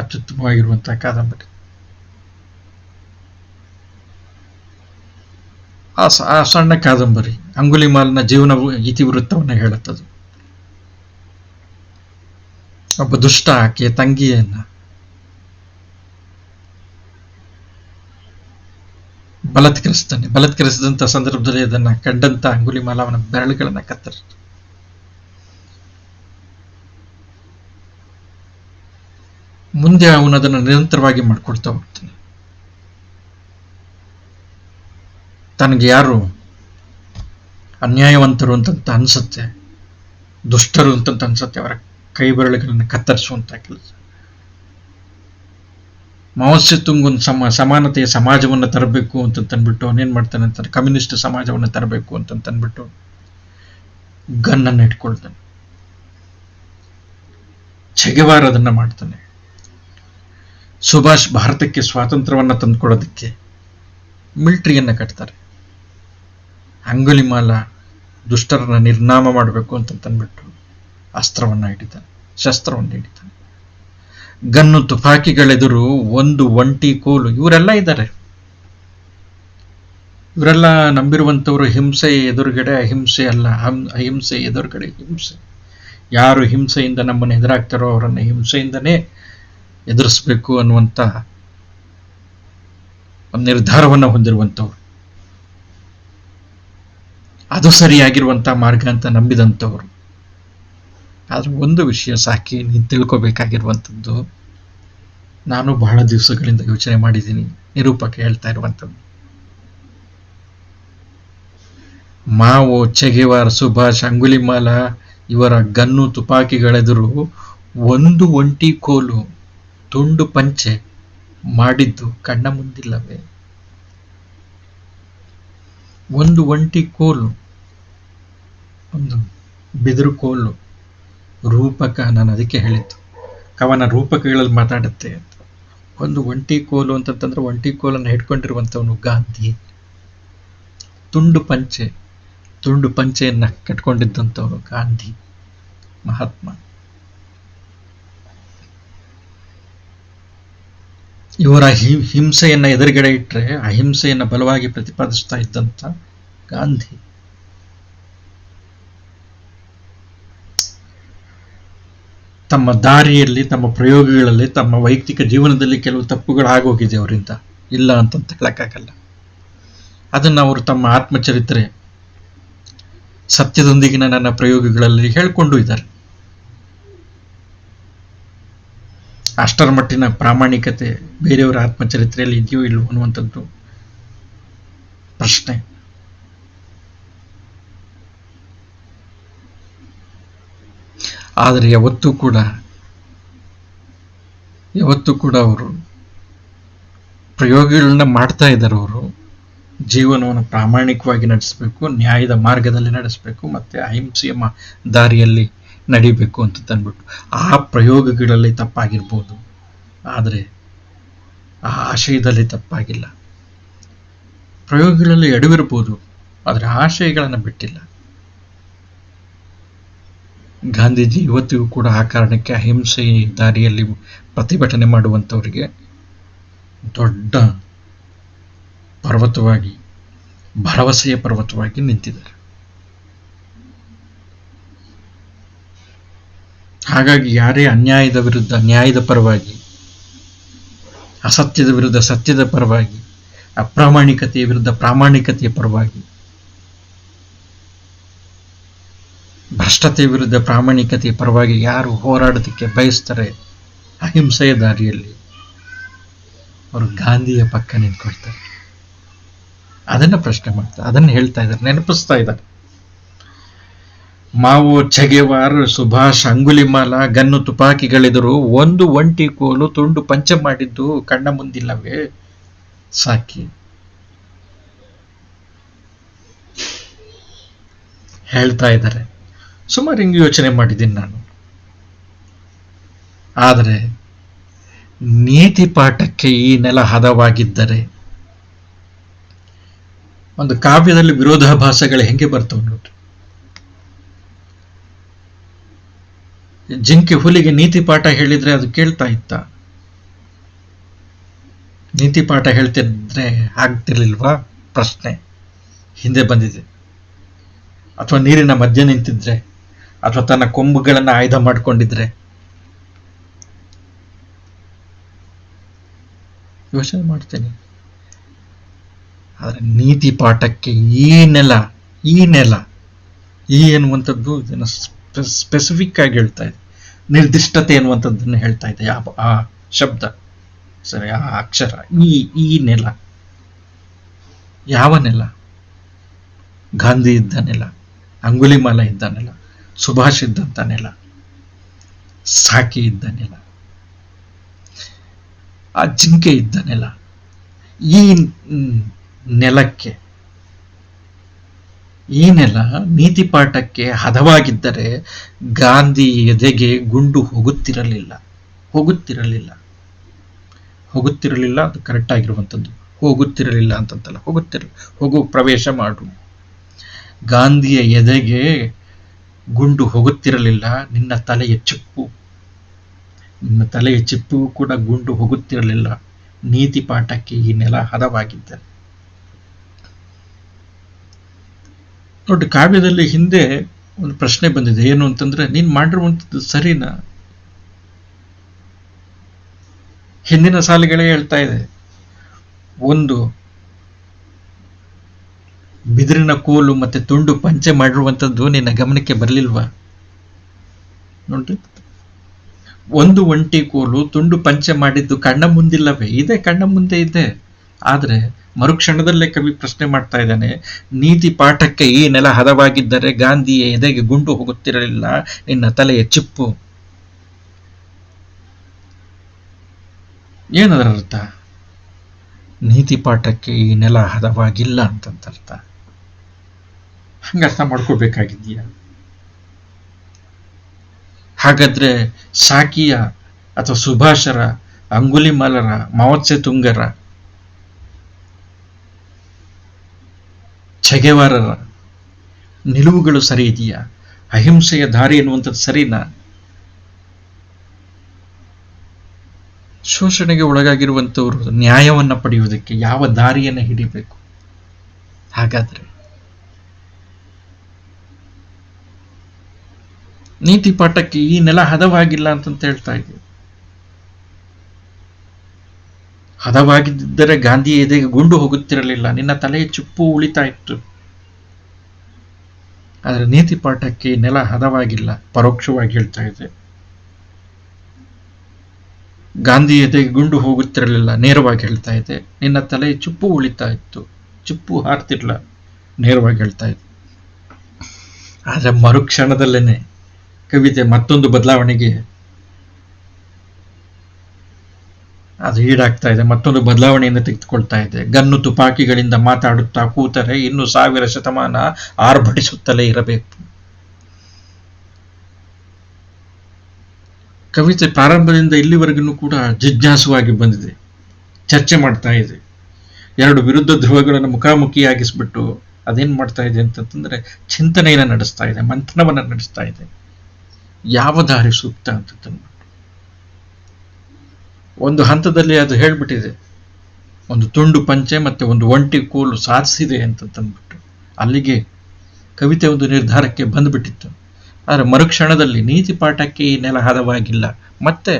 A: ಅತ್ಯುತ್ತಮವಾಗಿರುವಂತಹ ಕಾದಂಬರಿ. ಆ ಸಣ್ಣ ಕಾದಂಬರಿ ಅಂಗುಲಿಮಾಲ್ನ ಜೀವನ ಇತಿವೃತ್ತವನ್ನು ಹೇಳುತ್ತದು. ಒಬ್ಬ ದುಷ್ಟ ಆಕೆಯ ತಂಗಿಯನ್ನ ಬಲತ್ಕರಿಸಿದಂತ ಸಂದರ್ಭದಲ್ಲಿ ಅದನ್ನ ಕಂಡಂತ ಅಂಗುಲಿಮಾಲ ಅವನ ಬೆರಳುಗಳನ್ನ ಕತ್ತರಿಸಿದ. ಮುಂದೆ ಅವನು ಅದನ್ನು ನಿರಂತರವಾಗಿ ಮಾಡ್ಕೊಳ್ತಾ ಹೋಗ್ತಾನೆ. ತನಗೆ ಯಾರು ಅನ್ಯಾಯವಂತರು ಅಂತ ಅನ್ಸುತ್ತೆ, ದುಷ್ಟರು ಅಂತ ಅನ್ಸುತ್ತೆ, ಅವರ ಕೈ ಬೆರಳುಗಳನ್ನು ಕತ್ತರಿಸುವಂತ ಕೆಲಸ. ಮಾವೋ ಸೆತುಂಗ್ ಒಂದು ಸಮಾನತೆಯ ಸಮಾಜವನ್ನು ತರಬೇಕು ಅಂತಂದ್ಬಿಟ್ಟು ಅವನೇನ್ ಮಾಡ್ತಾನೆ ಅಂತಾರೆ, ಕಮ್ಯುನಿಸ್ಟ್ ಸಮಾಜವನ್ನು ತರಬೇಕು ಅಂತಂದ್ಬಿಟ್ಟು ಗನ್ನನ್ನು ಇಟ್ಕೊಳ್ತಾನೆ. ಚೆಗೆವಾರ್ ಅದನ್ನ ಮಾಡ್ತಾನೆ. ಸುಭಾಷ್ ಭಾರತಕ್ಕೆ ಸ್ವಾತಂತ್ರ್ಯವನ್ನ ತಂದುಕೊಡೋದಕ್ಕೆ ಮಿಲಿಟರಿಯನ್ನ ಕಟ್ತಾರೆ. ಅಂಗುಲಿಮಾಲ ದುಷ್ಟರನ್ನ ನಿರ್ನಾಮ ಮಾಡಬೇಕು ಅಂತಂದ್ಬಿಟ್ಟು ಶಸ್ತ್ರವನ್ನು ಹಿಡಿತಾನೆ. ಗನ್ನು ತುಪಾಕಿಗಳೆದುರು ಒಂದು ಒಂಟಿ ಕೋಲು. ಇವರೆಲ್ಲ ಇದ್ದಾರೆ. ಇವರೆಲ್ಲ ನಂಬಿರುವಂತವರು ಹಿಂಸೆ ಎದುರುಗಡೆ ಅಹಿಂಸೆ ಅಲ್ಲ, ಅಹಿಂಸೆ ಎದುರುಗಡೆ ಹಿಂಸೆ. ಯಾರು ಹಿಂಸೆಯಿಂದ ನಮ್ಮನ್ನು ಎದುರಾಗ್ತಾರೋ ಅವರನ್ನ ಹಿಂಸೆಯಿಂದನೇ ಎದುರಿಸಬೇಕು ಅನ್ನುವಂತ ಒಂದು ನಿರ್ಧಾರವನ್ನು ಹೊಂದಿರುವಂತವ್ರು, ಅದು ಸರಿಯಾಗಿರುವಂತಹ ಮಾರ್ಗ ಅಂತ ನಂಬಿದಂಥವ್ರು. ಆದ್ರೆ ಒಂದು ವಿಷಯ ಸಾಕಿ ನೀನು ತಿಳ್ಕೊಬೇಕಾಗಿರುವಂಥದ್ದು, ನಾನು ಬಹಳ ದಿವಸಗಳಿಂದ ಯೋಚನೆ ಮಾಡಿದ್ದೀನಿ, ನಿರೂಪಕ ಹೇಳ್ತಾ ಇರುವಂಥದ್ದು. ಮಾವೋ, ಚೆಗೆವಾರ್, ಸುಭಾಷ್, ಅಂಗುಲಿಮಾಲ ಇವರ ಗನ್ನು ತುಪಾಕಿಗಳೆದುರು ಒಂದು ಒಂಟಿ ಕೋಲು ತುಂಡು ಪಂಚೆ ಮಾಡಿದ್ದು ಕಣ್ಣ ಮುಂದಿಲ್ಲವೇ? ಒಂದು ಒಂಟಿ ಕೋಲು, ಒಂದು ಬಿದಿರು ಕೋಲು ರೂಪಕ. ನಾನು ಅದಕ್ಕೆ ಹೇಳಿದ್ದು ಕವನ ರೂಪಕಗಳಲ್ಲಿ ಮಾತಾಡುತ್ತೆ ಅಂತ. ಒಂದು ಒಂಟಿ ಕೋಲು ಅಂತಂದ್ರೆ ಒಂಟಿ ಕೋಲನ್ನು ಹಿಡ್ಕೊಂಡಿರುವಂತವನು ಗಾಂಧಿ. ತುಂಡು ಪಂಚೆಯನ್ನ ಕಟ್ಕೊಂಡಿದ್ದಂಥವನು ಗಾಂಧಿ, ಮಹಾತ್ಮ. ಇವರ ಹಿಂಸೆಯನ್ನ ಎದುರುಗಡೆ ಇಟ್ಟರೆ ಅಹಿಂಸೆಯನ್ನ ಬಲವಾಗಿ ಪ್ರತಿಪಾದಿಸ್ತಾ ಇದ್ದಂತ ಗಾಂಧಿ. ತಮ್ಮ ದಾರಿಯಲ್ಲಿ, ತಮ್ಮ ಪ್ರಯೋಗಗಳಲ್ಲಿ, ತಮ್ಮ ವೈಯಕ್ತಿಕ ಜೀವನದಲ್ಲಿ ಕೆಲವು ತಪ್ಪುಗಳು ಆಗೋಗಿದೆ ಅವರಿಂದ, ಇಲ್ಲ ಅಂತಂತ ಹೇಳಕ್ಕಾಗಲ್ಲ. ಅದನ್ನು ಅವರು ತಮ್ಮ ಆತ್ಮಚರಿತ್ರೆ ಸತ್ಯದೊಂದಿಗಿನ ನನ್ನ ಪ್ರಯೋಗಗಳಲ್ಲಿ ಹೇಳ್ಕೊಂಡು ಇದ್ದಾರೆ. ಅಷ್ಟರ ಮಟ್ಟಿನ ಪ್ರಾಮಾಣಿಕತೆ ಬೇರೆಯವರ ಆತ್ಮಚರಿತ್ರೆಯಲ್ಲಿ ಇದೆಯೋ ಇಲ್ವೋ ಅನ್ನುವಂಥದ್ದು ಪ್ರಶ್ನೆ. ಆದರೆ ಯಾವತ್ತೂ ಕೂಡ ಅವರು ಪ್ರಯೋಗಗಳನ್ನ ಮಾಡ್ತಾ ಇದ್ದಾರೆ. ಅವರು ಜೀವನವನ್ನು ಪ್ರಾಮಾಣಿಕವಾಗಿ ನಡೆಸಬೇಕು, ನ್ಯಾಯದ ಮಾರ್ಗದಲ್ಲಿ ನಡೆಸಬೇಕು, ಮತ್ತೆ ಅಹಿಂಸೆಯ ದಾರಿಯಲ್ಲಿ ನಡಿಬೇಕು ಅಂತ ಅಂದ್ಬಿಟ್ಟು ಆ ಪ್ರಯೋಗಗಳಲ್ಲಿ ತಪ್ಪಾಗಿರ್ಬೋದು, ಆದರೆ ಆ ಆಶಯದಲ್ಲಿ ತಪ್ಪಾಗಿಲ್ಲ. ಪ್ರಯೋಗಗಳಲ್ಲಿ ಎಡವಿರ್ಬೋದು, ಆದರೆ ಆಶಯಗಳನ್ನು ಬಿಟ್ಟಿಲ್ಲ. ಗಾಂಧೀಜಿ ಇವತ್ತಿಗೂ ಕೂಡ ಆ ಕಾರಣಕ್ಕೆ ಅಹಿಂಸೆ ದಾರಿಯಲ್ಲಿ ಪ್ರತಿಭಟನೆ ಮಾಡುವಂಥವರಿಗೆ ದೊಡ್ಡ ಪರ್ವತವಾಗಿ, ಭರವಸೆಯ ಪರ್ವತವಾಗಿ ನಿಂತಿದ್ದಾರೆ. ಹಾಗಾಗಿ ಯಾರೇ ಅನ್ಯಾಯದ ವಿರುದ್ಧ ನ್ಯಾಯದ ಪರವಾಗಿ, ಅಸತ್ಯದ ವಿರುದ್ಧ ಸತ್ಯದ ಪರವಾಗಿ, ಅಪ್ರಾಮಾಣಿಕತೆಯ ವಿರುದ್ಧ ಪ್ರಾಮಾಣಿಕತೆಯ ಪರವಾಗಿ, ಭ್ರಷ್ಟತೆಯ ವಿರುದ್ಧ ಪ್ರಾಮಾಣಿಕತೆಯ ಪರವಾಗಿ ಯಾರು ಹೋರಾಡೋದಕ್ಕೆ ಬಯಸ್ತಾರೆ ಅಹಿಂಸೆಯ ದಾರಿಯಲ್ಲಿ, ಅವರು ಗಾಂಧಿಯ ಪಕ್ಕ ನಿಂತ್ಕೊಳ್ತಾರೆ. ಅದನ್ನ ಪ್ರಶ್ನೆ ಮಾಡ್ತಾರೆ, ಅದನ್ನು ಹೇಳ್ತಾ ಇದ್ದಾರೆ, ನೆನಪಿಸ್ತಾ ಇದ್ದಾರೆ. ಮಾವೋ, ಛೆಗೆವಾರ್, ಸುಭಾಷ್, ಅಂಗುಲಿಮಾಲ ಗನ್ನು ತುಪಾಕಿಗಳೆದುರು ಒಂದು ಒಂಟಿ ಕೋಲು ತುಂಡು ಪಂಚ ಮಾಡಿದ್ದು ಕಣ್ಣ ಮುಂದಿಲ್ಲವೇ ಸಾಕಿ. ಹೇಳ್ತಾ ಇದ್ದಾರೆ. ಸುಮಾರು ಹಿಂಗೆ ಯೋಚನೆ ಮಾಡಿದ್ದೀನಿ ನಾನು. ಆದರೆ ನೀತಿ ಪಾಠಕ್ಕೆ ಈ ನೆಲ ಹದವಾಗಿದ್ದರೆ, ಒಂದು ಕಾವ್ಯದಲ್ಲಿ ವಿರೋಧಾಭಾಸಗಳು ಹೆಂಗೆ ಬರ್ತವೆ ನೋಡ್ರಿ. ಜಿಂಕೆ ಹುಲಿಗೆ ನೀತಿ ಪಾಠ ಹೇಳಿದ್ರೆ ಅದು ಕೇಳ್ತಾ ಇತ್ತ? ನೀತಿ ಪಾಠ ಹೇಳ್ತಿದ್ರೆ ಆಗ್ತಿರ್ಲಿಲ್ವಾ? ಪ್ರಶ್ನೆ ಹಿಂದೆ ಬಂದಿದೆ. ಅಥವಾ ನೀರಿನ ಮಧ್ಯೆ ನಿಂತಿದ್ರೆ, ಅಥವಾ ತನ್ನ ಕೊಂಬುಗಳನ್ನು ಆಯುಧ ಮಾಡಿಕೊಂಡಿದ್ರೆ, ಯೋಚನೆ ಮಾಡ್ತೇನೆ. ಆದರೆ ನೀತಿ ಪಾಠಕ್ಕೆ ಈ ನೆಲ ಎನ್ನುವಂಥದ್ದು ಇದನ್ನು ಸ್ಪೆಸಿಫಿಕ್ ಆಗಿ ಹೇಳ್ತಾ ಇದೆ. ನಿರ್ದಿಷ್ಟತೆ ಎನ್ನುವಂಥದ್ದನ್ನು ಹೇಳ್ತಾ ಇದೆ ಆ ಶಬ್ದ, ಸರಿ, ಆ ಅಕ್ಷರ. ಈ ನೆಲ ಯಾವ ನೆಲ? ಗಾಂಧಿ ಇದ್ದ ನೆಲ, ಅಂಗುಲಿಮಾಲ ಇದ್ದ ನೆಲ, ಸುಭಾಷ್ ಇದ್ದಂಥ ನೆಲ, ಸಾಕಿ ಇದ್ದ ನೆಲ, ಆ ಜಿಂಕೆ ಇದ್ದ ನೆಲ. ಈ ನೆಲಕ್ಕೆ, ಈ ನೆಲ ನೀತಿ ಪಾಠಕ್ಕೆ ಹದವಾಗಿದ್ದರೆ ಗಾಂಧಿ ಎದೆಗೆ ಗುಂಡು ಹೋಗುತ್ತಿರಲಿಲ್ಲ. ಅದು ಕರೆಕ್ಟ್ ಆಗಿರುವಂಥದ್ದು. ಹೋಗುತ್ತಿರಲಿಲ್ಲ ಅಂತಂತಲ್ಲ, ಹೋಗು, ಪ್ರವೇಶ ಮಾಡು. ಗಾಂಧಿಯ ಎದೆಗೆ ಗುಂಡು ಹೋಗುತ್ತಿರಲಿಲ್ಲ. ನಿನ್ನ ತಲೆಯ ಚಿಪ್ಪು ಕೂಡ ಗುಂಡು ಹೋಗುತ್ತಿರಲಿಲ್ಲ. ನೀತಿ ಪಾಠಕ್ಕೆ ಈ ನೆಲ ಹದವಾಗಿದ್ದರೆ. ನೋಡಿ, ಕಾವ್ಯದಲ್ಲಿ ಹಿಂದೆ ಒಂದು ಪ್ರಶ್ನೆ ಬಂದಿದೆ. ಏನು ಅಂತಂದ್ರೆ, ನೀನ್ ಮಾಡಿರುವಂಥದ್ದು ಸರಿನಾ? ಹಿಂದಿನ ಸಾಲುಗಳೇ ಹೇಳ್ತಾ ಇದೆ, ಒಂದು ಬಿದಿರಿನ ಕೋಲು ಮತ್ತೆ ತುಂಡು ಪಂಚೆ ಮಾಡಿರುವಂಥದ್ದು ನಿನ್ನ ಗಮನಕ್ಕೆ ಬರಲಿಲ್ವಾ? ನೋಡಿ, ಒಂದು ಒಂಟಿ ಕೋಲು ತುಂಡು ಪಂಚೆ ಮಾಡಿದ್ದು ಕಣ್ಣ ಮುಂದಿಲ್ಲವೇ? ಇದೆ, ಕಣ್ಣ ಮುಂದೆ ಇದೆ. ಆದ್ರೆ ಮರುಕ್ಷಣದಲ್ಲೇ ಕವಿ ಪ್ರಶ್ನೆ ಮಾಡ್ತಾ ಇದ್ದಾನೆ, ನೀತಿ ಪಾಠಕ್ಕೆ ಈ ನೆಲ ಹದವಾಗಿದ್ದರೆ ಗಾಂಧಿಯ ಎದೆಗೆ ಗುಂಡು ಹೋಗುತ್ತಿರಲಿಲ್ಲ. ನಿನ್ನ ತಲೆಯ ಚಿಪ್ಪು. ಏನದರ ಅರ್ಥ? ನೀತಿ ಪಾಠಕ್ಕೆ ಈ ನೆಲ ಹದವಾಗಿಲ್ಲ ಅಂತಂತ ಹಂಗ ಅರ್ಥ ಮಾಡ್ಕೋಬೇಕಾಗಿದೆಯಾ? ಹಾಗಾದ್ರೆ ಸಾಕಿಯ ಅಥವಾ ಸುಭಾಷರ, ಅಂಗುಲಿಮಾಲರ, ಮಾವೋತ್ಸೆ ತುಂಗರ, ಛೆಗೆವಾರರ ನಿಲುವುಗಳು ಸರಿ ಇದೆಯಾ? ಅಹಿಂಸೆಯ ದಾರಿ ಎನ್ನುವಂಥದ್ದು ಸರಿನಾ? ಶೋಷಣೆಗೆ ಒಳಗಾಗಿರುವಂಥವರು ನ್ಯಾಯವನ್ನ ಪಡೆಯುವುದಕ್ಕೆ ಯಾವ ದಾರಿಯನ್ನು ಹಿಡಿಬೇಕು? ಹಾಗಾದ್ರೆ ನೀತಿ ಪಾಠಕ್ಕೆ ಈ ನೆಲ ಹದವಾಗಿಲ್ಲ ಅಂತಂತ ಹೇಳ್ತಾ ಇದ್ದೀವಿ. ಹದವಾಗಿದ್ದರೆ ಗಾಂಧಿ ಎದೆಗೆ ಗುಂಡು ಹೋಗುತ್ತಿರಲಿಲ್ಲ, ನಿನ್ನ ತಲೆಯ ಚುಪ್ಪು ಉಳಿತಾ ಇತ್ತು. ಆದರೆ ನೀತಿ ಪಾಠಕ್ಕೆ ನೆಲ ಹದವಾಗಿಲ್ಲ, ಪರೋಕ್ಷವಾಗಿ ಹೇಳ್ತಾ ಇದೆ. ಗಾಂಧಿ ಎದೆಗೆ ಗುಂಡು ಹೋಗುತ್ತಿರಲಿಲ್ಲ, ನೇರವಾಗಿ ಹೇಳ್ತಾ ಇದೆ. ನಿನ್ನ ತಲೆಯ ಚುಪ್ಪು ಉಳಿತಾ ಇತ್ತು, ಚುಪ್ಪು ಹಾರ್ತಿರ್ಲ, ನೇರವಾಗಿ ಹೇಳ್ತಾ ಇದೆ. ಆದರೆ ಮರುಕ್ಷಣದಲ್ಲೇನೆ ಕವಿತೆ ಮತ್ತೊಂದು ಬದಲಾವಣೆಗೆ ಅದು ಈಡಾಗ್ತಾ ಇದೆ, ಮತ್ತೊಂದು ಬದಲಾವಣೆಯನ್ನು ತೆಗೆದುಕೊಳ್ತಾ ಇದೆ. ಗನ್ನು ತುಪಾಕಿಗಳಿಂದ ಮಾತಾಡುತ್ತಾ ಕೂತರೆ ಇನ್ನು 1000 ಶತಮಾನ ಆರ್ಭಟಿಸುತ್ತಲೇ ಇರಬೇಕು. ಕವಿತೆ ಪ್ರಾರಂಭದಿಂದ ಇಲ್ಲಿವರೆಗೂ ಕೂಡ ಜಿಜ್ಞಾಸುವಾಗಿ ಬಂದಿದೆ, ಚರ್ಚೆ ಮಾಡ್ತಾ ಇದೆ. 2 ವಿರುದ್ಧ ಧ್ರುವಗಳನ್ನು ಮುಖಾಮುಖಿಯಾಗಿಸ್ಬಿಟ್ಟು ಅದೇನ್ ಮಾಡ್ತಾ ಇದೆ ಅಂತಂದ್ರೆ ಚಿಂತನೆಯನ್ನು ನಡೆಸ್ತಾ ಇದೆ, ಮಂಥನವನ್ನು ನಡೆಸ್ತಾ ಇದೆ. ಯಾವ ದಾರಿ ಸೂಕ್ತ ಅಂತ ತಂದ್ಬಿಟ್ಟು ಒಂದು ಹಂತದಲ್ಲಿ ಅದು ಹೇಳ್ಬಿಟ್ಟಿದೆ, ಒಂದು ತುಂಡು ಪಂಚೆ ಮತ್ತೆ ಒಂದು ಒಂಟಿ ಕೋಲು ಸಾಧಿಸಿದೆ ಅಂತ ತಂದ್ಬಿಟ್ಟು ಅಲ್ಲಿಗೆ ಕವಿತೆ ಒಂದು ನಿರ್ಧಾರಕ್ಕೆ ಬಂದ್ಬಿಟ್ಟಿತ್ತು. ಆದರೆ ಮರುಕ್ಷಣದಲ್ಲಿ ನೀತಿ ಪಾಠಕ್ಕೆ ಈ ನೆಲ ಹದವಾಗಿಲ್ಲ, ಮತ್ತೆ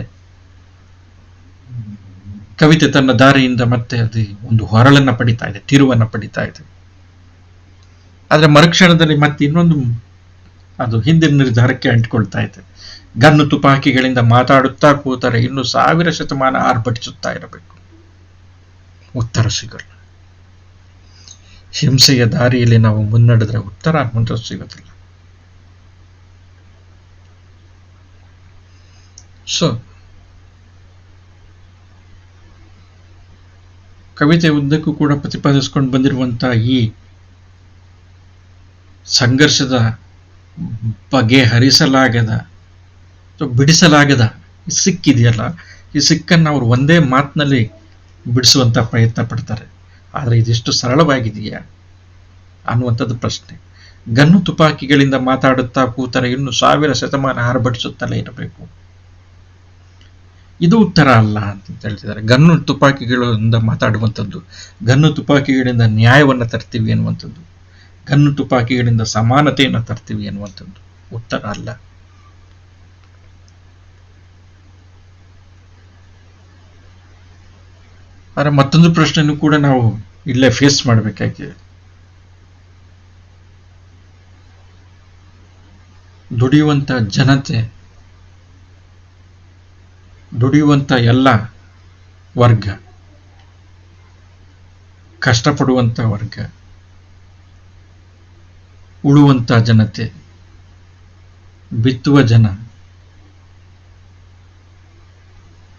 A: ಕವಿತೆ ತನ್ನ ದಾರಿಯಿಂದ ಮತ್ತೆ ಅದು ಒಂದು ಹೊರಳನ್ನ ಪಡಿತಾ ಇದೆ, ತಿರುವನ್ನ ಪಡಿತಾ ಇದೆ. ಆದರೆ ಮರುಕ್ಷಣದಲ್ಲಿ ಮತ್ತೆ ಇನ್ನೊಂದು ಅದು ಹಿಂದಿನ ನಿರ್ಧಾರಕ್ಕೆ ಅಂಟಿಕೊಳ್ತಾ ಇದೆ. ಗನ್ನು ತುಪಾಕಿಗಳಿಂದ ಮಾತಾಡುತ್ತಾ ಕೂತರೆ ಇನ್ನು 1000 ಶತಮಾನ ಆರ್ಭಟಿಸುತ್ತಾ ಇರಬೇಕು, ಉತ್ತರ ಸಿಗಲ್ಲ. ಹಿಂಸೆಯ ದಾರಿಯಲ್ಲಿ ನಾವು ಮುನ್ನಡೆದ್ರೆ ಉತ್ತರ ಅನ್ನೋದು ಸಿಗೋದಿಲ್ಲ. ಸೊ ಕವಿತೆ ಉದ್ದಕ್ಕೂ ಕೂಡ ಪ್ರತಿಪಾದಿಸ್ಕೊಂಡು ಬಂದಿರುವಂತಹ ಈ ಸಂಘರ್ಷದ ಬಗೆಹರಿಸಲಾಗದ ಬಿಡಿಸಲಾಗದ ಸಿಕ್ಕಿದೆಯಲ್ಲ, ಈ ಸಿಕ್ಕನ್ನು ಅವರು ಒಂದೇ ಮಾತಿನಲ್ಲಿ ಬಿಡಿಸುವಂತ ಪ್ರಯತ್ನ ಪಡ್ತಾರೆ. ಆದರೆ ಇದಿಷ್ಟು ಸರಳವಾಗಿದೆಯಾ ಅನ್ನುವಂಥದ್ದು ಪ್ರಶ್ನೆ. ಗನ್ನು ತುಪಾಕಿಗಳಿಂದ ಮಾತಾಡುತ್ತಾ ಕೂತರೆ ಇನ್ನು 1000 ಶತಮಾನ ಆರ್ಭಟಿಸುತ್ತಲೇ ಇರಬೇಕು, ಇದು ಉತ್ತರ ಅಲ್ಲ ಅಂತ ಹೇಳ್ತಿದ್ದಾರೆ. ಗನ್ನು ತುಪಾಕಿಗಳಿಂದ ಮಾತಾಡುವಂಥದ್ದು, ಗನ್ನು ತುಪಾಕಿಗಳಿಂದ ನ್ಯಾಯವನ್ನು ತರ್ತೀವಿ ಅನ್ನುವಂಥದ್ದು, ಗನ್ನು ತುಪಾಕಿಗಳಿಂದ ಸಮಾನತೆಯನ್ನು ತರ್ತೀವಿ ಅನ್ನುವಂಥದ್ದು ಉತ್ತರ ಅಲ್ಲ. ಆದರೆ ಮತ್ತೊಂದು ಪ್ರಶ್ನೆನೂ ಕೂಡ ನಾವು ಇಲ್ಲೇ ಫೇಸ್ ಮಾಡಬೇಕಾಗಿದೆ. ದುಡಿಯುವಂತ ಜನತೆ, ದುಡಿಯುವಂತ ಎಲ್ಲ ವರ್ಗ, ಕಷ್ಟಪಡುವಂತ ವರ್ಗ, ಉಳುವಂತ ಜನತೆ, ಬಿತ್ತುವ ಜನ,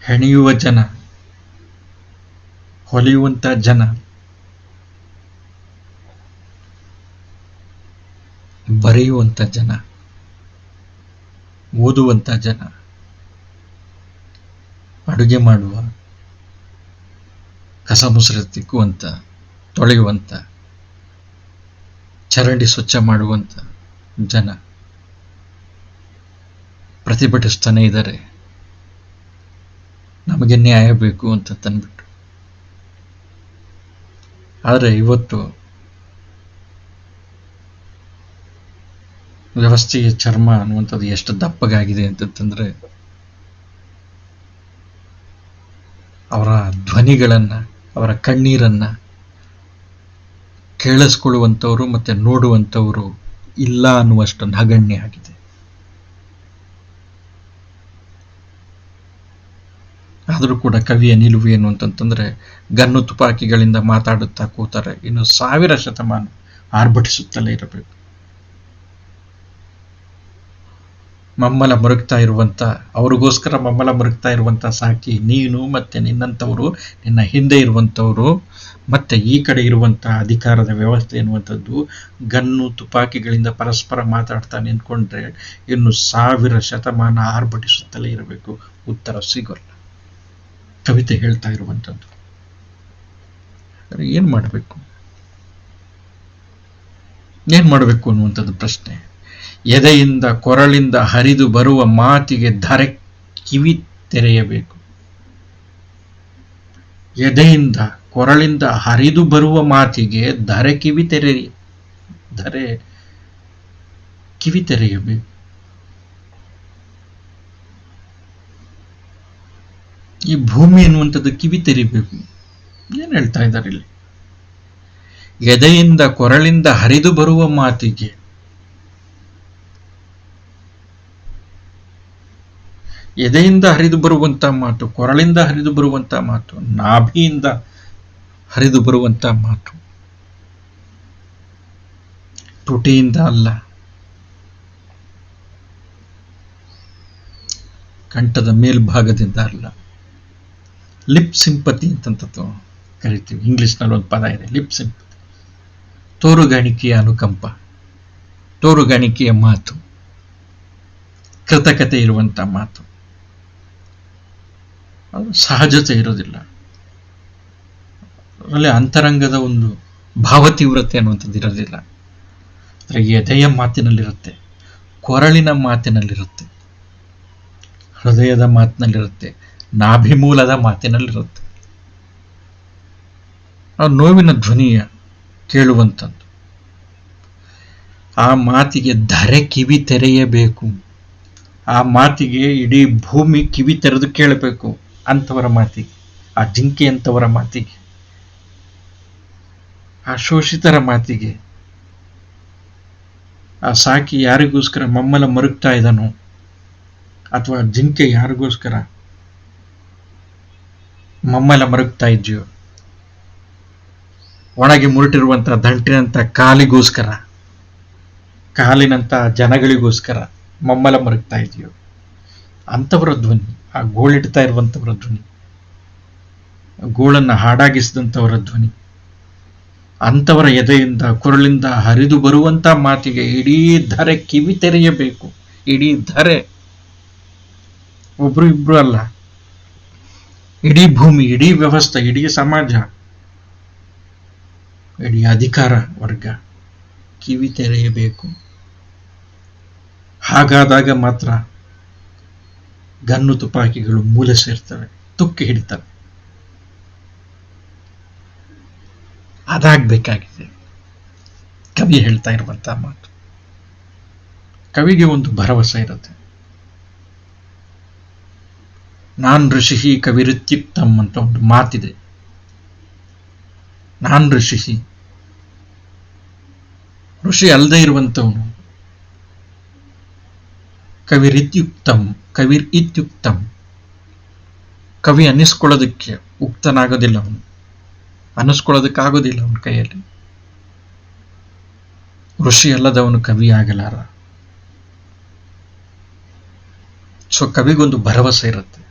A: ಹೆಣೆಯುವ ಜನ, ಹೊಲಿಯುವಂತ ಜನ, ಬರೆಯುವಂತ ಜನ, ಓದುವಂತ ಜನ, ಅಡುಗೆ ಮಾಡುವ, ಕಸ ಮುಸುರೆ ತಿಕ್ಕುವಂತ, ತೊಳೆಯುವಂತ, ಚರಂಡಿ ಸ್ವಚ್ಛ ಮಾಡುವಂತ ಜನ ಪ್ರತಿಭಟಿಸ್ತಾನೆ ಇದ್ದಾರೆ, ನಮಗೆ ನ್ಯಾಯ ಬೇಕು ಅಂತ ತಂದ್ಬಿಟ್ಟು. ಆದರೆ ಇವತ್ತು ವ್ಯವಸ್ಥೆಯ ಚರ್ಮ ಅನ್ನುವಂಥದ್ದು ಎಷ್ಟು ದಪ್ಪಗಾಗಿದೆ ಅಂತಂದ್ರೆ ಅವರ ಧ್ವನಿಗಳನ್ನ, ಅವರ ಕಣ್ಣೀರನ್ನ ಕೇಳಿಸ್ಕೊಳ್ಳುವಂಥವ್ರು ಮತ್ತೆ ನೋಡುವಂಥವ್ರು ಇಲ್ಲ ಅನ್ನುವಷ್ಟು ನಗಣ್ಯ ಆಗಿದೆ. ಆದರೂ ಕೂಡ ಕವಿಯ ನಿಲುವು ಏನು ಅಂತಂತಂದ್ರೆ, ಗನ್ನು ತುಪಾಕಿಗಳಿಂದ ಮಾತಾಡುತ್ತಾ ಕೂತಾರೆ ಇನ್ನು 1000 ಶತಮಾನ ಆರ್ಭಟಿಸುತ್ತಲೇ ಇರಬೇಕು. ಮಮ್ಮಲ ಮರುಗ್ತಾ ಇರುವಂತ, ಅವ್ರಿಗೋಸ್ಕರ ಮಮ್ಮಲ ಮರುಗ್ತಾ ಇರುವಂತ ಸಾಕಿ ನೀನು ಮತ್ತೆ ನಿನ್ನಂಥವ್ರು, ನಿನ್ನ ಹಿಂದೆ ಇರುವಂಥವ್ರು, ಮತ್ತೆ ಈ ಕಡೆ ಇರುವಂತ ಅಧಿಕಾರದ ವ್ಯವಸ್ಥೆ ಎನ್ನುವಂಥದ್ದು ಗನ್ನು ತುಪಾಕಿಗಳಿಂದ ಪರಸ್ಪರ ಮಾತಾಡ್ತಾ ನಿಂತ್ಕೊಂಡ್ರೆ ಇನ್ನು 1000 ಶತಮಾನ ಆರ್ಭಟಿಸುತ್ತಲೇ ಇರಬೇಕು, ಉತ್ತರ ಸಿಗೋಲ್ಲ. ಕವಿತೆ ಹೇಳ್ತಾ ಇರುವಂಥದ್ದು ಏನ್ ಮಾಡಬೇಕು, ಏನ್ ಮಾಡಬೇಕು ಅನ್ನುವಂಥದ್ದು ಪ್ರಶ್ನೆ. ಎದೆಯಿಂದ ಕೊರಳಿಂದ ಹರಿದು ಬರುವ ಮಾತಿಗೆ ಧರೆ ಕಿವಿ ತೆರೆಯಬೇಕು. ಎದೆಯಿಂದ ಕೊರಳಿಂದ ಹರಿದು ಬರುವ ಮಾತಿಗೆ ಧರೆ ಕಿವಿ ತೆರೆಯಬೇಕು. ಈ ಭೂಮಿ ಎನ್ನುವಂಥದ್ದು ಕಿವಿ ತೆರಿಬೇಕು. ಏನ್ ಹೇಳ್ತಾ ಇದ್ದಾರೆ ಇಲ್ಲಿ? ಎದೆಯಿಂದ ಕೊರಳಿಂದ ಹರಿದು ಬರುವ ಮಾತಿಗೆ, ಎದೆಯಿಂದ ಹರಿದು ಬರುವಂತ ಮಾತು, ಕೊರಳಿಂದ ಹರಿದು ಬರುವಂತ ಮಾತು, ನಾಭಿಯಿಂದ ಹರಿದು ಬರುವಂತ ಮಾತು, ತುಟಿಯಿಂದ ಅಲ್ಲ, ಕಂಠದ ಮೇಲ್ಭಾಗದಿಂದ ಅಲ್ಲ. ಲಿಪ್ ಸಿಂಪತಿ ಅಂತಂತದ್ದು ಕರಿತೀವಿ. ಇಂಗ್ಲಿಷ್ನಲ್ಲಿ ಒಂದು ಪದ ಇದೆ, ಲಿಪ್ ಸಿಂಪತಿ. ತೋರುಗಾಣಿಕೆಯ ಅನುಕಂಪ, ತೋರುಗಾಣಿಕೆಯ ಮಾತು, ಕೃತಕತೆ ಇರುವಂತ ಮಾತು, ಅದು ಸಹಜತೆ ಇರೋದಿಲ್ಲ. ಅದರಲ್ಲಿ ಅಂತರಂಗದ ಒಂದು ಭಾವತೀವ್ರತೆ ಅನ್ನುವಂಥದ್ದು ಇರೋದಿಲ್ಲ. ಅಂದರೆ ಎದೆಯ ಮಾತಿನಲ್ಲಿರುತ್ತೆ, ಕೊರಳಿನ ಮಾತಿನಲ್ಲಿರುತ್ತೆ, ಹೃದಯದ ಮಾತಿನಲ್ಲಿರುತ್ತೆ, ನಾಭಿಮೂಲದ ಮಾತಿನಲ್ಲಿರುತ್ತೆ. ಆ ನೋವಿನ ಧ್ವನಿಯ ಕೇಳುವಂಥದ್ದು. ಆ ಮಾತಿಗೆ ಧರೆ ಕಿವಿ ತೆರೆಯಬೇಕು. ಆ ಮಾತಿಗೆ ಇಡೀ ಭೂಮಿ ಕಿವಿ ತೆರೆದು ಕೇಳಬೇಕು. ಅಂಥವರ ಮಾತಿಗೆ, ಆ ಜಿಂಕೆಯಂಥವರ ಮಾತಿಗೆ, ಆ ಶೋಷಿತರ ಮಾತಿಗೆ, ಆ ಸಾಕಿ ಯಾರಿಗೋಸ್ಕರ ಮಮ್ಮಲ ಮರುಗ್ತಾ ಇದ್ದಾನೋ, ಅಥವಾ ಜಿಂಕೆ ಯಾರಿಗೋಸ್ಕರ ಮಮ್ಮಲ ಮರುಗ್ತಾ ಇದೆಯೋ, ಒಣಗಿ ಮುರುಟಿರುವಂತಹ ದಂಟಿನಂತ ಕಾಲಿಗೋಸ್ಕರ, ಕಾಲಿನಂತ ಜನಗಳಿಗೋಸ್ಕರ ಮಮ್ಮಲ ಮರುಗ್ತಾ ಇದೆಯೋ, ಅಂಥವರ ಧ್ವನಿ, ಆ ಗೋಳಿಡ್ತಾ ಇರುವಂಥವರ ಧ್ವನಿ, ಗೋಳನ್ನು ಹಾಡಾಗಿಸಿದಂಥವರ ಧ್ವನಿ, ಅಂಥವರ ಎದೆಯಿಂದ ಕೊರಳಿಂದ ಹರಿದು ಬರುವಂತ ಮಾತಿಗೆ ಇಡೀ ಧರೆ ಕಿವಿ ತೆರೆಯಬೇಕು. ಇಡೀ ಧರೆ, ಒಬ್ರು ಇಬ್ರು ಅಲ್ಲ, ಇಡೀ ಭೂಮಿ, ಇಡೀ ವ್ಯವಸ್ಥೆ, ಇಡೀ ಸಮಾಜ, ಇಡೀ ಅಧಿಕಾರ ವರ್ಗ ಕಿವಿ ತೆರೆಯಬೇಕು. ಹಾಗಾದಾಗ ಮಾತ್ರ ಗನ್ನು ತುಪಾಕಿಗಳು ಮೂಲೆ ಸೇರ್ತವೆ, ತುಕ್ಕಿ ಹಿಡಿತವೆ. ಅದಾಗಬೇಕಾಗಿದೆ ಕವಿ ಹೇಳ್ತಾ ಇರುವಂತ ಮಾತು. ಕವಿಗೆ ಒಂದು ಭರವಸೆ ಇರುತ್ತೆ. ನಾನ್ ಋಷಿ ಕವಿರುತ್ಯುಕ್ತಂ ಅಂತ ಒಂದು ಮಾತಿದೆ. ನಾನ್ ಋಷಿ, ಋಷಿ ಅಲ್ಲದೆ ಇರುವಂತವನು. ಕವಿರಿತ್ಯುಕ್ತಂ, ಕವಿರ್ ಇತ್ಯುಕ್ತಂ, ಕವಿ ಅನ್ನಿಸ್ಕೊಳ್ಳೋದಕ್ಕೆ ಉಕ್ತನಾಗೋದಿಲ್ಲ ಅವನು, ಅನ್ನಿಸ್ಕೊಳ್ಳೋದಕ್ಕಾಗೋದಿಲ್ಲ ಅವನ ಕೈಯಲ್ಲಿ. ಋಷಿ ಅಲ್ಲದವನು ಕವಿ ಆಗಲಾರ. ಸೊ ಕವಿಗೊಂದು ಭರವಸೆ ಇರುತ್ತೆ.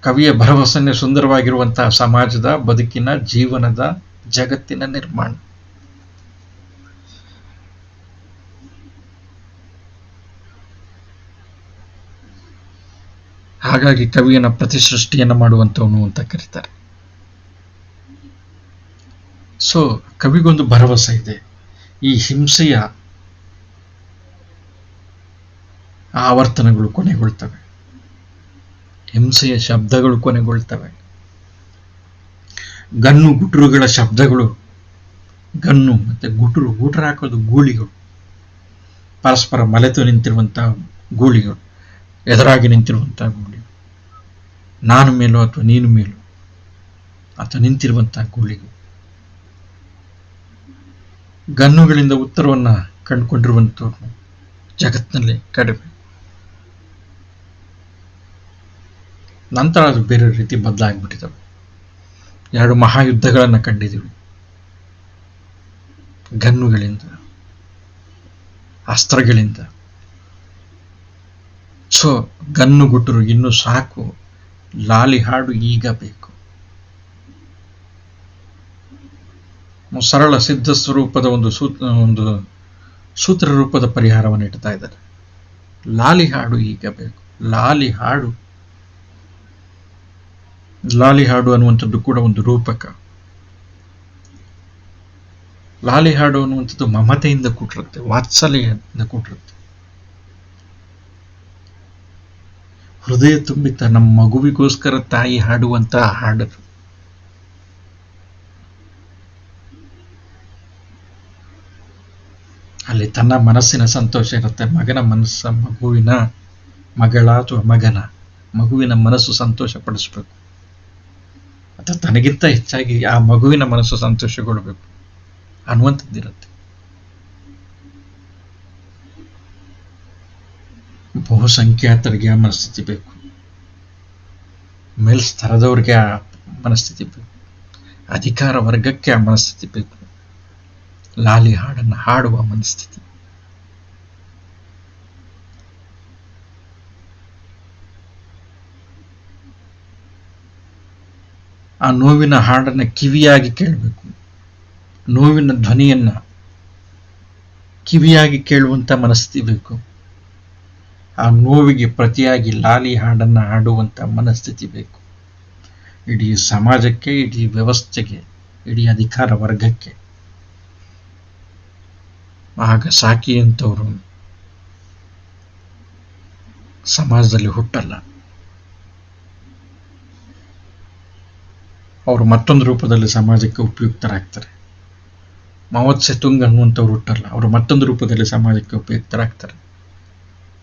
A: ಕವಿಯ ಭರವಸೆನೇ ಸುಂದರವಾಗಿರುವಂತಹ ಸಮಾಜದ, ಬದುಕಿನ, ಜೀವನದ, ಜಗತ್ತಿನ ನಿರ್ಮಾಣ. ಹಾಗಾಗಿ ಕವಿಯನ್ನ ಪ್ರತಿಸೃಷ್ಟಿಯನ್ನ ಮಾಡುವಂತವನು ಅಂತ ಕರೀತಾರೆ. ಸೊ ಕವಿಗೊಂದು ಭರವಸೆ ಇದೆ. ಈ ಹಿಂಸೆಯ ಆವರ್ತನಗಳು ಕೊನೆಗೊಳ್ತವೆ, ಹಿಂಸೆಯ ಶಬ್ದಗಳು ಕೊನೆಗೊಳ್ತವೆ, ಗನ್ನು ಗುಟುರುಗಳ ಶಬ್ದಗಳು, ಗನ್ನು ಮತ್ತೆ ಗುಟುರು, ಗುಟುರು ಹಾಕೋದು ಗೂಳಿಗಳು, ಪರಸ್ಪರ ಮಲೆತು ನಿಂತಿರುವಂತಹ ಗೂಳಿಗಳು, ಎದುರಾಗಿ ನಿಂತಿರುವಂತಹ ಗೂಳಿಗಳು, ನಾನು ಮೇಲೋ ಅಥವಾ ನೀನು ಮೇಲೋ ಅಥವಾ ನಿಂತಿರುವಂತಹ ಗೂಳಿಗಳು, ಗನ್ನುಗಳಿಂದ ಉತ್ತರವನ್ನ ಕಂಡುಕೊಂಡಿರುವಂಥವ್ರು ಜಗತ್ತಿನಲ್ಲಿ ಕಡಿಮೆ. ನಂತರ ಅದು ಬೇರೆ ರೀತಿ ಬದಲಾಗ್ಬಿಟ್ಟಿದ್ದಾವೆ. 2 ಮಹಾಯುದ್ಧಗಳನ್ನು ಕಂಡಿದ್ದೀವಿ ಗನ್ನುಗಳಿಂದ, ಅಸ್ತ್ರಗಳಿಂದ. ಸೊ ಗನ್ನು ಗುಟುರು ಇನ್ನು ಸಾಕು, ಲಾಲಿ ಹಾಡು ಈಗ ಬೇಕು. ಸರಳ ಸಿದ್ಧ ಸ್ವರೂಪದ ಒಂದು ಸೂತ್ರ ರೂಪದ ಪರಿಹಾರವನ್ನು ಇಡ್ತಾ ಇದ್ದಾರೆ. ಲಾಲಿ ಹಾಡು ಈಗ ಬೇಕು. ಲಾಲಿ ಹಾಡು, ಲಾಲಿ ಹಾಡು ಅನ್ನುವಂಥದ್ದು ಕೂಡ ಒಂದು ರೂಪಕ. ಲಾಲಿ ಹಾಡು ಅನ್ನುವಂಥದ್ದು ಮಮತೆಯಿಂದ ಕೂಟಿರುತ್ತೆ, ವಾತ್ಸಲ್ಯದಿಂದ ಕೂಟಿರುತ್ತೆ. ಹೃದಯ ತುಂಬಿತ ನಮ್ಮ ಮಗುವಿಗೋಸ್ಕರ ತಾಯಿ ಹಾಡುವಂತಹ ಹಾಡದು. ಅಲ್ಲಿ ತನ್ನ ಮನಸ್ಸಿನ ಸಂತೋಷ ಇರುತ್ತೆ, ಮಗನ ಮನಸ್ಸ, ಮಗುವಿನ, ಮಗಳ ಅಥವಾ ಮಗನ ಮಗುವಿನ ಮನಸ್ಸು ಸಂತೋಷ ಪಡಿಸ್ಬೇಕು, ಅಥವಾ ತನಗಿಂತ ಹೆಚ್ಚಾಗಿ ಆ ಮಗುವಿನ ಮನಸ್ಸು ಸಂತೋಷಗೊಳ್ಬೇಕು ಅನ್ನುವಂಥದ್ದಿರುತ್ತೆ. ಬಹುಸಂಖ್ಯಾತರಿಗೆ ಆ ಮನಸ್ಥಿತಿ ಬೇಕು, ಮೇಲ್ಸ್ತರದವ್ರಿಗೆ ಆ ಮನಸ್ಥಿತಿ ಬೇಕು, ಅಧಿಕಾರ ವರ್ಗಕ್ಕೆ ಆ ಮನಸ್ಥಿತಿ ಬೇಕು, ಲಾಲಿ ಹಾಡನ್ನು ಹಾಡುವ ಮನಸ್ಥಿತಿ. ಆ ನೋವಿನ ಹಾಡನ್ನು ಕಿವಿಯಾಗಿ ಕೇಳಬೇಕು, ನೋವಿನ ಧ್ವನಿಯನ್ನ ಕಿವಿಯಾಗಿ ಕೇಳುವಂತ ಮನಸ್ಥಿತಿ ಬೇಕು. ಆ ನೋವಿಗೆ ಪ್ರತಿಯಾಗಿ ಲಾಲಿ ಹಾಡನ್ನು ಹಾಡುವಂತ ಮನಸ್ಥಿತಿ ಬೇಕು. ಇಡೀ ಸಮಾಜಕ್ಕೆ, ಇಡೀ ವ್ಯವಸ್ಥೆಗೆ, ಇಡೀ ಅಧಿಕಾರ ವರ್ಗಕ್ಕೆ. ಆಗ ಸಾಕಿ ಅಂತವರು ಸಮಾಜದಲ್ಲಿ ಹುಟ್ಟಲ್ಲ. ಅವರು ಮತ್ತೊಂದು ರೂಪದಲ್ಲಿ ಸಮಾಜಕ್ಕೆ ಉಪಯುಕ್ತರಾಗ್ತಾರೆ. ಮಾವೋ ಸೆತುಂಗ್ ಅನ್ನುವಂಥವ್ರು ಹುಟ್ಟಲ್ಲ, ಅವರು ಮತ್ತೊಂದು ರೂಪದಲ್ಲಿ ಸಮಾಜಕ್ಕೆ ಉಪಯುಕ್ತರಾಗ್ತಾರೆ.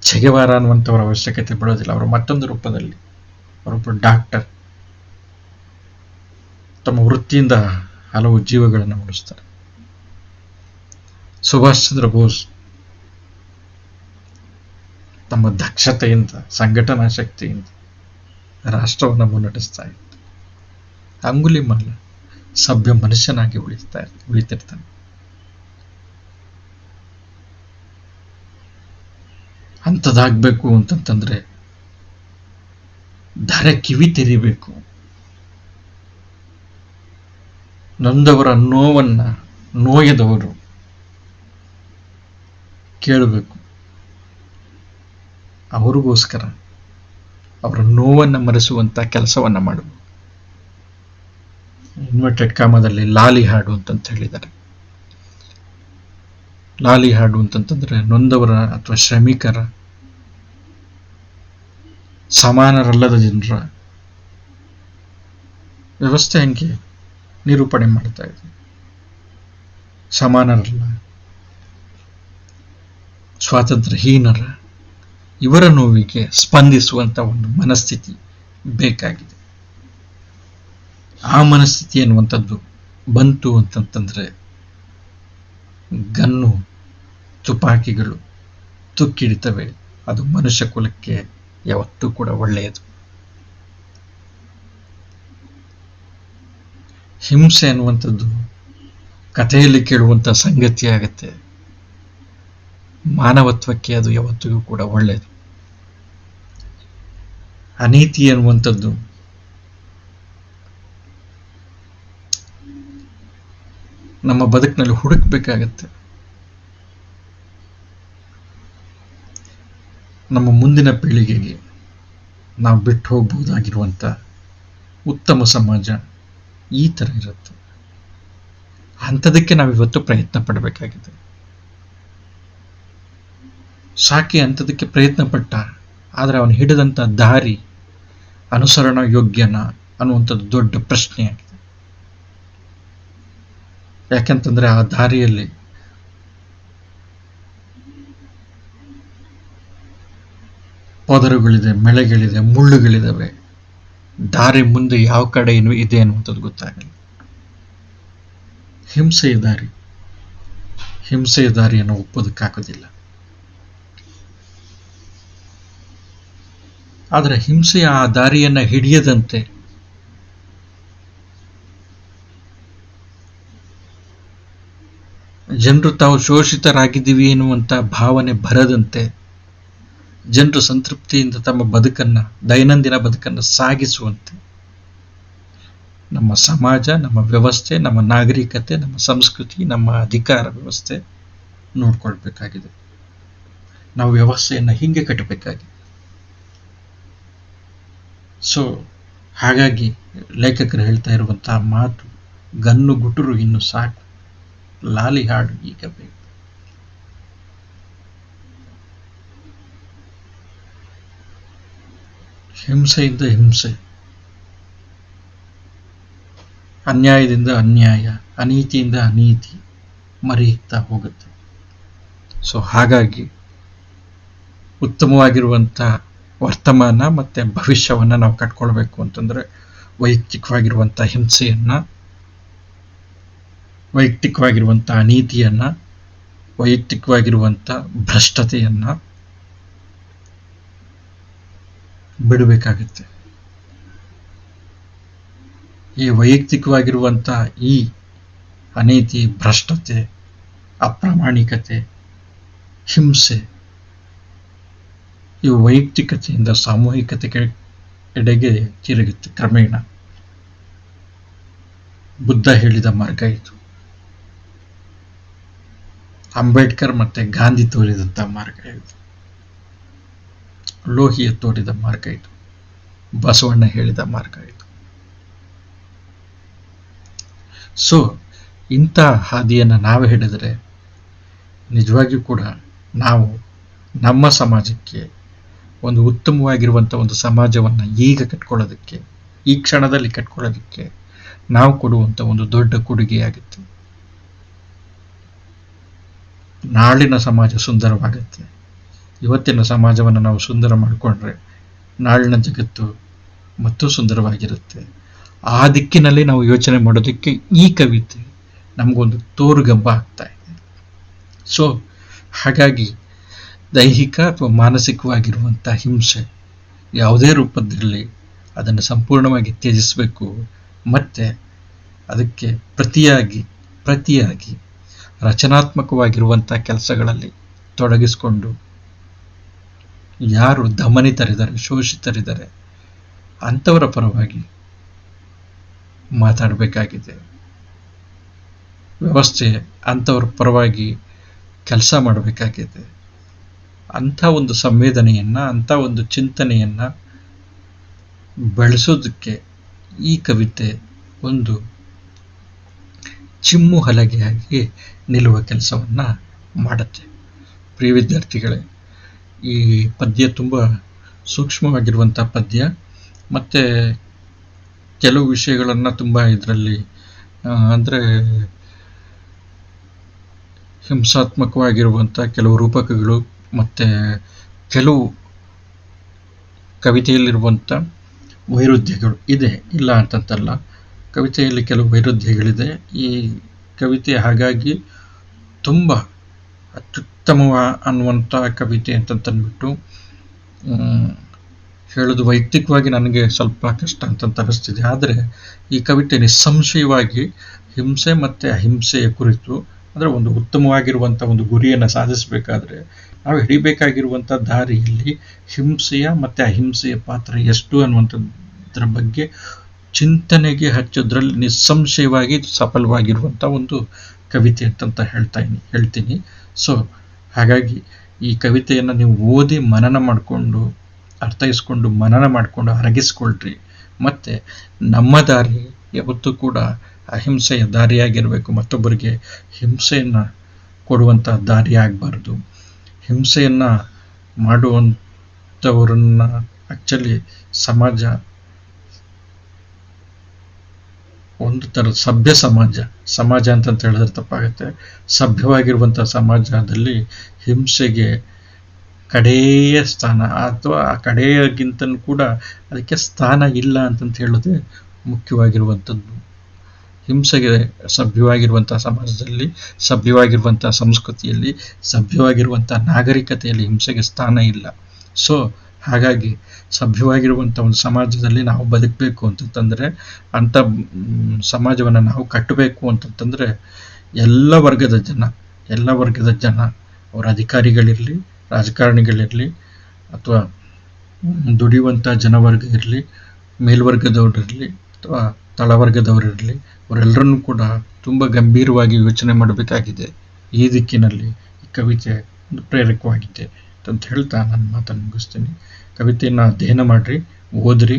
A: ಛೆಗೆವಾರ ಅನ್ನುವಂಥವ್ರ ಅವಶ್ಯಕತೆ ಬೀಳೋದಿಲ್ಲ, ಅವರು ಮತ್ತೊಂದು ರೂಪದಲ್ಲಿ. ಅವರೊಬ್ಬರು ಡಾಕ್ಟರ್, ತಮ್ಮ ವೃತ್ತಿಯಿಂದ ಹಲವು ಜೀವಗಳನ್ನು ಉಳಿಸ್ತಾರೆ. ಸುಭಾಷ್ ಚಂದ್ರ ಬೋಸ್ ತಮ್ಮ ದಕ್ಷತೆಯಿಂದ, ಸಂಘಟನಾ ಶಕ್ತಿಯಿಂದ ರಾಷ್ಟ್ರವನ್ನು ಮುನ್ನಡೆಸ್ತಾ ಇದ್ದಾರೆ. ಅಂಗುಲಿಮಾಲ ಸಭ್ಯ ಮನುಷ್ಯನಾಗಿ ಉಳಿತಿರ್ತಾನೆ. ಅಂಥದ್ದಾಗಬೇಕು ಅಂತಂತಂದ್ರೆ ಧರೆ ಕಿವಿ ತೆರಿಬೇಕು. ನೊಂದವರ ನೋವನ್ನ ನೋಯದವರು ಕೇಳಬೇಕು. ಅವರಿಗೋಸ್ಕರ ಅವರ ನೋವನ್ನು ಮರೆಸುವಂತ ಕೆಲಸವನ್ನ ಮಾಡಬೇಕು. ಇನ್ವರ್ಟೆಡ್ ಕಾಮದಲ್ಲಿ ಲಾಲಿ ಹಾಡು ಅಂತಂತ ಹೇಳಿದ್ದಾರೆ. ಲಾಲಿ ಹಾಡು ಅಂತಂತಂದ್ರೆ ನೊಂದವರ ಅಥವಾ ಶ್ರಮಿಕರ, ಸಮಾನರಲ್ಲದ ಜನರ ವ್ಯವಸ್ಥೆ ಹಂಗೆ ನಿರೂಪಣೆ ಮಾಡ್ತಾ ಇದೆ. ಸಮಾನರಲ್ಲ, ಸ್ವಾತಂತ್ರ್ಯಹೀನರ, ಇವರ ನೋವಿಗೆ ಸ್ಪಂದಿಸುವಂತ ಒಂದು ಮನಸ್ಥಿತಿ ಬೇಕಾಗಿದೆ. ಆ ಮನಸ್ಥಿತಿ ಎನ್ನುವಂಥದ್ದು ಬಂತು ಅಂತಂತಂದ್ರೆ ಗನ್ನು, ತುಪಾಕಿಗಳು ತುಕ್ಕಿಡಿತವೆ. ಅದು ಮನುಷ್ಯ ಕುಲಕ್ಕೆ ಯಾವತ್ತೂ ಕೂಡ ಒಳ್ಳೆಯದು. ಹಿಂಸೆ ಅನ್ನುವಂಥದ್ದು ಕಥೆಯಲ್ಲಿ ಕೇಳುವಂತ ಸಂಗತಿ ಆಗತ್ತೆ. ಮಾನವತ್ವಕ್ಕೆ ಅದು ಯಾವತ್ತಿಗೂ ಕೂಡ ಒಳ್ಳೆಯದು. ಅನೀತಿ ಅನ್ನುವಂಥದ್ದು ನಮ್ಮ ಬದುಕಿನಲ್ಲಿ ಹುಡುಕ್ಬೇಕಾಗತ್ತೆ. ನಮ್ಮ ಮುಂದಿನ ಪೀಳಿಗೆಗೆ ನಾವು ಬಿಟ್ಟು ಹೋಗ್ಬಹುದಾಗಿರುವಂತ ಉತ್ತಮ ಸಮಾಜ ಈ ತರ ಇರುತ್ತೆ. ಅಂಥದಕ್ಕೆ ನಾವಿವತ್ತು ಪ್ರಯತ್ನ ಪಡಬೇಕಾಗಿದೆ. ಸಾಕಿ ಅಂಥದಕ್ಕೆ ಪ್ರಯತ್ನ ಪಟ್ಟ, ಆದರೆ ಅವನು ಹಿಡಿದಂತ ದಾರಿ ಅನುಸರಣ ಯೋಗ್ಯನ ಅನ್ನುವಂಥದ್ದು ದೊಡ್ಡ ಪ್ರಶ್ನೆಯಾಗಿದೆ. ಯಾಕೆಂತಂದ್ರೆ ಆ ದಾರಿಯಲ್ಲಿ ಪೊದರುಗಳಿದೆ, ಮೆಳೆಗಳಿದೆ, ಮುಳ್ಳುಗಳಿದಾವೆ. ದಾರಿ ಮುಂದೆ ಯಾವ ಕಡೆ ಇದೆ ಅನ್ನುವಂಥದ್ದು ಗೊತ್ತಾಗಲ್ಲ. ಹಿಂಸೆಯ ದಾರಿಯನ್ನು ಒಪ್ಪೋದಕ್ಕಾಗೋದಿಲ್ಲ. ಆದರೆ ಹಿಂಸೆಯ ಆ ದಾರಿಯನ್ನ ಹಿಡಿಯದಂತೆ ಜನರು ತಾವು ಶೋಷಿತರಾಗಿದ್ದೀವಿ ಎನ್ನುವಂತ ಭಾವನೆ ಬರದಂತೆ ಜನರು ಸಂತೃಪ್ತಿಯಿಂದ ತಮ್ಮ ಬದುಕನ್ನ, ದೈನಂದಿನ ಬದುಕನ್ನು ಸಾಗಿಸುವಂತೆ ನಮ್ಮ ಸಮಾಜ, ನಮ್ಮ ವ್ಯವಸ್ಥೆ, ನಮ್ಮ ನಾಗರಿಕತೆ, ನಮ್ಮ ಸಂಸ್ಕೃತಿ, ನಮ್ಮ ಅಧಿಕಾರ ವ್ಯವಸ್ಥೆ ನೋಡ್ಕೊಳ್ಬೇಕಾಗಿದೆ. ನಾವು ವ್ಯವಸ್ಥೆಯನ್ನ ಹಿಂಗೆ ಕಟ್ಟಬೇಕಾಗಿದೆ. ಸೊ ಹಾಗಾಗಿ ಲೇಖಕರು ಹೇಳ್ತಾ ಇರುವಂತಹ ಮಾತು, ಗನ್ನು ಗುಟುರು ಇನ್ನು ಸಾಕು, ಲಾಲಿ ಹಾಡು ಈಗ ಬೇಕು. ಹಿಂಸೆಯಿಂದ ಹಿಂಸೆ, ಅನ್ಯಾಯದಿಂದ ಅನ್ಯಾಯ, ಅನೀತಿಯಿಂದ ಅನೀತಿ ಮರೆಯುತ್ತಾ ಹೋಗುತ್ತೆ. ಸೊ ಹಾಗಾಗಿ ಉತ್ತಮವಾಗಿರುವಂಥ ವರ್ತಮಾನ ಮತ್ತು ಭವಿಷ್ಯವನ್ನು ನಾವು ಕಟ್ಕೊಳ್ಬೇಕು ಅಂತಂದರೆ ವೈಯಕ್ತಿಕವಾಗಿರುವಂಥ ಹಿಂಸೆಯನ್ನು, ವೈಯಕ್ತಿಕವಾಗಿರುವಂಥ ಅನೀತಿಯನ್ನು, ವೈಯಕ್ತಿಕವಾಗಿರುವಂಥ ಭ್ರಷ್ಟತೆಯನ್ನು ಬಿಡಬೇಕಾಗುತ್ತೆ. ಈ ವೈಯಕ್ತಿಕವಾಗಿರುವಂಥ ಈ ಅನೀತಿ, ಭ್ರಷ್ಟತೆ, ಅಪ್ರಾಮಾಣಿಕತೆ, ಹಿಂಸೆ ಇವು ವೈಯಕ್ತಿಕತೆಯಿಂದ ಸಾಮೂಹಿಕತೆ ಎಡೆಗೆ ತಿರುಗುತ್ತೆ ಕ್ರಮೇಣ. ಬುದ್ಧ ಹೇಳಿದ ಮಾರ್ಗ ಇದು. ಅಂಬೇಡ್ಕರ್ ಮತ್ತೆ ಗಾಂಧಿ ತೋರಿದಂಥ ಮಾರ್ಗ ಇದು. ಲೋಹಿಯ ತೋರಿದ ಮಾರ್ಗ ಇದು. ಬಸವಣ್ಣ ಹೇಳಿದ ಮಾರ್ಗ ಇದು. ಸೊ ಇಂಥ ಹಾದಿಯನ್ನು ನಾವು ಹಿಡಿದರೆ ನಿಜವಾಗಿಯೂ ಕೂಡ ನಾವು ನಮ್ಮ ಸಮಾಜಕ್ಕೆ ಒಂದು ಉತ್ತಮವಾಗಿರುವಂಥ ಒಂದು ಸಮಾಜವನ್ನು ಈಗ ಕಟ್ಕೊಳ್ಳೋದಕ್ಕೆ, ಈ ಕ್ಷಣದಲ್ಲಿ ಕಟ್ಕೊಳ್ಳೋದಕ್ಕೆ ನಾವು ಕೊಡುವಂಥ ಒಂದು ದೊಡ್ಡ ಕೊಡುಗೆಯಾಗುತ್ತೆ. ನಾಳಿನ ಸಮಾಜ ಸುಂದರವಾಗುತ್ತೆ. ಇವತ್ತಿನ ಸಮಾಜವನ್ನು ನಾವು ಸುಂದರ ಮಾಡಿಕೊಂಡ್ರೆ ನಾಳಿನ ಜಗತ್ತು ಮತ್ತೂ ಸುಂದರವಾಗಿರುತ್ತೆ. ಆ ದಿಕ್ಕಿನಲ್ಲಿ ನಾವು ಯೋಚನೆ ಮಾಡೋದಕ್ಕೆ ಈ ಕವಿತೆ ನಮಗೊಂದು ತೋರುಗಂಬ ಆಗ್ತಾ ಇದೆ. ಸೊ ಹಾಗಾಗಿ ದೈಹಿಕ ಅಥವಾ ಮಾನಸಿಕವಾಗಿರುವಂಥ ಹಿಂಸೆ ಯಾವುದೇ ರೂಪದಲ್ಲಿ ಅದನ್ನು ಸಂಪೂರ್ಣವಾಗಿ ತ್ಯಜಿಸಬೇಕು. ಮತ್ತು ಅದಕ್ಕೆ ಪ್ರತಿಯಾಗಿ ರಚನಾತ್ಮಕವಾಗಿರುವಂಥ ಕೆಲಸಗಳಲ್ಲಿ ತೊಡಗಿಸಿಕೊಂಡು ಯಾರು ದಮನಿತರಿದ್ದಾರೆ, ಶೋಷಿತರಿದ್ದಾರೆ ಅಂಥವರ ಪರವಾಗಿ ಮಾತಾಡಬೇಕಾಗಿದೆ. ವ್ಯವಸ್ಥೆ ಅಂಥವ್ರ ಪರವಾಗಿ ಕೆಲಸ ಮಾಡಬೇಕಾಗಿದೆ. ಅಂಥ ಒಂದು ಸಂವೇದನೆಯನ್ನು, ಅಂಥ ಒಂದು ಚಿಂತನೆಯನ್ನು ಬೆಳೆಸೋದಕ್ಕೆ ಈ ಕವಿತೆ ಒಂದು ಚಿಮ್ಮು ಹಲಗೆಯಾಗಿ ನಿಲ್ಲುವ ಕೆಲಸವನ್ನು ಮಾಡುತ್ತೆ. ಪ್ರಿಯ ವಿದ್ಯಾರ್ಥಿಗಳೇ, ಈ ಪದ್ಯ ತುಂಬ ಸೂಕ್ಷ್ಮವಾಗಿರುವಂಥ ಪದ್ಯ ಮತ್ತು ಕೆಲವು ವಿಷಯಗಳನ್ನು ತುಂಬ ಇದರಲ್ಲಿ ಅಂದರೆ ಹಿಂಸಾತ್ಮಕವಾಗಿರುವಂಥ ಕೆಲವು ರೂಪಕಗಳು ಮತ್ತು ಕೆಲವು ಕವಿತೆಯಲ್ಲಿರುವಂಥ ವೈರುಧ್ಯಗಳು ಇದೆ, ಇಲ್ಲ ಅಂತಂತಲ್ಲ. ಕವಿತೆಯಲ್ಲಿ ಕೆಲವು ವೈರುಧ್ಯಗಳಿದೆ. ಈ ಕವಿತೆ ಹಾಗಾಗಿ ತುಂಬ ಅತ್ಯುತ್ತಮ ಅನ್ನುವಂಥ ಕವಿತೆ ಅಂತಂತಂದ್ಬಿಟ್ಟು ಹೇಳೋದು ವೈಯಕ್ತಿಕವಾಗಿ ನನಗೆ ಸ್ವಲ್ಪ ಕಷ್ಟ ಅಂತ ಅನಿಸ್ತಿದೆ. ಆದರೆ ಈ ಕವಿತೆ ನಿಸ್ಸಂಶಯವಾಗಿ ಹಿಂಸೆ ಮತ್ತು ಅಹಿಂಸೆಯ ಕುರಿತು, ಅಂದರೆ ಒಂದು ಉತ್ತಮವಾಗಿರುವಂಥ ಒಂದು ಗುರಿಯನ್ನು ಸಾಧಿಸಬೇಕಾದ್ರೆ ನಾವು ಹಿಡಿಬೇಕಾಗಿರುವಂಥ ದಾರಿಯಲ್ಲಿ ಹಿಂಸೆಯ ಮತ್ತು ಅಹಿಂಸೆಯ ಪಾತ್ರ ಎಷ್ಟು ಅನ್ನುವಂಥದ್ರ ಬಗ್ಗೆ ಚಿಂತನೆಗೆ ಹಚ್ಚೋದ್ರಲ್ಲಿ ನಿಸ್ಸಂಶಯವಾಗಿ ಸಫಲವಾಗಿರುವಂಥ ಒಂದು ಕವಿತೆ ಅಂತಂತ ಹೇಳ್ತೀನಿ. ಸೊ ಹಾಗಾಗಿ ಈ ಕವಿತೆಯನ್ನು ನೀವು ಓದಿ ಮನನ ಮಾಡಿಕೊಂಡು, ಅರ್ಥೈಸ್ಕೊಂಡು, ಮನನ ಮಾಡಿಕೊಂಡು ಅರಗಿಸ್ಕೊಳ್ರಿ. ಮತ್ತು ನಮ್ಮ ದಾರಿ ಯಾವತ್ತೂ ಕೂಡ ಅಹಿಂಸೆಯ ದಾರಿಯಾಗಿರಬೇಕು, ಮತ್ತೊಬ್ಬರಿಗೆ ಹಿಂಸೆಯನ್ನು ಕೊಡುವಂಥ ದಾರಿ ಆಗಬಾರ್ದು. ಹಿಂಸೆಯನ್ನು ಮಾಡುವಂಥವ್ರನ್ನ ಆ್ಯಕ್ಚುಲಿ ಒಂದು ಥರದ ಸಭ್ಯ ಸಮಾಜ ಅಂತಂತ ಹೇಳಿದ್ರೆ ತಪ್ಪಾಗುತ್ತೆ. ಸಭ್ಯವಾಗಿರುವಂಥ ಸಮಾಜದಲ್ಲಿ ಹಿಂಸೆಗೆ ಕಡೆಯ ಸ್ಥಾನ, ಅಥವಾ ಆ ಕಡೆಯಗಿಂತನೂ ಕೂಡ ಅದಕ್ಕೆ ಸ್ಥಾನ ಇಲ್ಲ ಅಂತಂತ ಹೇಳೋದೇ ಮುಖ್ಯವಾಗಿರುವಂಥದ್ದು. ಹಿಂಸೆಗೆ ಸಭ್ಯವಾಗಿರುವಂಥ ಸಮಾಜದಲ್ಲಿ, ಸಭ್ಯವಾಗಿರುವಂಥ ಸಂಸ್ಕೃತಿಯಲ್ಲಿ, ಸಭ್ಯವಾಗಿರುವಂಥ ನಾಗರಿಕತೆಯಲ್ಲಿ ಹಿಂಸೆಗೆ ಸ್ಥಾನ ಇಲ್ಲ. ಸೊ ಹಾಗಾಗಿ ಸಭ್ಯವಾಗಿರುವಂಥ ಒಂದು ಸಮಾಜದಲ್ಲಿ ನಾವು ಬದುಕಬೇಕು ಅಂತಂತಂದರೆ, ಅಂಥ ಸಮಾಜವನ್ನು ನಾವು ಕಟ್ಟಬೇಕು ಅಂತಂತಂದರೆ ಎಲ್ಲ ವರ್ಗದ ಜನ ಅವರ ಅಧಿಕಾರಿಗಳಿರಲಿ, ರಾಜಕಾರಣಿಗಳಿರಲಿ, ಅಥವಾ ದುಡಿಯುವಂಥ ಜನವರ್ಗ ಇರಲಿ, ಮೇಲ್ವರ್ಗದವರಿರಲಿ ಅಥವಾ ತಳವರ್ಗದವರಿರಲಿ, ಅವರೆಲ್ಲರನ್ನೂ ಕೂಡ ತುಂಬ ಗಂಭೀರವಾಗಿ ಯೋಚನೆ ಮಾಡಬೇಕಾಗಿದೆ. ಈ ದಿಕ್ಕಿನಲ್ಲಿ ಈ ಕವಿತೆ ಒಂದು ಪ್ರೇರಕವಾಗಿದೆ ಅಂತ ಹೇಳ್ತಾ ನಾನು ಮಾತನ್ನು ಮುಗಿಸ್ತೀನಿ. ಕವಿತೆಯನ್ನು ಅಧ್ಯಯನ ಮಾಡಿರಿ, ಓದ್ರಿ.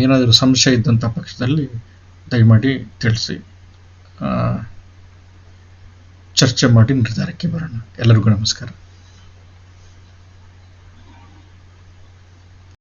A: ಏನಾದರೂ ಸಂಶಯ ಇದ್ದಂಥ ಪಕ್ಷದಲ್ಲಿ ದಯಮಾಡಿ ತಿಳಿಸಿ, ಚರ್ಚೆ ಮಾಡಿ ನಿರ್ಧಾರಕ್ಕೆ ಬರೋಣ. ಎಲ್ಲರಿಗೂ ನಮಸ್ಕಾರ.